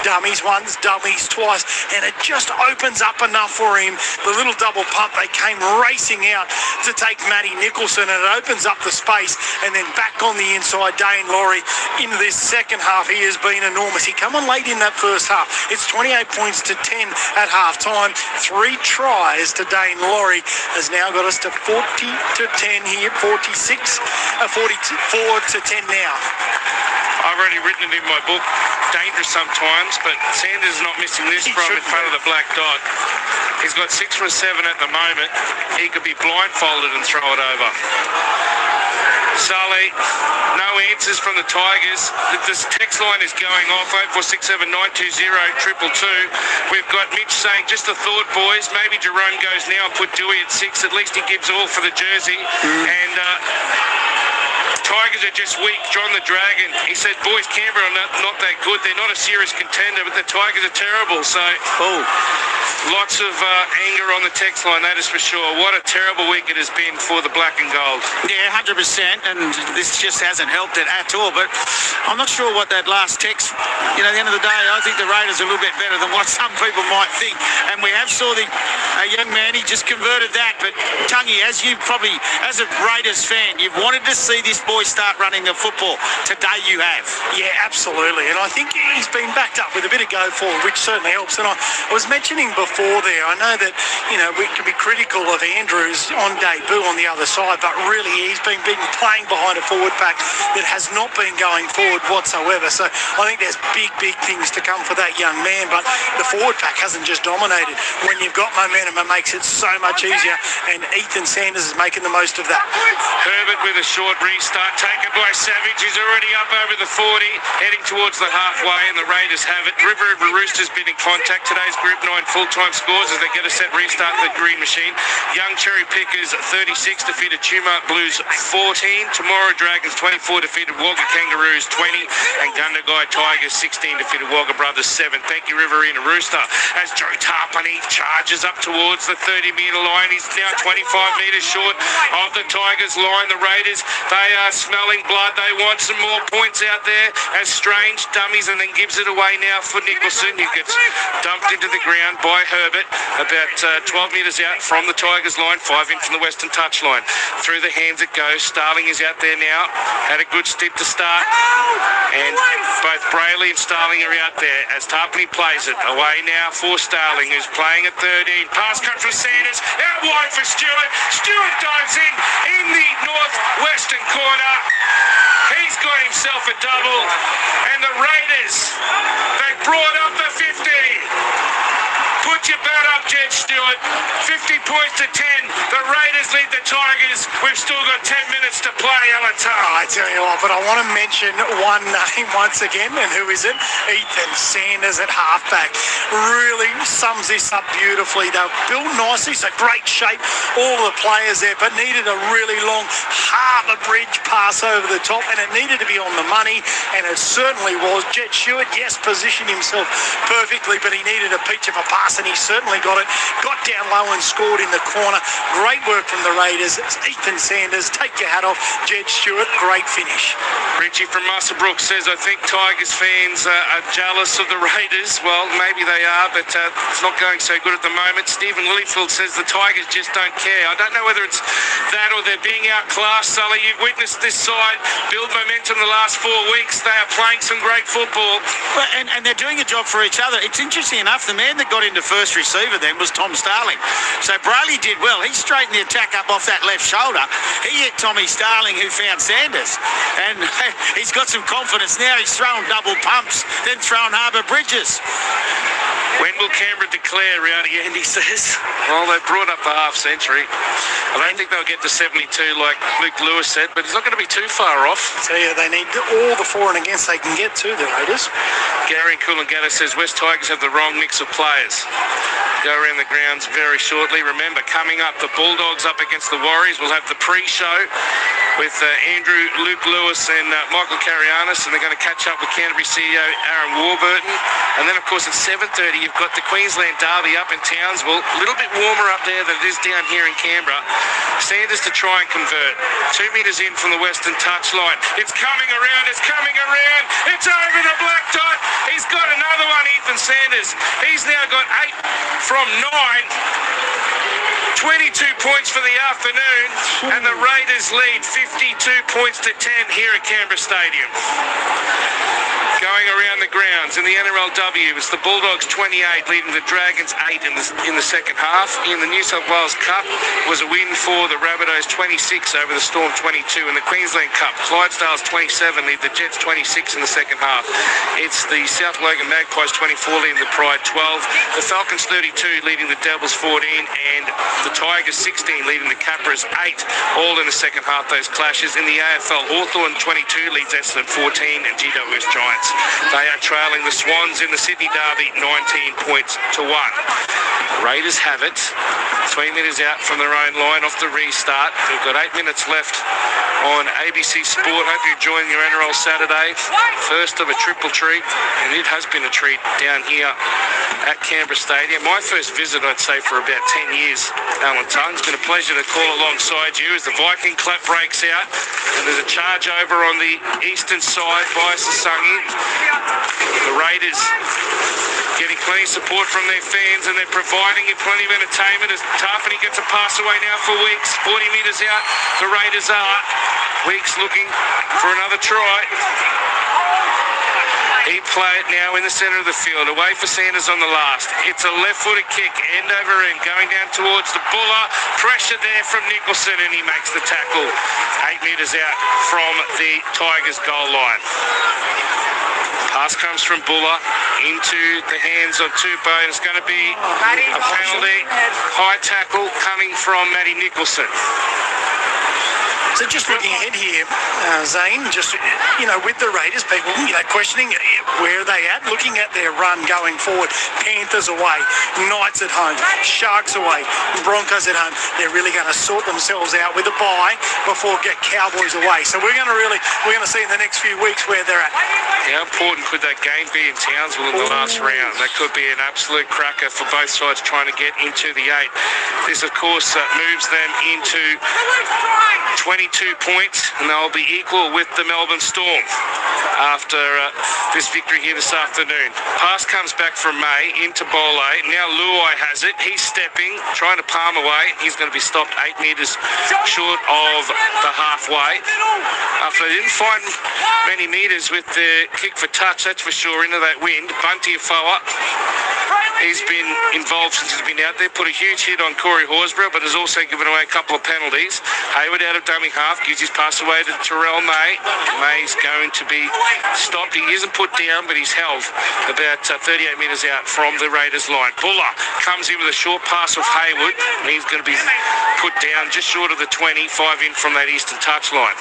dummies once, dummies twice, and it just opens up enough for him. The little double pump, they came racing out to take Matty Nicholson, and it opens up the space, and then back on the inside, Dane Laurie into this second half. He has been enormous. He come on late in that first half. It's 28 points to 10 at half time. 3 tries to Dane Laurie has now got us to 40 to 10 here, 44 to 10 now. I've already written it in my book. Dangerous sometimes, but Sanders is not missing this from in front of the black dot. He's got 6 from 7 at the moment. He could be blindfolded and throw it over. Sully, no answers from the Tigers. This text line is going off, 0467 920 222. We've got Mitch saying, just a thought, boys, maybe Jerome goes now and put Dewey at 6. At least he gives all for the jersey. And Tigers are just weak. John the Dragon, he said, boys, Canberra are not that good. They're not a serious contender, but the Tigers are terrible. So, lots of anger on the text line, that is for sure. What a terrible week it has been for the black and gold. Yeah, 100%, and this just hasn't helped it at all. But I'm not sure what that last text, at the end of the day, I think the Raiders are a little bit better than what some people might think. And we have saw a young man, he just converted that. But Tungy, as you probably, as a Raiders fan, you've wanted to see this boy start running the football. Today you have. Yeah, absolutely. And I think he's been backed up with a bit of go forward, which certainly helps. And I was mentioning before there, I know that, we can be critical of Andrews on debut on the other side, but really he's been playing behind a forward pack that has not been going forward whatsoever. So I think there's big things to come for that young man, but the forward pack hasn't just dominated. When you've got momentum, it makes it so much easier, and Ethan Sanders is making the most of that. Herbert with a short restart. start taken by Savage, who's already up over the 40, heading towards the halfway, and the Raiders have it. River Roosters been in contact. Today's Group 9 full-time scores as they get a set restart the green machine. Young Cherry Pickers 36 defeated Tumut Blues 14. Tomorrow Dragons 24 defeated Wagga Kangaroos 20, and Gundagai Tigers 16 defeated Wagga Brothers 7. Thank you, Riverina Rooster. As Joe Tarpany charges up towards the 30-metre line, he's now 25 metres short of the Tigers line. The Raiders, they are smelling blood. They want some more points out there as Strange dummies and then gives it away now for Nicholson, who gets dumped into the ground by Herbert about 12 metres out from the Tigers line, 5 in from the Western touchline. Through the hands it goes. Starling is out there now. Had a good stint to start, and both Brayley and Starling are out there as Tarpany plays it away now for Starling, who's playing at 13. Pass cut from Sanders, out wide for Stewart. Stewart dives in the northwestern corner. He's got himself a double, and the Raiders, they brought up the 50. Put your bet up, Jed Stewart. 50 points to 10. The Raiders lead the Tigers. We've still got 10 minutes to play, Alan Tuck. I tell you what, but I want to mention one name once again, and who is it? Ethan Sanders at halfback. Really sums this up beautifully. They're built nicely, so great shape. All the players there, but needed a really long harbour bridge pass over the top, and it needed to be on the money, and it certainly was. Jed Stewart, yes, positioned himself perfectly, but he needed a peach of a pass, and he certainly got it. Got down low and scored in the corner. Great work from the Raiders. It's Ethan Sanders, take your hat off. Jed Stewart, great finish. Richie from Musselbrook says, I think Tigers fans are jealous of the Raiders. Well, maybe they are, but it's not going so good at the moment. Stephen Lilyfield says the Tigers just don't care. I don't know whether it's that or they're being outclassed, Sully. You've witnessed this side build momentum the last 4 weeks. They are playing some great football. Well, and they're doing a job for each other. It's interesting enough, the man that got into first receiver then was Tom Starling. So Brayley did well. He straightened the attack up off that left shoulder. He hit Tommy Starling, who found Sanders. And he's got some confidence now. He's thrown double pumps, then thrown harbour bridges. When will Canberra declare, Rowdy Andy says? Well, they brought up the half century. I don't think they'll get to 72 like Luke Lewis said, but it's not going to be too far off. I tell you, they need all the for and against they can get to, the Raiders. Gary Coolangatta says West Tigers have the wrong mix of players. Go around the grounds very shortly. Remember, coming up, the Bulldogs up against the Warriors. We'll have the pre-show with Andrew, Luke Lewis and Michael Carianis, and they're going to catch up with Canterbury CEO Aaron Warburton. And then, of course, at 7:30, you've got the Queensland Derby up in Townsville. A little bit warmer up there than it is down here in Canberra. Sanders to try and convert. 2 metres in from the western touchline. It's coming around. It's coming around. It's over the black dot. He's got another one, Ethan Sanders. He's now got 8 from 9. 22 points for the afternoon, and the Raiders lead 52 points to 10 here at Canberra Stadium. Going around the grounds in the NRLW, it's the Bulldogs 28 leading the Dragons 8 in the second half. In the New South Wales Cup was a win for the Rabbitohs 26 over the Storm 22. In the Queensland Cup, Clydesdales 27 lead the Jets 26 in the second half. It's the South Logan Magpies 24 leading the Pride 12. The Falcons 32 leading the Devils 14, and the Tigers 16 leading the Capras 8, all in the second half, those clashes. In the AFL, Hawthorn 22 leads Essendon 14, and GWS Giants, they are trailing the Swans in the Sydney Derby 19 points to 1. Raiders have it. 3 minutes out from their own line off the restart. We've got 8 minutes left on ABC Sport. Hope you're enjoying your NRL Saturday. First of a triple treat, and it has been a treat down here at Canberra Stadium. My first visit, I'd say, for about 10 years. Alan Tung, it's been a pleasure to call alongside you as the Viking clap breaks out, and there's a charge over on the eastern side by Sasangi. The Raiders getting plenty of support from their fans, and they're providing you plenty of entertainment as Tarpany gets a pass away now for Weeks. 40 metres out, the Raiders are. Weeks looking for another try. He play it now in the centre of the field, away for Sanders on the last. It's a left-footed kick, end over end, going down towards the Buller. Pressure there from Nicholson, and he makes the tackle 8 metres out from the Tigers' goal line. Pass comes from Buller into the hands of Tupou, and it's going to be a penalty. High tackle coming from Matty Nicholson. So just looking ahead here, Zane, just, with the Raiders, people, questioning where are they at, looking at their run going forward. Panthers away, Knights at home, Sharks away, Broncos at home. They're really going to sort themselves out with a bye before get Cowboys away. So we're going to see in the next few weeks where they're at. How important could that game be in Townsville in the last round? That could be an absolute cracker for both sides trying to get into the 8. This, of course, moves them into 22 points, and they'll be equal with the Melbourne Storm after this victory here this afternoon. Pass comes back from May into Bole. Now Luai has it. He's stepping, trying to palm away. He's going to be stopped 8 metres short of the halfway. After they didn't find many metres with the kick for touch, that's for sure, into that wind. Bunty Afoa, he's been involved since he's been out there. Put a huge hit on Corey Horsburgh, but has also given away a couple of penalties. Hayward out of dummy half, gives his pass away to Terrell May. May's going to be stopped. He isn't put down, but he's held about 38 metres out from the Raiders line. Buller comes in with a short pass of Hayward, and he's going to be put down just short of the 20, 5 in from that eastern touchline.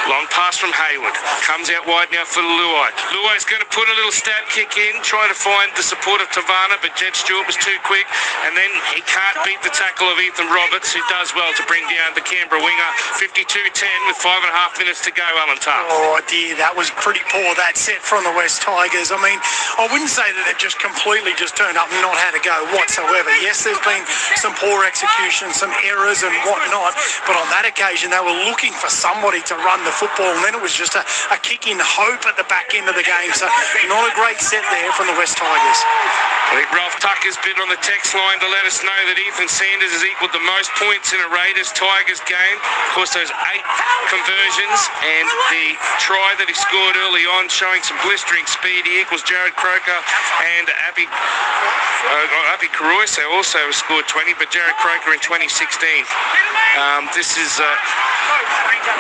Long pass from Hayward. Comes out wide now for Luai. Luai's going to put a little stab kick in, try to find the support of Tavana, but Jed Stewart was too quick, and then he can't beat the tackle of Ethan Roberts, who does well to bring down the Canberra winger. 52-10 with 5.5 minutes to go, Alan Tuck. Oh dear, that was pretty poor, that set from the West Tigers. I mean, I wouldn't say that it just completely just turned up and not had a go whatsoever. Yes, there's been some poor execution, some errors and whatnot, but on that occasion they were looking for somebody to run the football, and then it was just a kick in hope at the back end of the game. So not a great set there from the West Tigers. I think Ralph Tucker's been on the text line to let us know that Ethan Sanders has equalled the most points in a Raiders-Tigers game. Of course, those 8 conversions and the try that he scored early on showing some blistering speed. He equals Jared Croker and Abby Caroyce also scored 20, but Jared Croker in 2016. This is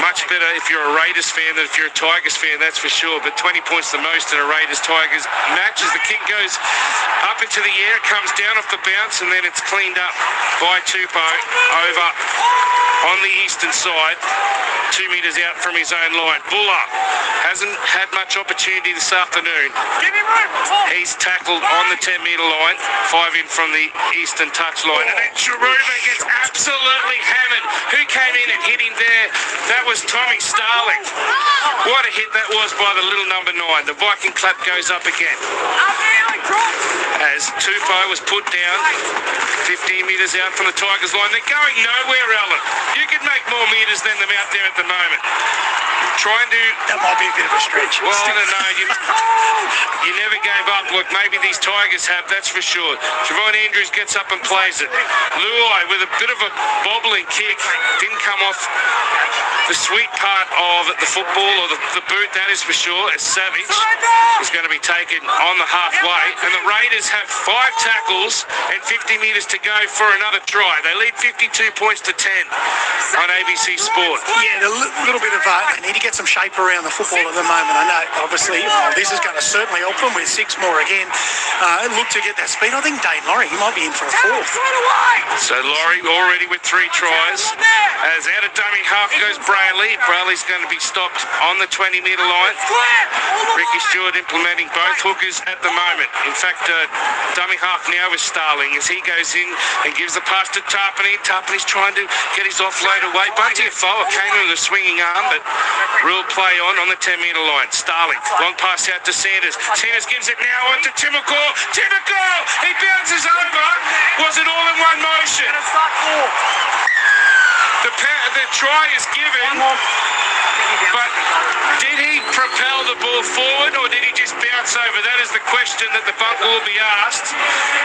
much better if you're a Raiders fan than if you're a Tigers fan, that's for sure. But 20 points the most in a Raiders-Tigers match as the kick goes up into the air, comes down off the bounce, and then it's cleaned up by Tupou over on the eastern side, 2 metres out from his own line. Buller hasn't had much opportunity this afternoon. He's tackled on the 10-metre line, 5 in from the eastern touch line. And then Chiruba gets absolutely hammered. Who came in and hit him there? That was Tommy Starling. What a hit that was by the little number 9. The Viking clap goes up again. As Tupou was put down 15 metres out from the Tigers line. They're going nowhere, Alan. You could make more metres than them out there at the moment. Trying to... That might be a bit of a stretch. Well, I don't know. You never gave up. Look, maybe these Tigers have, that's for sure. Javon Andrews gets up and plays it. Luai with a bit of a bobbling kick. Didn't come off the sweet part of the football or the boot, that is for sure. As Savage is going to be taken on the halfway. And the Raiders have 5 tackles and 50 metres to go for another try. They lead 52 points to 10 on ABC Sport. Yeah, a little bit of they need to get some shape around the football at the moment. I know, obviously, this is going to certainly help them with 6 more again. Look to get that speed. I think Dane Laurie, he might be in for a 4th. So Laurie already with 3 tries. As out of dummy half goes Brayley. Brayley's going to be stopped on the 20-metre line. Ricky Stewart implementing both hookers at the moment. In fact, dummy half now is Starling as he goes in and gives the pass to Tarpany. Tarpany's trying to get his offload away. Bunty Afoa came in with a swinging arm, but rule play on the 10-metre line. Starling, long pass out to Sanders. Sanders gives it now on to Timoko. Timoko! He bounces over. Was it all in one motion? The try is given, but did he propel the ball forward or did he just bounce over? That is the question that the bump will be asked.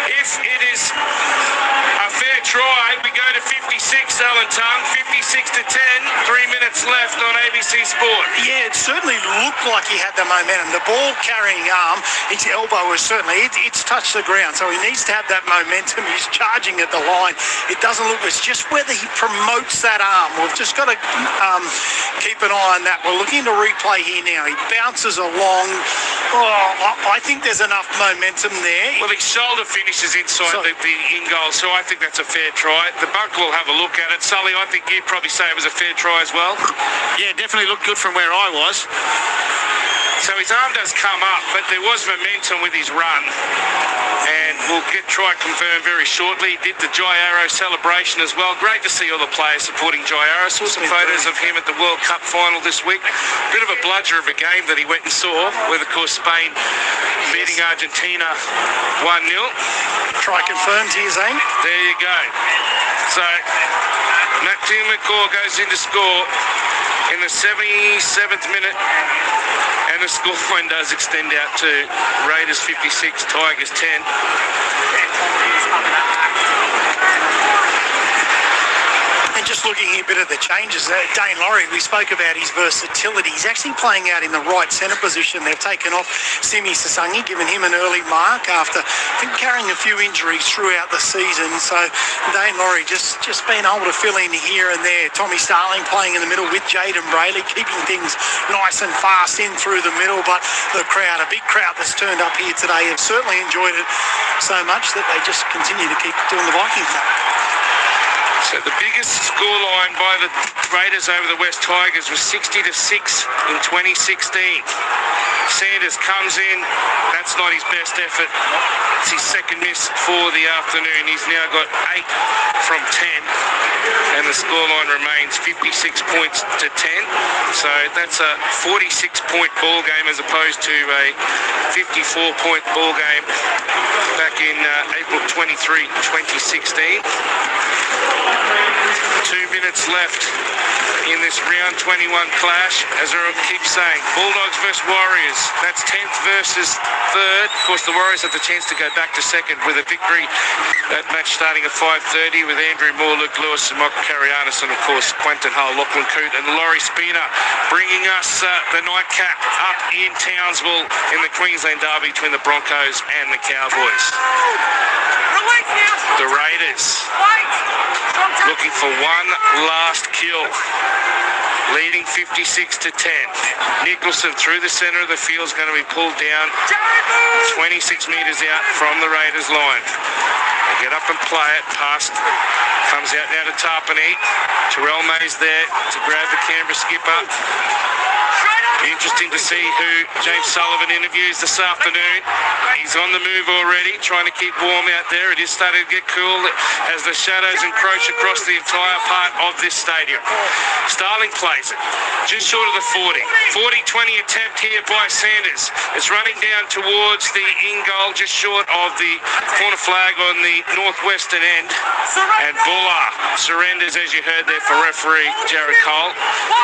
If it is a fair try, we go to 56, Alan Tongue, 56 to 10, 3 minutes left on ABC Sport. Yeah, it certainly looked like he had the momentum. The ball carrying arm, his elbow was certainly, it's touched the ground, so he needs to have that momentum. He's charging at the line. It doesn't look, it's just whether he promotes that arm. We've just got to keep an eye on that. We're looking to replay here now. He bounces along. I think there's enough momentum there. Well, his shoulder finishes inside the in goal, so I think that's a fair try. The bunker will have a look at it. Sully, I think you'd probably say it was a fair try as well. Yeah, definitely looked good from where I was. So his arm does come up, but there was momentum with his run. And we'll try confirmed very shortly. He did the Jai Arrow celebration as well. Great to see all the players supporting Jai Arrow. Saw some photos of him at the World Cup final this week. Bit of a bludger of a game that he went and saw, with, of course, Spain beating Argentina 1-0. Try confirmed here, Zane. There you go. So, Matthew McCaw goes in to score in the 77th minute, and the scoreline does extend out to Raiders 56, Tigers 10. And just looking here a bit of the changes, Dane Laurie, we spoke about his versatility. He's actually playing out in the right centre position. They've taken off Simi Sasangi, giving him an early mark after carrying a few injuries throughout the season. So Dane Laurie just being able to fill in here and there. Tommy Starling playing in the middle with Jaden Brayley, keeping things nice and fast in through the middle. But the crowd, a big crowd that's turned up here today, have certainly enjoyed it so much that they just continue to keep doing the Viking thing. So the biggest scoreline by the Raiders over the West Tigers was 60-6 in 2016. Sanders comes in. That's not his best effort. It's his second miss for the afternoon. He's now got 8 from 10. And the scoreline remains 56 points to 10. So that's a 46-point ball game as opposed to a 54-point ball game back in April 23, 2016. 2 minutes left in this round 21 clash. As I keep saying, Bulldogs versus Warriors. That's 10th versus 3rd. Of course, the Warriors have the chance to go back to 2nd with a victory. That match starting at 5:30 with Andrew Moore, Luke Lewis and Michael Carianis, and of course Quentin Hull, Lachlan Coote and Laurie Spina, bringing us the nightcap up in Townsville in the Queensland Derby between the Broncos and the Cowboys. The Raiders looking for one last kill, leading 56-10. Nicholson through the centre of the field is going to be pulled down 26 metres out from the Raiders line. They get up and play it. Pass comes out now to Tarpany. Terrell May's there to grab the Canberra skipper. Interesting to see who James Sullivan interviews this afternoon. He's on the move already, trying to keep warm out there. It is starting to get cool as the shadows encroach across the entire part of this stadium. Starling plays it just short of the 40. 40-20 attempt here by Sanders. It's running down towards the in goal, just short of the corner flag on the northwestern end. And Buller surrenders, as you heard there, for referee Jared Cole.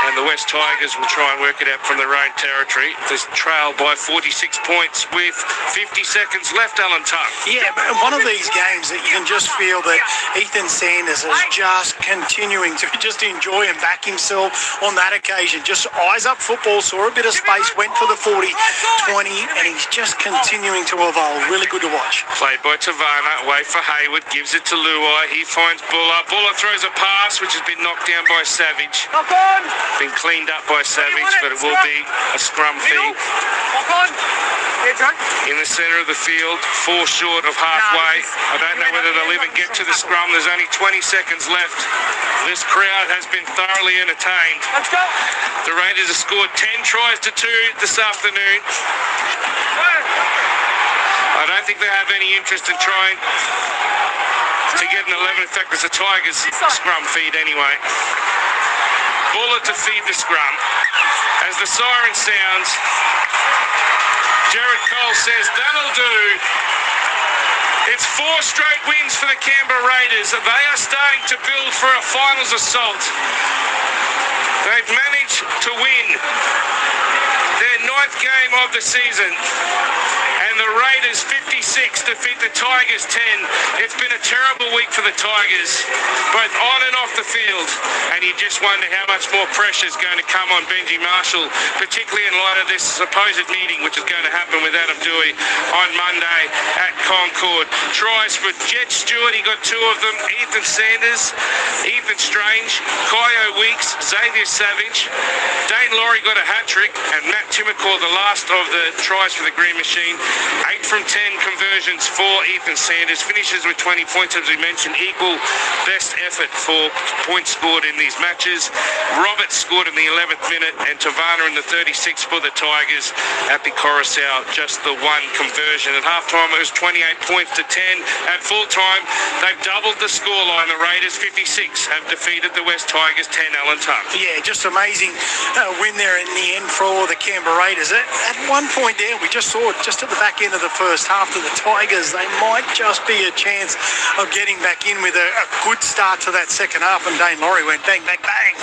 And the West Tigers will try and work it out from their own territory. This trail by 46 points with 50 seconds left, Alan Tuck. Yeah, but one of these games that you can just feel that Ethan Sanders is just continuing to just enjoy and back himself on that occasion. Just eyes up football, saw a bit of space, went for the 40-20, and he's just continuing to evolve. Really good to watch. Played by Tavana, away for Hayward, gives it to Luai. He finds Buller. Buller throws a pass, which has been knocked down by Savage. Been cleaned up by Savage, but it will be a scrum feed. In the centre of the field, 4 short of halfway. I don't know whether they'll even get to the scrum. There's only 20 seconds left. This crowd has been thoroughly entertained. The Raiders have scored 10 tries to 2 this afternoon. I don't think they have any interest in trying to get an 11. In fact, it's the Tigers' scrum feed anyway. Buller to feed the scrum. As the siren sounds, Jared Cole says, that'll do. It's 4 straight wins for the Canberra Raiders. They are starting to build for a finals assault. They've managed to win their 9th game of the season. And the Raiders 56 defeat the Tigers 10. It's been a terrible week for the Tigers, both on and off the field. And you just wonder how much more pressure is going to come on Benji Marshall, particularly in light of this supposed meeting which is going to happen with Adam Dewey on Monday at Concord. Tries for Jet Stewart, he got 2 of them. Ethan Sanders, Ethan Strange, Kyo Weeks, Xavier Savage, Dane Laurie got a hat-trick, and Matt Timmercore the last of the tries for the Green Machine. 8 from 10 conversions for Ethan Sanders. Finishes with 20 points, as we mentioned. Equal best effort for points scored in these matches. Roberts scored in the 11th minute, and Tavana in the 36th for the Tigers. Happy Coruscant, just the one conversion. At halftime, it was 28 points to 10. At full-time, they've doubled the scoreline. The Raiders, 56, have defeated the West Tigers, 10 Alan Tongue. Yeah, just amazing win there in the end for the Canberra Raiders. At one point there, we just saw it just at the back end of the first half to the Tigers. They might just be a chance of getting back in with a good start to that second half, and Dane Laurie went bang, bang, bang.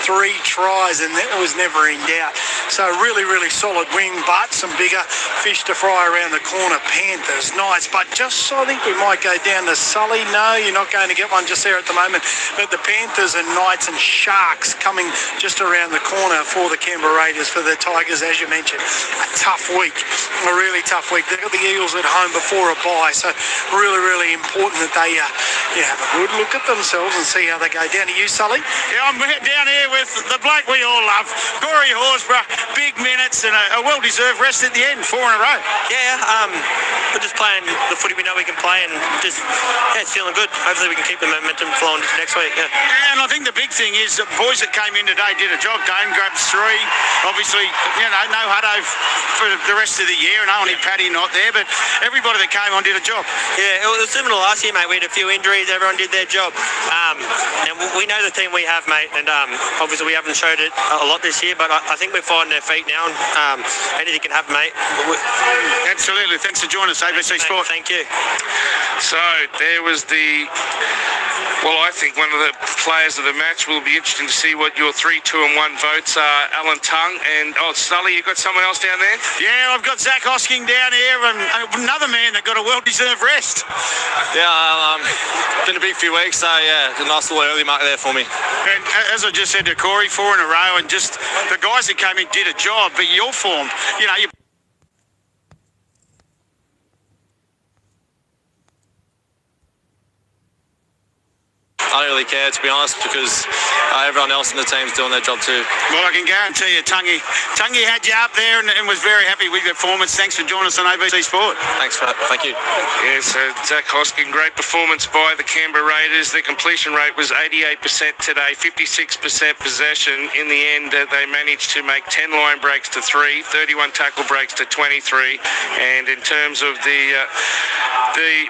3 tries, and it was never in doubt. So really, really solid win, but some bigger fish to fry around the corner. Panthers, Knights, but just I think we might go down to Sully. No, you're not going to get one just there at the moment. But the Panthers and Knights and Sharks coming just around the corner for the Canberra Raiders. For the Tigers, as you mentioned, a tough week, a really tough week. They've got the Eagles at home before a bye, so really, really important that they have a good look at themselves and see how they go. Down to you, Sully. Yeah, I'm down here with the bloke we all love, Corey Horsburgh. Big minutes and a well-deserved rest at the end, 4 in a row. Yeah, we're just playing the footy we know we can play, and just it's feeling good. Hopefully we can keep the momentum flowing next week. Yeah. And I think the big thing is the boys that came in today did a job. Dane grabbed 3. Obviously, no Hutto for the rest of the year, and only Paddy not there, but everybody that came on did a job. Yeah, it was similar last year, mate. We had a few injuries. Everyone did their job. And we know the team we have, mate, and obviously we haven't showed it a lot this year, but I think we're finding their feet now, and anything can happen, mate. Absolutely. Thanks for joining us, ABC Sport. Thank you. So there was I think one of the players of the match. Will be interesting to see what your 3, 2 and 1 votes are. Alan Tongue and Sully, you got someone else down there? Yeah, I've got Zach Hosking down here, and another man that got a well-deserved rest. Yeah, been a big few weeks, so yeah, a nice little early mark there for me. And as I just said to Corey, 4 in a row, and just the guys that came in did a job, but your form, you I don't really care, to be honest, because everyone else in the team's doing their job too. Well, I can guarantee you, Tungy had you up there and was very happy with your performance. Thanks for joining us on ABC Sport. Thanks for that. Thank you. Yeah, so Zach Hosking, great performance by the Canberra Raiders. Their completion rate was 88% today, 56% possession. In the end, they managed to make 10 line breaks to 3, 31 tackle breaks to 23. And in terms of the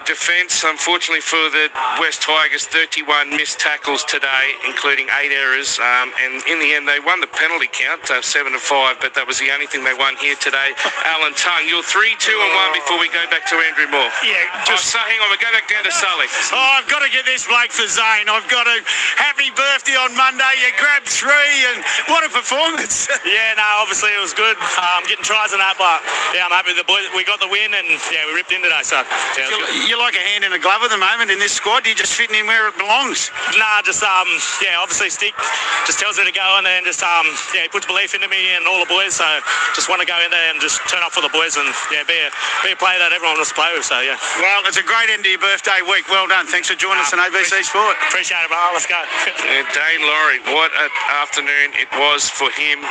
defence, unfortunately for the West Tigers, 31 missed tackles today, including 8 errors. And in the end, they won the penalty count, 7-5, but that was the only thing they won here today. Alan Tongue, you're 3, 2 and 1 before we go back to Andrew Moore. Yeah, hang on, we'll go back down to Sully. I've got to get this bloke for Zane. I've got a happy birthday on Monday. You grabbed 3, and what a performance. Yeah, no, obviously it was good. Getting tries and that, but yeah, I'm happy the boys, we got the win, and yeah, we ripped in today, so yeah, you're like a hand in a glove at the moment in this squad. You're just fitting in where it belongs. Nah, just obviously Stick just tells me to go, and then just he puts belief into me and all the boys. So just want to go in there and just turn up for the boys, and yeah, be a player that everyone wants to play with. So yeah. Well, it's a great end to your birthday week. Well done. Thanks for joining us on ABC Sport. Appreciate it, bro. Let's go. Dane Laurie, what an afternoon it was for him.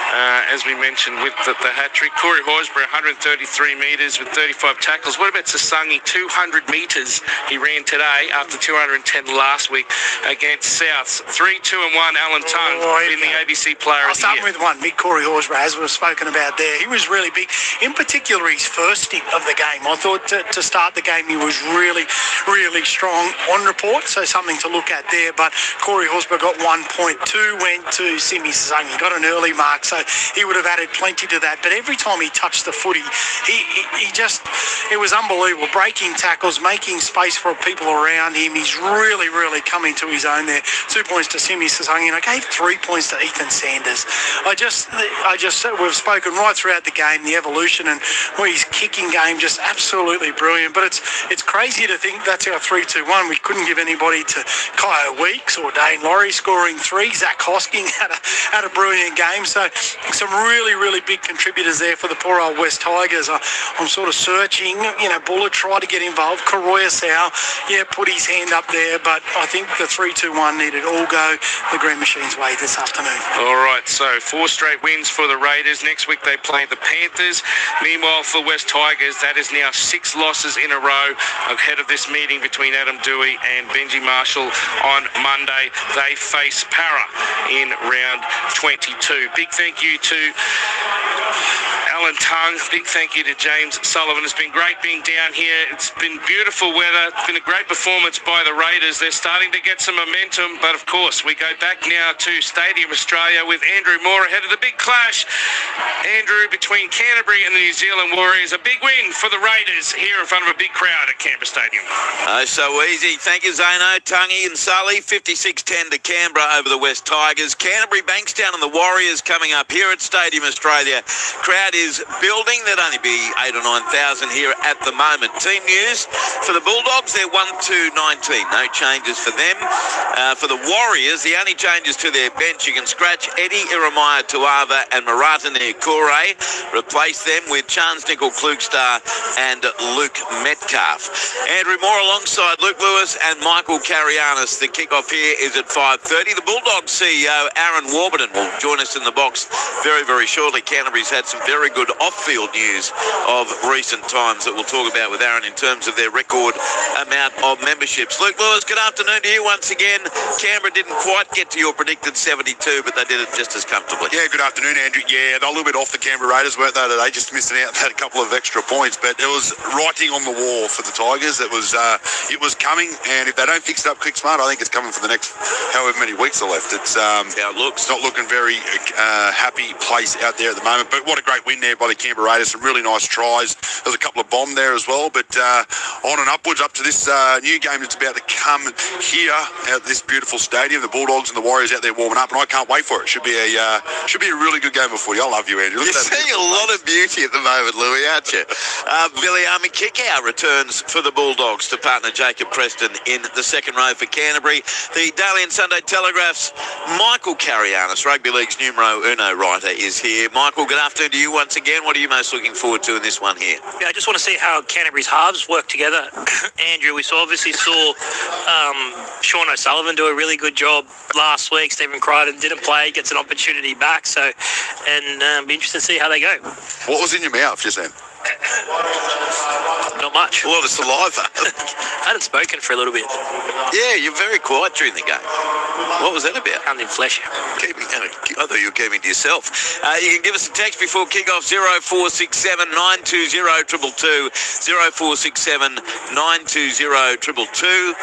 As we mentioned with the hat trick. Corey Horsburgh, 133 metres with 35 tackles. What about Sasangi? 200 metres he ran today after 210 last week against Souths. 3, 2 and 1. Alan Tongue in the ABC Player of the Year. I'll start with one. Big Corey Horsburgh, as we've spoken about there. He was really big. In particular, his first stint of the game. I thought to start the game he was really, really strong on report, so something to look at there. But Corey Horsburgh got 1.2, went to Simi Sasangi, got an early mark, so he would have added plenty to that. But every time he touched the footy, it was unbelievable. Breaking tackles, making space for people around him. He's really, really coming to his own there. 2 points to Simi Sasangi, and I gave 3 points to Ethan Sanders. We've spoken right throughout the game, the evolution and his kicking game, just absolutely brilliant. But it's crazy to think that's our 3-2-1. We couldn't give anybody to Kyle Weeks or Dane Laurie scoring 3. Zach Hosking had a brilliant game. So some really, really big contributors there for the poor old West Tigers. I'm sort of searching. Bullet tried to get involved. Karoya-Sau, put his hand up there, but I think the 3-2-1 needed all go the Green Machine's way this afternoon. All right, so 4 straight wins for the Raiders. Next week they play the Panthers. Meanwhile, for West Tigers, that is now 6 losses in a row ahead of this meeting between Adam Dewey and Benji Marshall on Monday. They face Para in round 22. Big thank you to Alan Tung. Big thank you to James Sullivan. It's been great being down here. It's been beautiful weather. It's been a great performance by the Raiders. They're starting to get some momentum, but of course we go back now to Stadium Australia with Andrew Moore ahead of the big clash. Andrew, between Canterbury and the New Zealand Warriors, a big win for the Raiders here in front of a big crowd at Canberra Stadium. Oh, so easy. Thank you, Zano, Tungy and Sully. 56-10 to Canberra over the West Tigers. Canterbury, Bankstown and the Warriors coming up here at Stadium Australia. Crowd is building. There'd only be 8,000 or 9,000 here at the moment. Team news for the Bulldogs, they're 1-2-19. No changes for them. For the Warriors, the only changes to their bench, you can scratch Eddie Iremaya Tuava and Maratane Kore. Replace them with Chance Nickel Klugstar and Luke Metcalf. Andrew Moore alongside Luke Lewis and Michael Carianis. The kickoff here is at 5:30. The Bulldogs CEO Aaron Warburton will join us in the box very, very shortly. Canterbury's had some very good off-field news of recent times that we'll talk about with Aaron in terms of their record amount of memberships. Luke Lewis, good afternoon to you once again. Canberra didn't quite get to your predicted 72, but they did it just as comfortably. Yeah, good afternoon, Andrew. Yeah, they're a little bit off the Canberra Raiders, weren't they, today? Just missing out, had a couple of extra points, but it was writing on the wall for the Tigers. It was coming, and if they don't fix it up quick smart, I think it's coming for the next however many weeks are left. It's how it looks. It's not looking very happy place out there at the moment, but what a great win there by the Canberra Raiders. Some really nice tries. There's a couple of bomb there as well, but on and upwards up to this new game that's about to come here at this beautiful stadium. The Bulldogs and the Warriors out there warming up, and I can't wait for it. Should be a really good game of footy. I love you, Andrew. You're seeing a lot of beauty at the moment, Louis, aren't you? Billy Army Kickout returns for the Bulldogs to partner Jacob Preston in the second row for Canterbury. The Daily and Sunday Telegraph's Michael Carianis, Rugby League's numero uno writer, is here. Michael, good afternoon to you once again. What are you most looking forward to in this one here? Yeah, I just want to see how Canterbury's halves work together. Andrew, we obviously saw Sean O'Sullivan do a really good job last week. Stephen Crichton didn't play, gets an opportunity back, and be interested to see how they go. What was in your mouth just then? Not much. A lot of saliva. I hadn't spoken for a little bit. Yeah, you're very quiet during the game. What was that about? Can't even flesh you. I thought you were keeping to yourself. You can give us a text before kick-off, 0467 920 222, 0467 920 222.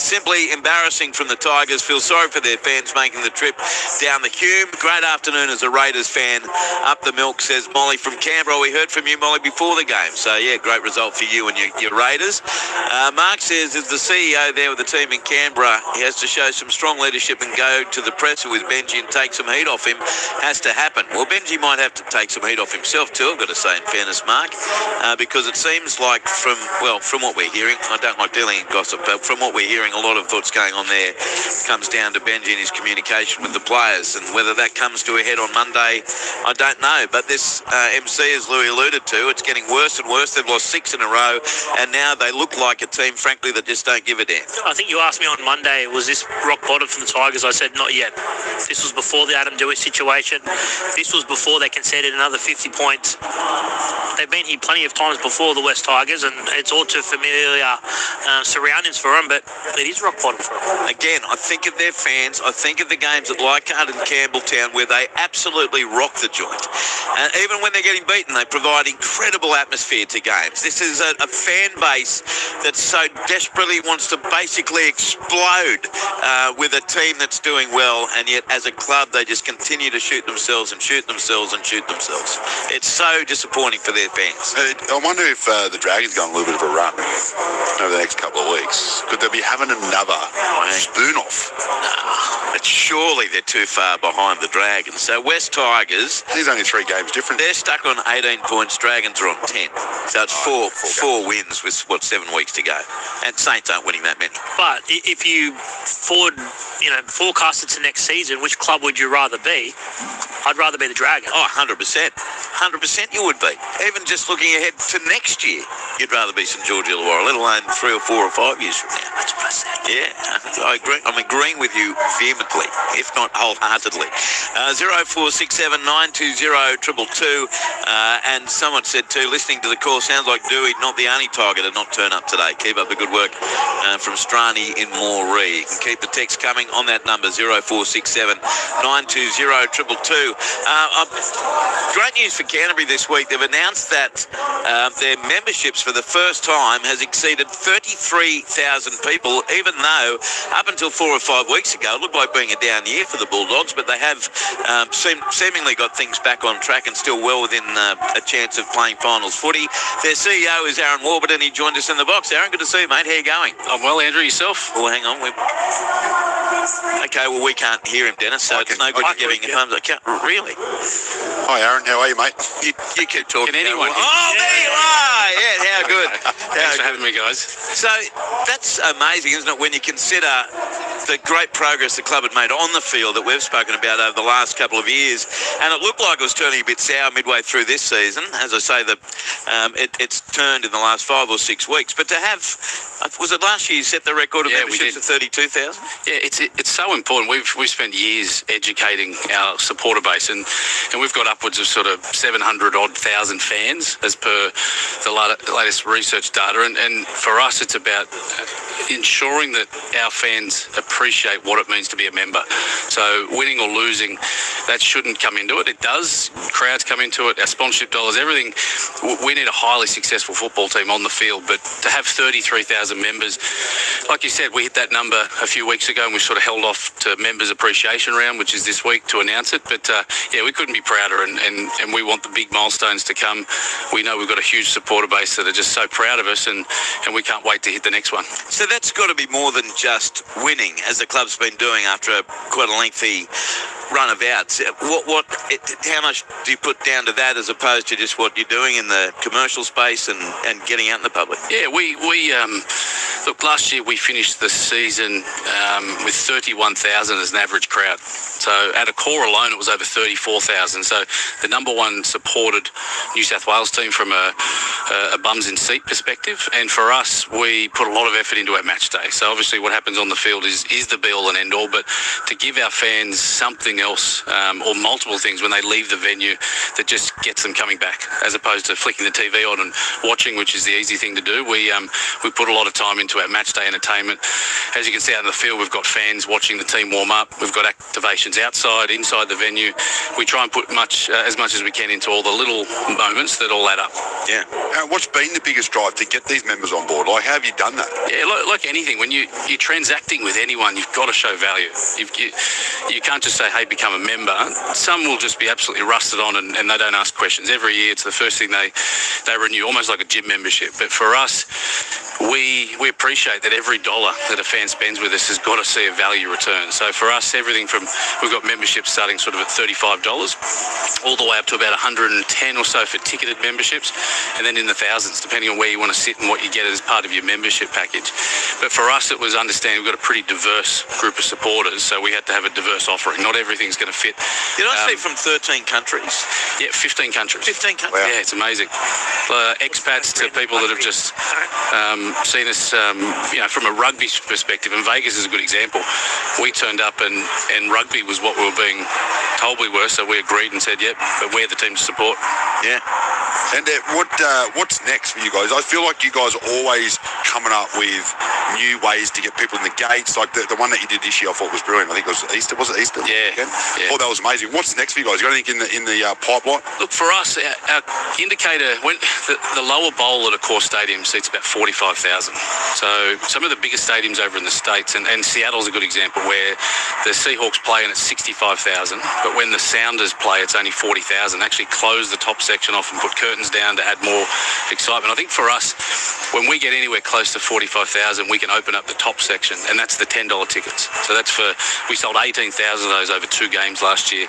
Simply embarrassing from the Tigers. Feel sorry for their fans making the trip down the Hume. Great afternoon as a Raiders fan. Up the milk, says Molly from Canberra. We heard from you, Molly, before the game. So, yeah, great result for you and your Raiders. Mark says, as the CEO there with the team in Canberra, he has to show some strong leadership and go to the presser with Benji and take some heat off him. Has to happen. Well, Benji might have to take some heat off himself too, I've got to say, in fairness, Mark, because it seems like from what we're hearing, I don't like dealing in gossip, but from what we're hearing, a lot of what's going on there comes down to Benji and his communication with the players, and whether that comes to a head on Monday, I don't know. But this MC, as Louis alluded to, it's getting worse and worse. They've lost 6 in a row, and now they look like a team, frankly, that just don't give a damn. I think you asked me on Monday, was this rock bottom for the Tigers? I said, not yet. This was before the Adam Dewey situation. This was before they conceded another 50 points. They've been here plenty of times before, the West Tigers, and it's all too familiar surroundings for them, but it is rock bottom for them. Again, I think of their fans. I think of the games at Leichhardt and Campbelltown where they absolutely rock the joint. And even when they're getting beaten, they provide incredible atmosphere to games. This is a fan base that so desperately wants to basically explode with a team that's doing well, and yet as a club they just continue to shoot themselves and shoot themselves and shoot themselves. It's so disappointing for their fans. I wonder if the Dragons go on a little bit of a run over the next couple of weeks. Could they be having another spoon-off? No, but surely they're too far behind the Dragons. So West Tigers... There's only 3 games different. They're stuck on 18 points. Dragons are on 10. So it's four wins with, 7 weeks to go. And Saints aren't winning that many. But if you forecast it to next season, which club would you rather be? I'd rather be the Dragon. Oh, 100%. 100% you would be. Even just looking ahead to next year, you'd rather be St George Illawarra, let alone 3 or 4 or 5 years from now. That's what I said. Yeah, I agree. I'm agreeing with you vehemently, if not wholeheartedly. 0467 920 222. And someone said too, listening to the call, sounds like Dewey, not the only Tiger to not turn up today. Keep up the good work from Strani in Moree. You can keep the text coming on that number, 0467 920 222. Great news for Canterbury this week. They've announced that their memberships for the first time has exceeded 33,000 people, even though up until 4 or 5 weeks ago it looked like being a down year for the Bulldogs, but they have seemingly got things back on track and still well within a chance of playing finals footy. Their CEO is Aaron Warburton. He joined us in the box. Aaron, good to see you, mate. How you going? I'm well, Andrew. Yourself? Well, hang on. Okay, well, we can't hear him, Dennis, so it's no good giving a thumbs up. Really? Hi, Aaron. How are you, mate? You keep talking. Can anyone? Oh, there you are. Yeah, how good. Thanks for having me, guys. So that's amazing, isn't it, when you consider the great progress the club had made on the field that we've spoken about over the last couple of years, and it looked like it was turning a bit sour midway through this season. As I say, it's turned in the last 5 or 6 weeks. But to have, was it last year you set the record of memberships of 32,000? Yeah, it's so important. We've spent years educating our supporter base, and we've got upwards of sort of 700,000 fans as per the latest research data. And for us, it's about ensuring that our fans appreciate what it means to be a member. So winning or losing, that shouldn't come into it. It does. Crowds come into it. Our sponsorship dollars, everything. We need a highly successful football team on the field, but to have 33,000 members, like you said, we hit that number a few weeks ago, and we sort of held off to Members Appreciation Round, which is this week, to announce it. But yeah, we couldn't be prouder, and we want the big milestones to come. We know we've got a huge supporter base that are just so proud of us, and we can't wait to hit the next one. So that's got to be more than just winning, as the club's been doing after quite a lengthy run of outs. How much do you put down to that as opposed to just what you're doing in the commercial space and getting out in the public? Yeah, we look, last year we finished the season with 31,000 as an average crowd. So at a core alone, it was over 34,000. So the number one supported New South Wales team from a bums in seat perspective. And for us, we put a lot of effort into our match day. So obviously what happens on the field is the be all and end all, but to give our fans something else or multiple things when they leave the venue that just gets them coming back, as opposed to flicking the TV on and watching, which is the easy thing to do. We put a lot of time into our match day entertainment. As you can see out in the field, we've got fans watching the team warm up. We've got activations outside, inside the venue. We try and put as much as we can into all the little moments that all add up. Yeah. What's been the biggest drive to get these members on board? Like, how have you done that? Yeah, like anything, when you're transacting with anyone, you've got to show value. You can't just say, hey, become a member. Some will just be absolutely rusted on and they don't ask questions. Every year, it's the first thing they renew, almost like a gym membership. But for us, we appreciate that every dollar that a fan spends with us has got to see a value return. So for us, everything from, we've got memberships starting sort of at $35 all the way up to about 110 or so for ticketed memberships, and then in the thousands, depending on where you want to sit and what you get as part of your membership package. But for us, it was understanding we've got a pretty diverse group of supporters, so we had to have a diverse offering. Not everything's going to fit. Did I see from 13 countries? Yeah, 15 countries. 15 countries? Wow. Yeah, it's amazing. Expats to people that have just seen us, from a rugby perspective, and Vegas is a good example. We turned up and rugby was what we were being told we were, so we agreed and said, yep, but we're the team to support. Yeah. And what's next for you guys? I feel like you guys are always coming up with new ways to get people in the gates. Like the one that you did this year, I thought was brilliant. I think it was Easter. Was it Easter? Yeah. I thought that was amazing. What's next for you guys? You got anything in the pipeline? Look, for us, our indicator, when the lower bowl at a core stadium seats about 45,000. So some of the biggest stadiums over in the States, and Seattle's a good example, where the Seahawks play and it's 65,000, but when the Sounders play, it's only 40,000. Actually close the top section off and put curtains down to add more excitement. I think for us, when we get anywhere close to 45,000, we can open up the top section, and that's the $10 tickets. So that's we sold 18,000 of those over 2 games last year,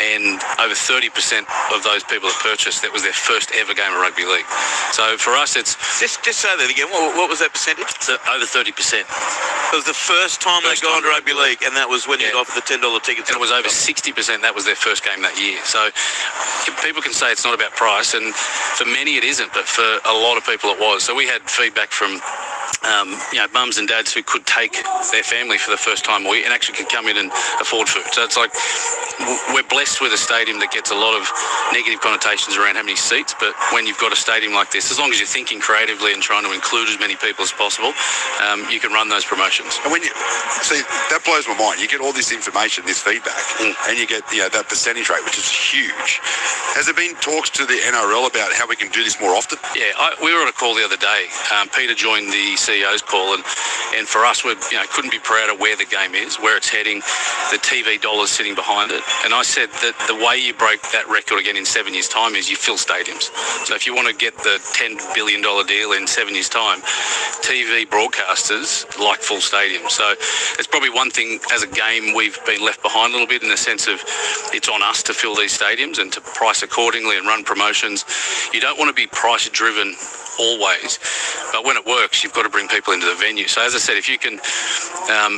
and over 30% of those people that purchased, that was their first ever game of rugby league. So for us, it's... Just say that again. What was that percentage? So over 30%. It was the first time they got into rugby league, and that was when you offered the $10 tickets. And it was over 60%. That was their first game that year. So people can say it's not about price, and for many it isn't, but for a lot of people it was. So we had feedback from mums and dads who could take their family for the first time and actually could come in and afford food. So it's like we're blessed with a stadium that gets a lot of negative connotations around how many seats, but when you've got a stadium like this, as long as you're thinking creatively and trying to include as many people as possible, you can run those promotions. And when you see, that blows my mind. You get all this information, this feedback, and you get that percentage rate, which is huge. Has there been talks to the NRL about how we can do this more often? Yeah, we were on a call the other day. Peter joined the CEO's call, and for us, we couldn't be prouder where the game is, where it's heading, the TV dollars sitting behind it. And I said that the way you break that record again in 7 years' time is you fill stadiums. So if you want to get the $10 billion deal in 7 years' time, TV broadcasters like full stadiums. So it's probably one thing as a game we've been left behind a little bit in the sense of it's on us to fill these stadiums and to price accordingly and run promotions. You don't want to be price driven always, but when it works, you've got to bring people into the venue. So as I said, if you can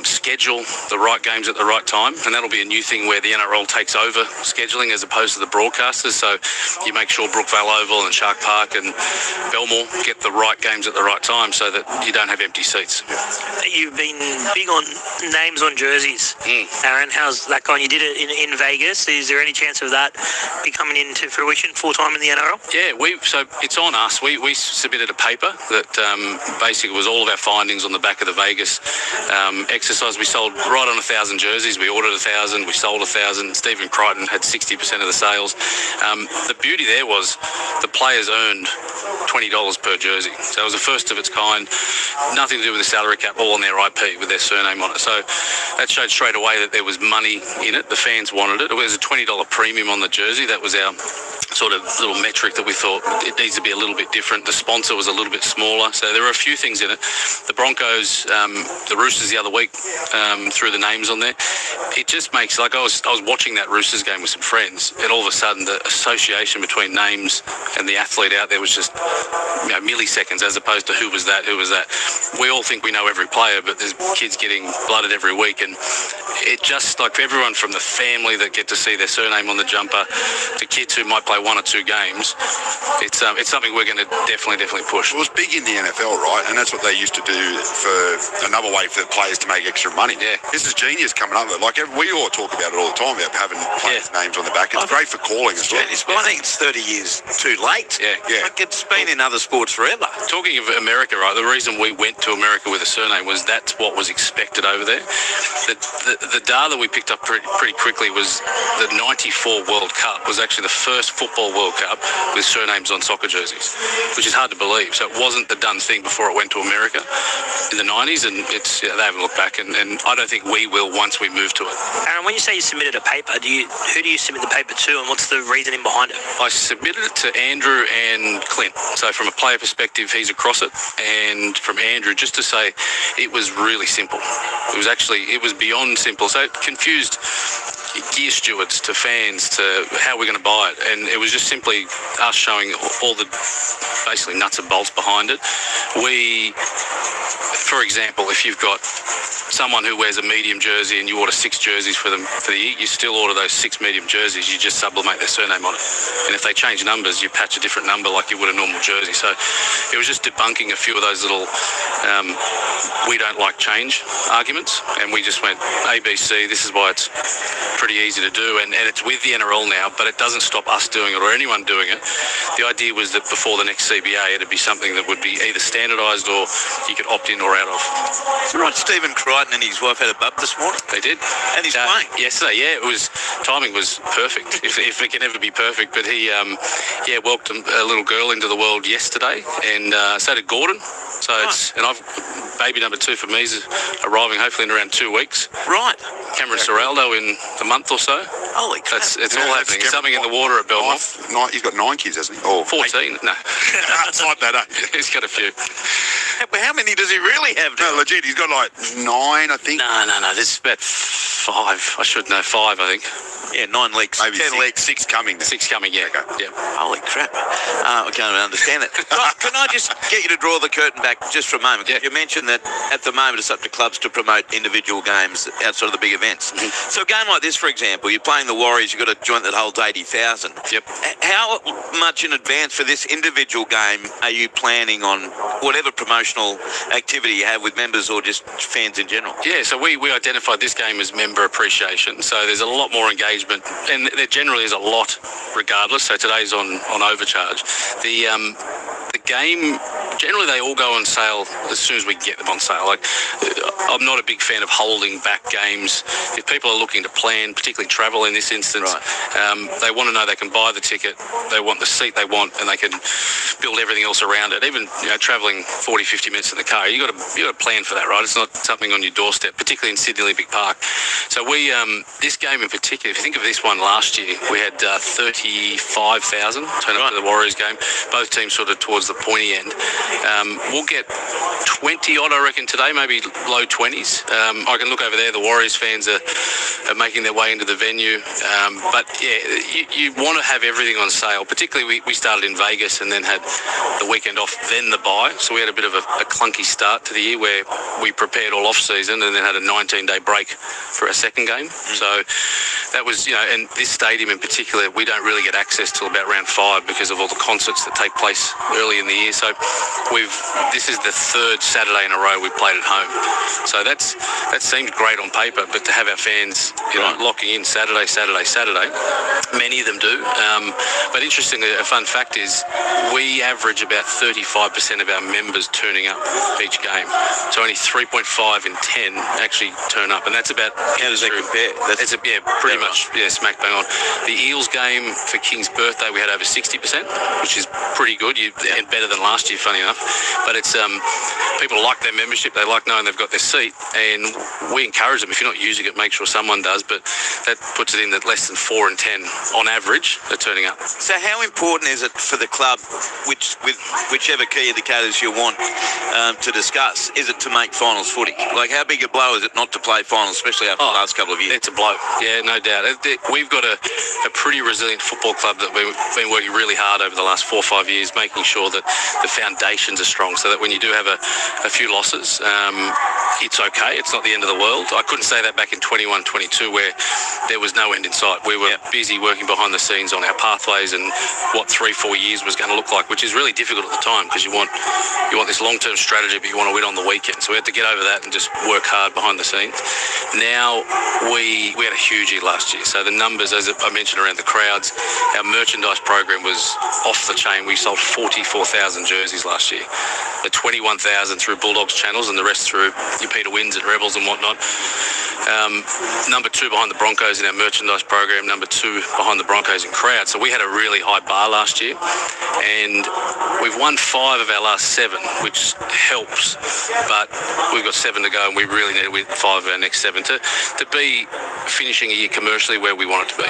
schedule the right games at the right time, and that'll be a new thing where the NRL takes over scheduling as opposed to the broadcasters. So you make sure Brookvale Oval and Shark Park and Belmore get the right games at the right time so that you don't have empty seats. You've been big on names on jerseys. Aaron, how's that going? You did it in Vegas. Is there any chance of that be coming into fruition full-time in the NRL? Yeah, so it's on us. We submitted a paper that basically was all of our findings on the back of the Vegas exercise. We sold right on 1,000 jerseys. We ordered 1,000. We sold 1,000. Stephen Crichton had 60% of the sales. The beauty there was the players earned $20 per jersey. So it was the first of its kind. Nothing to do with the salary cap, all on their IP with their surname on it. So that showed straight away that there was money in it. The fans wanted it. It was a $20 premium on the jersey. That was our sort of little metric that we thought it needs to be a little bit different. The sponsor was a little bit smaller. So there were a few things in it. The Broncos, the Roosters the other week, threw the names on there. It just makes, like I was watching that Roosters game with some friends, and all of a sudden the association between names and the athlete out there was just milliseconds as opposed to who was that. We all think we know every player, but there's kids getting blooded every week, and it just, like, for everyone from the family that get to see their surname on the jumper to kids who might play 1 or 2 games, it's something we're going to definitely push. It was big in the NFL, right? And that's what they used to do for another way for the players to make extra money. Yeah. This is genius coming up. Like, we all talk about it all the time, about having players' names on the back. It's great for calling as well. I think it's 30 years too late. Yeah. Like, it's been in other sports forever. Talking of America, right, the reason we went to America with a surname was that's what was expected over there. The data we picked up pretty quickly was the 94 World Cup was actually the first football World Cup with surnames on soccer jerseys, which is hard to believe. So it wasn't the done thing before it went to America in the 90s, and they haven't looked back, and I don't think we will once we move to it. Aaron, when you say you submitted a paper, who do you submit the paper to, and what's the reasoning behind it? I submitted it to Andrew and Clint. So from a player perspective, he's across it, and from Andrew, just to say it was really simple. It was beyond simple. So it confused gear stewards to fans to how we're going to buy it, and it was just simply us showing all the basically nuts and bolts behind it. For example, if you've got someone who wears a medium jersey and you order 6 jerseys for them for the year, you still order those 6 medium jerseys, you just sublimate their surname on it. And if they change numbers, you patch a different number like you would a normal jersey. So it was just debunking a few of those little we don't like change arguments, and we just went ABC, this is why it's pretty easy to do, and it's with the NRL now, but it doesn't stop us doing it or anyone doing it. The idea was that before the next CBA, it'd be something that would be either standardised or you could opt in or out of. So right, Stephen Crichton and his wife had a bub this morning. They did. And he's playing. Yesterday, yeah, timing was perfect, if it can ever be perfect, but he welcomed a little girl into the world yesterday, and so did Gordon. So and baby number 2 for me is arriving hopefully in around 2 weeks. Right. Cameron Serraldo in a month or so. Holy crap. It's all happening. Something in the water at Belmont. He's got 9 kids, hasn't he? Or 14. No. It's like that, He's got a few. How many does he really have now? No, legit, he's got like 9, I think. No. There's about 5. I should know 5, I think. Yeah, 9 legs. Maybe 10 legs. 6 coming. 6 coming, yeah. Okay. Yeah. Holy crap. I can't understand it. Can I just get you to draw the curtain back just for a moment? Yeah. You mentioned that at the moment it's up to clubs to promote individual games outside of the big events. So a game like this, for example, you're playing the Warriors, you've got a joint that holds 80,000. Yep. How much in advance for this individual game are you planning on whatever promotional activity you have with members or just fans in general? Yeah, so we identified this game as member appreciation. So there's a lot more engagement, and there generally is a lot regardless. So today's on overcharge. The game, generally they all go on sale as soon as we get them on sale. Like, I'm not a big fan of holding back games. If people are looking to plan, particularly travel in this instance, they want to know they can buy the ticket, they want the seat they want, and they can build everything else around it. Even travelling 40, 50 minutes in the car, you got to plan for that, right? It's not something on your doorstep, particularly in Sydney Olympic Park. So we, this game in particular, if you think of this one last year, we had 35,000 turn up to the Warriors game. Both teams sort of towards the pointy end. We'll get 20 odd, I reckon, today, maybe low 20s. I can look over there. The Warriors fans are making their way into the venue. But yeah, you want to have everything on sale. Particularly, we started in Vegas and then had the weekend off, then the bye. So we had a bit of a clunky start to the year where we prepared all off season and then had a 19-day break for our second game. So that was, and this stadium in particular, we don't really get access till about round 5 because of all the concerts that take place early in the year. So this is the 3rd Saturday in a row we've played at home. So that seems great on paper, but to have our fans locking in Saturday, many of them do. But interestingly, a fun fact is we average about 35% of our members turning up each game. So only 3.5 in 10 actually turn up, and that's about. How does that compare? It's pretty much smack bang on. The Eels game for King's birthday, we had over 60%, which is pretty good. And better than last year, funny enough. But it's people like their membership. They like knowing they've got their seat, and we encourage them. If you're not using it, make sure someone does. But that puts it in that less than 4 in 10 on average are turning up. So how important is it for the club, with whichever key indicators you want to discuss, is it to make finals footy? Like, how big a blow is it not to play finals, especially after the last couple of years? It's a blow. Yeah, no doubt. We've got a pretty resilient football club that we've been working really hard over the last 4 or 5 years, making sure that the foundations are strong, so that when you do have a few losses, it's okay. It's not the end of the world. I couldn't say that back in 21-22 where there was no end in sight. We were busy working behind the scenes on our pathways and what 3-4 years was going to look like, which is really difficult at the time because you want this long-term strategy, but you want to win on the weekend. So we had to get over that and just work hard behind the scenes. Now we had a huge year last year. So the numbers, as I mentioned, around the crowds, our merchandise program was off the chain. We sold 44,000 jerseys last year. The 21,000 through Bulldogs channels and the rest through your Peter Wins and Rebels and whatnot. Number 2 behind the Broncos in our merchandise program, number 2 behind the Broncos in crowd. So we had a really high bar last year, and we've won 5 of our last 7, which helps, but we've got 7 to go, and we really need to win 5 of our next 7 to be finishing a year commercially where we want it to be.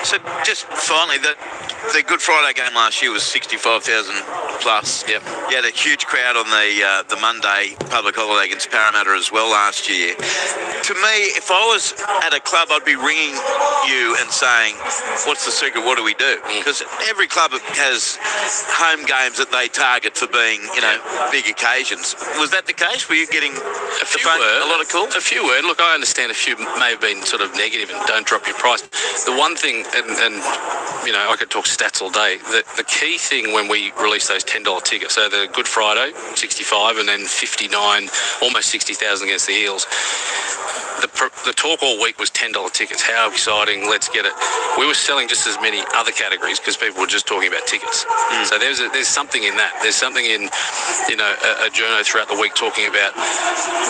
So just finally, the Good Friday game last year was 65,000 plus. Yep. You had a huge crowd on the Monday public holiday against Parramatta as well last year. To me, if I was at a club, I'd be ringing you and saying, what's the secret? What do we do? Because every club has home games that they target for being, big occasions. Was that the case? Were you getting a lot of calls? A few were. Look, I understand a few may have been sort of negative and don't drop your price. The one thing, and I could talk stats all day, the key thing when we released those $10 tickets, so the Good Friday, 65, and then 59, almost 60,000 against the Eels. The talk all week was $10 tickets. How exciting, let's get it. We were selling just as many other categories because people were just talking about tickets. So there's something in that. There's something in, a journo throughout the week talking about